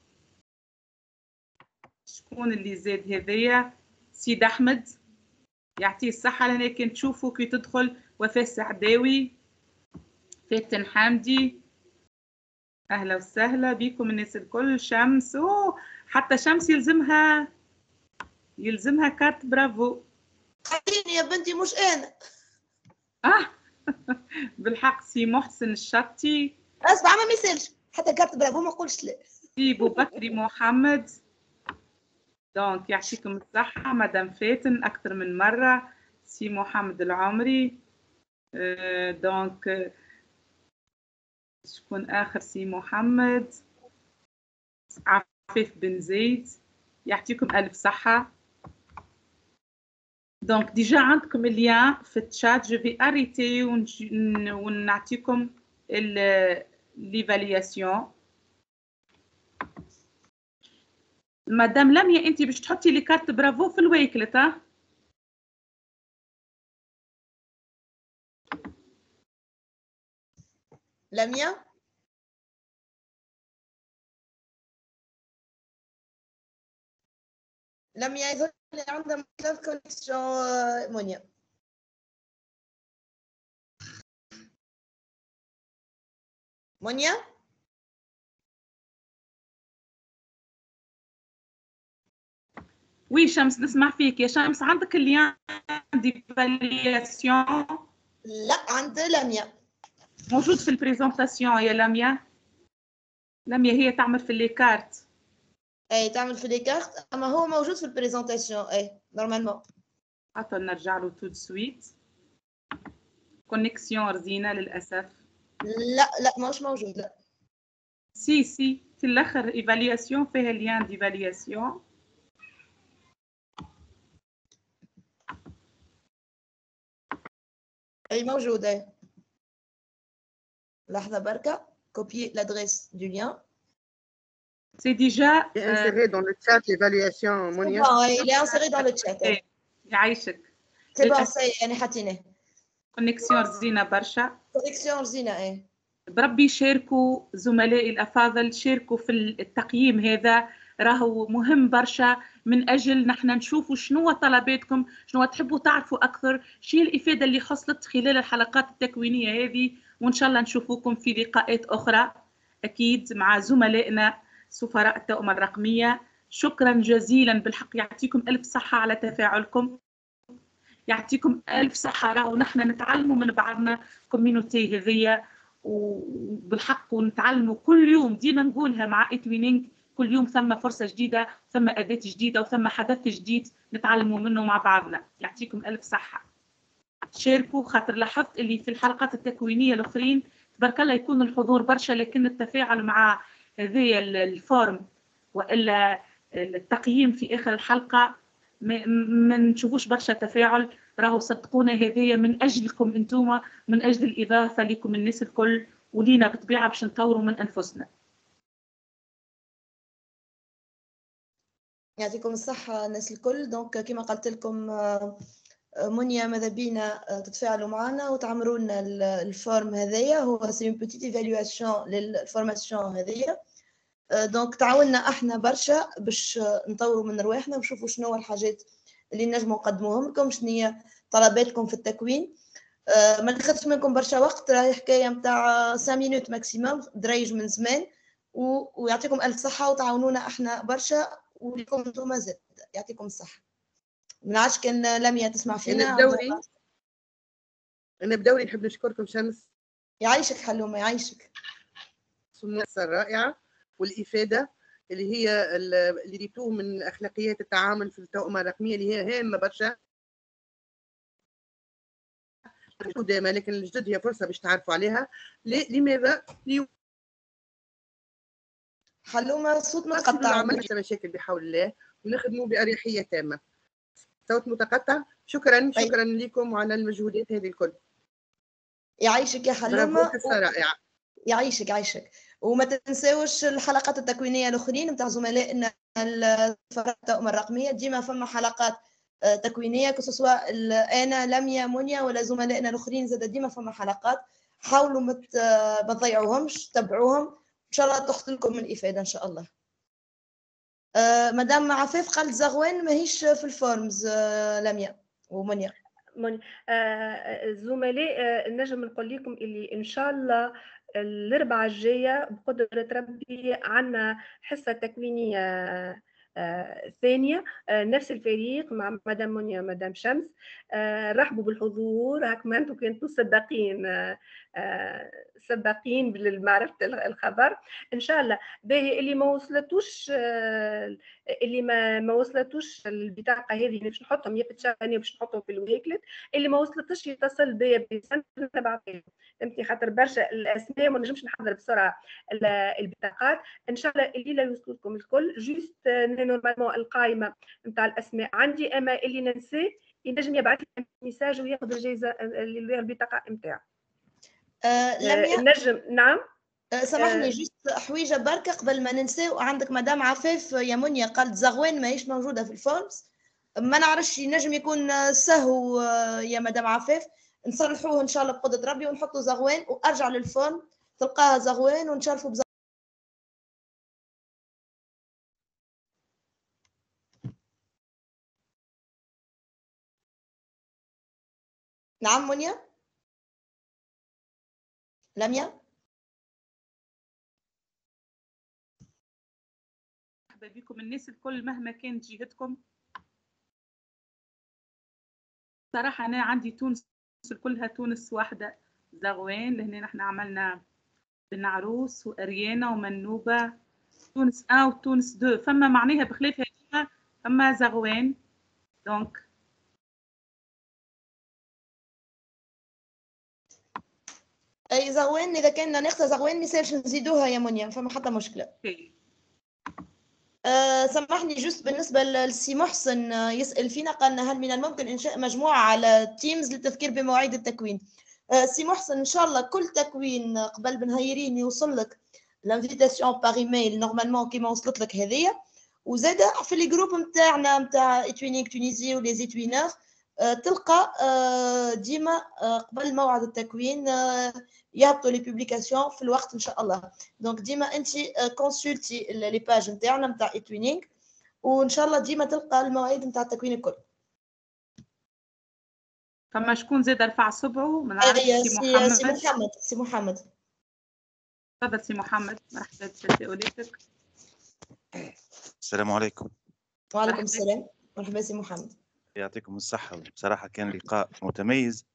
شكون اللي زاد هذايا؟ سيد أحمد يعطيه الصحة. لهنا كي تشوفوا كي تدخل وفاء السعداوي، فاتن حامدي، أهلا وسهلا بكم الناس الكل. شمس، أوه حتى شمس يلزمها كارت برافو. خليني يا بنتي مش أنا. بالحق سي محسن الشطي. أسمع ما مثلش حتى كارت برافو ما قولش لا. سي بوبكري محمد. دونك يعطيكم الصحة مدام فاتن أكثر من مرة. سي محمد العمري. دونك شكون آخر؟ سي محمد. عفيف بن زيد، يعطيكم ألف صحة. دونك ديجا عندكم اللين في التشات. جو في اريتي ونعطيكم ليفالياسيون. مدام لميا انت باش تحطي لي كارت برافو في الويكلت. لميا يظهر لي عندها مشكلة كونيكسيون. منيا وي شمس نسمع فيك يا شمس. عندك اللين ديفالياسيون؟ لا عند لميا موجود في البريزونطاسيون يا لميا. لميا هي تعمل في لي كارت. اي تعمل في لي كارت، اما هو موجود في البريزونطاسيون اي نورمالمون. حتى نرجع له تو سويت. كونيكسيون رزينه للاسف. لا مش موجود. لا سي في الاخر ايفالياسيون فيها ليان ديفالياسيون. اي موجودة. لحظة بركة. copier l'adresse du lien. C'est déjà inséré dans le chat l'évaluation. Monia. Bon, il est inséré dans le chat. يعيشك. C'est bon, ça y est, أنا حاطينه. كونيكسيون رزينة برشا. كونيكسيون رزينة ايه. بربي شاركوا زملائي الأفاضل، شاركوا في التقييم هذا، راهو مهم برشا من أجل نحن نشوفوا شنو طلباتكم، شنو تحبوا تعرفوا أكثر، شنو الإفادة اللي حصلت خلال الحلقات التكوينية هذه، وإن شاء الله نشوفوكم في لقاءات أخرى أكيد مع زملائنا سفراء التوأمة الرقمية. شكرا جزيلا بالحق، يعطيكم ألف صحة على تفاعلكم، يعطيكم ألف صحة. راهو نحن نتعلموا من بعضنا كوميونيتي هذية وبالحق، ونتعلموا كل يوم. ديما نقولها مع إتوينينغ، كل يوم ثم فرصة جديدة، ثم أداة جديدة، وثم حدث جديد نتعلموا منه مع بعضنا. يعطيكم ألف صحة. شاركوا، خاطر لاحظت اللي في الحلقات التكوينية الأخرين تبارك الله يكون الحضور برشا، لكن التفاعل مع هذه الفورم وإلا التقييم في آخر الحلقة ما نشوفوش برشا تفاعل. راهو صدقونا هذه من أجلكم أنتوما، من أجل الإضافة لكم الناس الكل، ولينا بطبيعة باش نطوروا من أنفسنا. يعطيكم الصحة الناس الكل. دونك كما قلت لكم منيا ماذا بينا تتفاعلوا معنا وتعمروا لنا الفورم هذايا. هو سي اون بوتيت ايفالواسيون للفورماسيون هذايا. دونك تعاوننا احنا برشا باش نطوروا من رواحنا ونشوفوا شنو الحاجات اللي نجموا نقدموهم لكم، شنو هي طلباتكم في التكوين. ما ناخذش منكم برشا وقت، راهي حكايه نتاع 5 مينوت ماكسيموم، دريج من زمان. ويعطيكم الف صحه وتعاونونا احنا برشا، ولكم انتم زاد يعطيكم الصحه. من عادش كان لميا تسمع فينا. أنا بدوري نحب نشكركم شمس. يعيشك حلومه، يعيشك. الناس الرائعه والافاده اللي هي اللي ريتوه من اخلاقيات التعامل في التوأمة الرقميه اللي هي هامه برشا دائما، لكن الجدد هي فرصه باش تعرفوا عليها. لماذا؟ حلومه صوت متقطع، ما مشاكل بحول الله، ونخدموا باريحيه تامه. صوت متقطع. شكرا لكم على المجهودات هذه الكل. يعيشك يا برافو، حلومه. قصه رائعه. يعيشك يعيشك. وما تنساوش الحلقات التكوينيه الاخرين نتاع زملائنا الطاقم الرقميه، ديما فما حلقات تكوينيه سواء انا لميا منيا ولا زملائنا الاخرين، زاد ديما فما حلقات. حاولوا ما تضيعوهمش، تبعوهم ان شاء الله تحصل لكم من الافاده ان شاء الله. مدام عفاف قالت زغوان ماهيش في الفورمز، لميا ومنيا. الزملاء نجم نقول لكم اللي ان شاء الله الاربعاء الجايه بقدره ربي عندنا حصه تكوينيه ثانيه، نفس الفريق مع مدام منيا ومدام شمس. رحبوا بالحضور، هاك ما انتم كنتوا سباقين بالمعرفه الخبر ان شاء الله. باهي اللي ما وصلتوش اللي ما وصلتوش البطاقه هذه باش نحطهم يا في التشاني باش نحطهم في الويكلت، اللي ما وصلتش يتصل بيا بسنه نبعثهم. فهمتي خاطر برشا الاسماء ما نجمش نحضر بسرعه البطاقات. ان شاء الله الليله يوصل لكم الكل. جوست نورمالمون القائمه نتاع الاسماء عندي، اما اللي ننساه ينجم يبعث لي ميساج وياخذ الجائزه اللي البطاقه نتاعو. نجم. نعم سامحني جست حويجه بركه قبل ما ننساو. عندك مدام عفاف يا منيا قالت زغوان ماهيش موجوده في الفورمز، ما نعرفش ينجم يكون سهو يا مدام عفاف، نصلحوه ان شاء الله بقدره ربي ونحطوا زغوان وارجع للفورم تلقاها زغوان ونشرفوا بزغوان. نعم منيا لميا. مرحبا بكم الناس الكل مهما كانت جهتكم. صراحة أنا عندي تونس كلها تونس واحدة زغوان، لهنا نحن عملنا بن عروس وأريانا ومنوبة، تونس 1 وتونس 2 فما معناها بخلاف هذه فما زغوان. دونك اي زغوان اذا كان ناقصه زغوان ما يسالش نزيدوها يا منيا، فما حتى مشكله. سامحني جست بالنسبه لسي محسن يسال فينا قال هل من الممكن انشاء مجموعه على تيمز للتذكير بمواعيد التكوين. سي محسن ان شاء الله كل تكوين قبل بنهيرين يوصل لك الانفيتاسيون باغ ايميل نورمالمون كيما وصلت لك هذيا، وزاد في لي جروب نتاعنا نتاع ايتوينينغ تونيزي ولي زيتوينور تلقى ديما قبل موعد التكوين يهبطوا لي بوبليكاسيون في الوقت ان شاء الله. دونك ديما انت كونسلتي لي باج نتاعنا نتاع ايتوينينغ وان شاء الله ديما تلقى المواعيد نتاع التكوين الكل. فما شكون زاد رفع صبعه ما نعرفش. سي محمد. تفضل سي محمد، مرحبا بتساؤلاتك. السلام عليكم. وعليكم السلام، مرحبا سي محمد. يعطيكم الصحة. بصراحة كان لقاء متميز،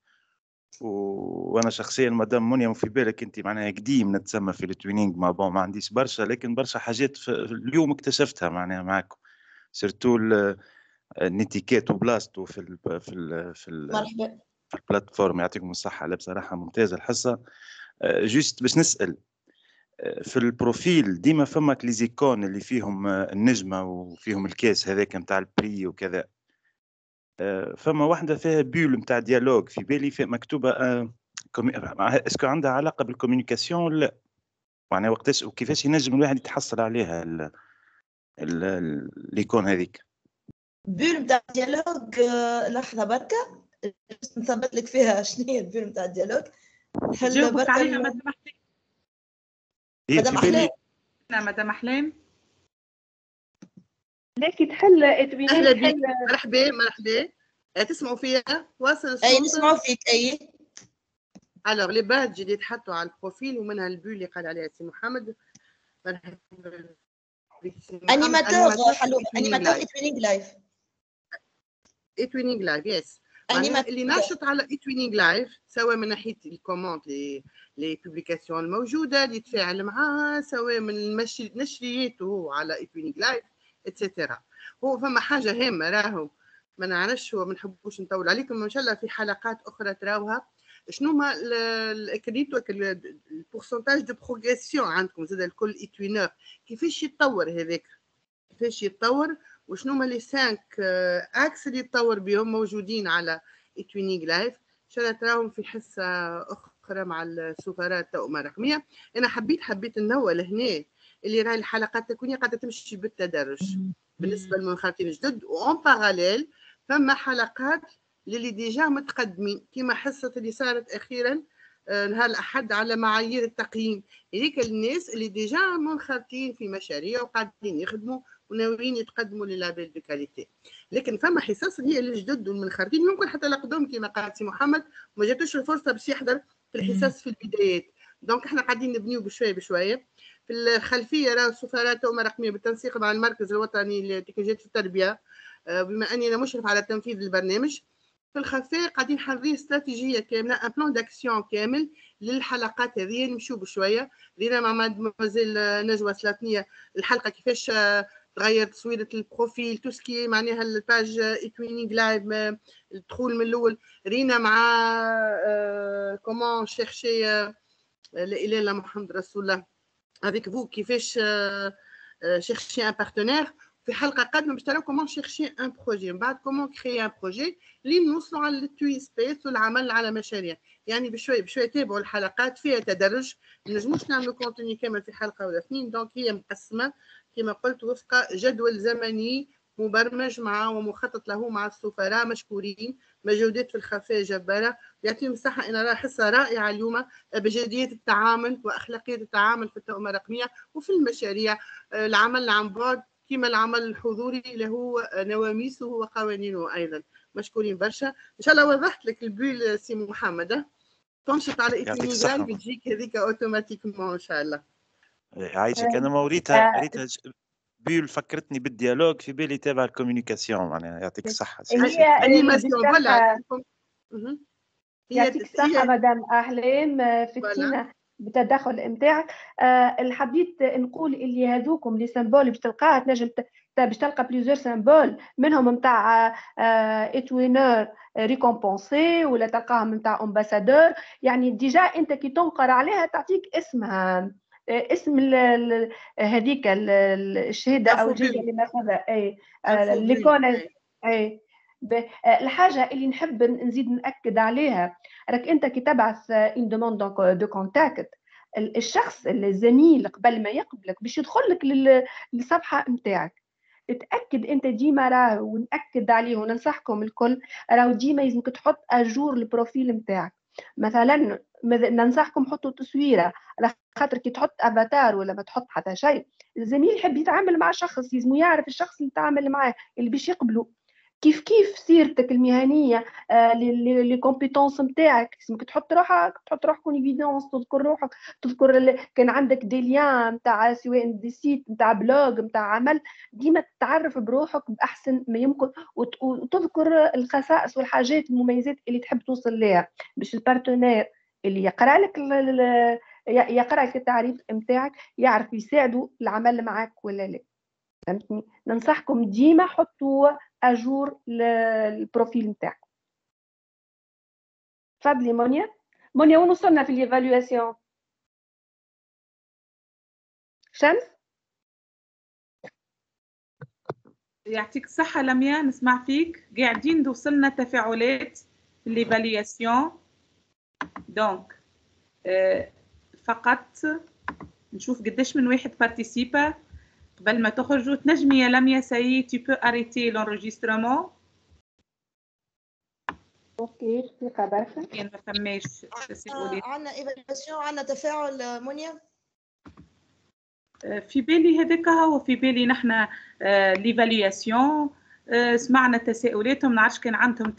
وانا شخصيا مدام منيا في بالك انت معناها قديم نتسمى في التوينينغ مع ما عنديش برشا، لكن برشا حاجات اليوم اكتشفتها معناها معكم، سيرتو النتيكات وبلاصتو في البلاتفورم. يعطيكم الصحة، لا بصراحة ممتازة الحصة. جوست باش نسأل في البروفيل ديما فماك لي زيكون اللي فيهم النجمة وفيهم الكاس هذاك نتاع البري وكذا، فما واحدة فيها بيول نتاع ديالوج في بالي في مكتوبة اسكو عندها علاقة بالكوميونيكاسيون ولا معناها وقتاش وكيفاش ينجم الواحد يتحصل عليها الايكون هذيك؟ بيول نتاع ديالوج لحظة بركة نثبت لك فيها شنو هي البيول نتاع الديالوج. جاوبك عليها مدام أحلام. مدام أحلام. مدام أحلام لكن تحل اهلا بك. مرحبا تسمعوا فيا؟ واصل الصوت؟ اي نسمعوا فيك. اي الوغ لي بادج اللي يتحطوا على البروفيل ومنها البول اللي قال عليها سي محمد. انيماتور حلوه، انيماتور ايتوينينغ لايف. ايتوينينغ لايف يس، اللي ناشط على ايتوينينغ لايف سواء من ناحيه الكومنت لي بوبليكاسيون الموجوده اللي يتفاعل معها، سواء من نشرياته على ايتوينينغ لايف اتسيتيرا. هو فما حاجه هامه راهو ما نعرفش وما نحبوش نطول عليكم، ان شاء الله في حلقات اخرى تراوها شنو ما كريتو البورسونتاج دو بروغريسيون عندكم زاد الكل ايتوينور كيفاش يتطور هذاك، كيفاش يتطور وشنو ما لي 5 اكس اللي يتطور بهم موجودين على ايتوينينغ لايف. ان شاء الله تراهم في حصه اخرى اخرى مع السفراء التوأمه الرقميه. انا حبيت ننوه لهنا اللي راهي الحلقات التكوينيه قاعده تمشي بالتدرج بالنسبه للمنخرطين الجدد، وان باراليل فما حلقات للي ديجا متقدمين كما حصه اللي صارت اخيرا نهار الاحد على معايير التقييم، هذيك الناس اللي ديجا منخرطين في مشاريع وقاعدين يخدموا وناويين يتقدموا للابيل دو كاليتي. لكن فما حصص هي الجدد والمنخرطين يمكن حتى القدوم كما قال سي محمد ما جاتوش الفرصه باش يحضر في الحصص في البدايات. دونك احنا قاعدين نبنيو بشويه بشويه. في الخلفيه راه السفراء التوأمه الرقميه بالتنسيق مع المركز الوطني لتكنولوجيا التربيه، بما اني انا مشرف على تنفيذ البرنامج. في الخلفيه قاعدين حاضرين استراتيجيه كامله، ان بلان داكسيون كامل للحلقات هذه. نمشيو بشويه رينا مع مادموزيل نجوى سلاطنيه الحلقه كيفاش تغير تصويره البروفيل تو سكي معناها الباج ايتوينينغ لايف الدخول من الاول. رينا مع كومون شيرشي لا اله الا محمد رسول الله avec vous كيفاش chercher un partenaire. في حلقه قادمه باش تراو كومون chercher un projet، من بعد كومون créer un projet اللي نوصلوا على التوي سبيس والعمل على مشاريع. يعني بشوي بشوي تابعوا الحلقات فيها تدرج، ما نجموش نعملوا كونتوني كامل في حلقه ولا اثنين. دونك هي مقسمه كما قلت وفق جدول زمني مبرمج مع ومخطط له مع السفراء مشكورين، مجهودات في الخلفيه جباره. يعطيهم الصحه. انا راه حصه رائعه اليوم بجديه التعامل واخلاقيه التعامل في التوأمه الرقميه وفي المشاريع. العمل عن بعد كما العمل الحضوري له نواميسه وقوانينه ايضا. مشكورين برشا. ان شاء الله وضحت لك البول سي محمد. تنشط على ايتوينينغ لايف بتجيك هذيك اوتوماتيكمون ان شاء الله. عايشك. انا ما ريتها بول فكرتني بالديالوج في بالي تابع الكوميونيكاسيون معناها. يعطيك الصحه. هي انيماسيون فوالا. يعطيك الصحه مدام احلام فتينا بالتدخل نتاعك. حبيت نقول اللي هذوكم لي سامبول باش تلقاها تنجم باش تلقى بليزيور سامبول منهم نتاع اتوينور ريكومبونسي ولا تلقاهم نتاع امباسادور. يعني ديجا انت كي تنقر عليها تعطيك اسمها اسم هذيك الشهاده او الجائزه اللي ماخذها اي ليكون اي. الحاجه اللي نحب نزيد ناكد عليها راك انت كي تبعث ان دوموند دو كونتاكت الشخص الزميل قبل ما يقبلك باش يدخل لك للصفحه نتاعك. اتاكد انت ديما راه وناكد عليه وننصحكم الكل راهو ديما لازمك تحط اجور البروفيل نتاعك. مثلا ننصحكم حطوا تصويره على خاطر كي تحط افاتار ولا ما تحط حتى شيء الزميل يحب يتعامل مع شخص لازم يعرف الشخص اللي يتعامل معاه اللي باش يقبله كيف سيرتك المهنيه لي كومبيتونس نتاعك. لازمك تحط روحك اون ايفيدونس تذكر روحك تذكر كان عندك دي ليان نتاع سواء دي سيت نتاع بلوج نتاع عمل ديما تعرف بروحك باحسن ما يمكن وتذكر الخصائص والحاجات المميزات اللي تحب توصل لها باش البارتنير اللي يقرا لك التعريف نتاعك يعرف يساعده العمل معك ولا لا. فهمتني؟ ننصحكم ديما حطوا اجور البروفيل نتاعكم. تفضلي مونيا وين وصلنا في الايفالواسيون؟ شمس يعطيك الصحة لميا نسمع فيك. قاعدين وصلنا تفاعلات في الايفالواسيون. دونك فقط نشوف قداش من واحد بارتيسيبا قبل ما تخرجوا. تنجمي يا لميا ساي tu peux arrêter l'enregistrement. اوكي دقيقة برشا. كان ما فماش تساؤلات. عندنا ايفالواسيون عندنا تفاعل منيا. في بالي هذاك هو في بالي نحن ليفالواسيون. سمعنا تساؤلاتهم، ما نعرفش كان عندهم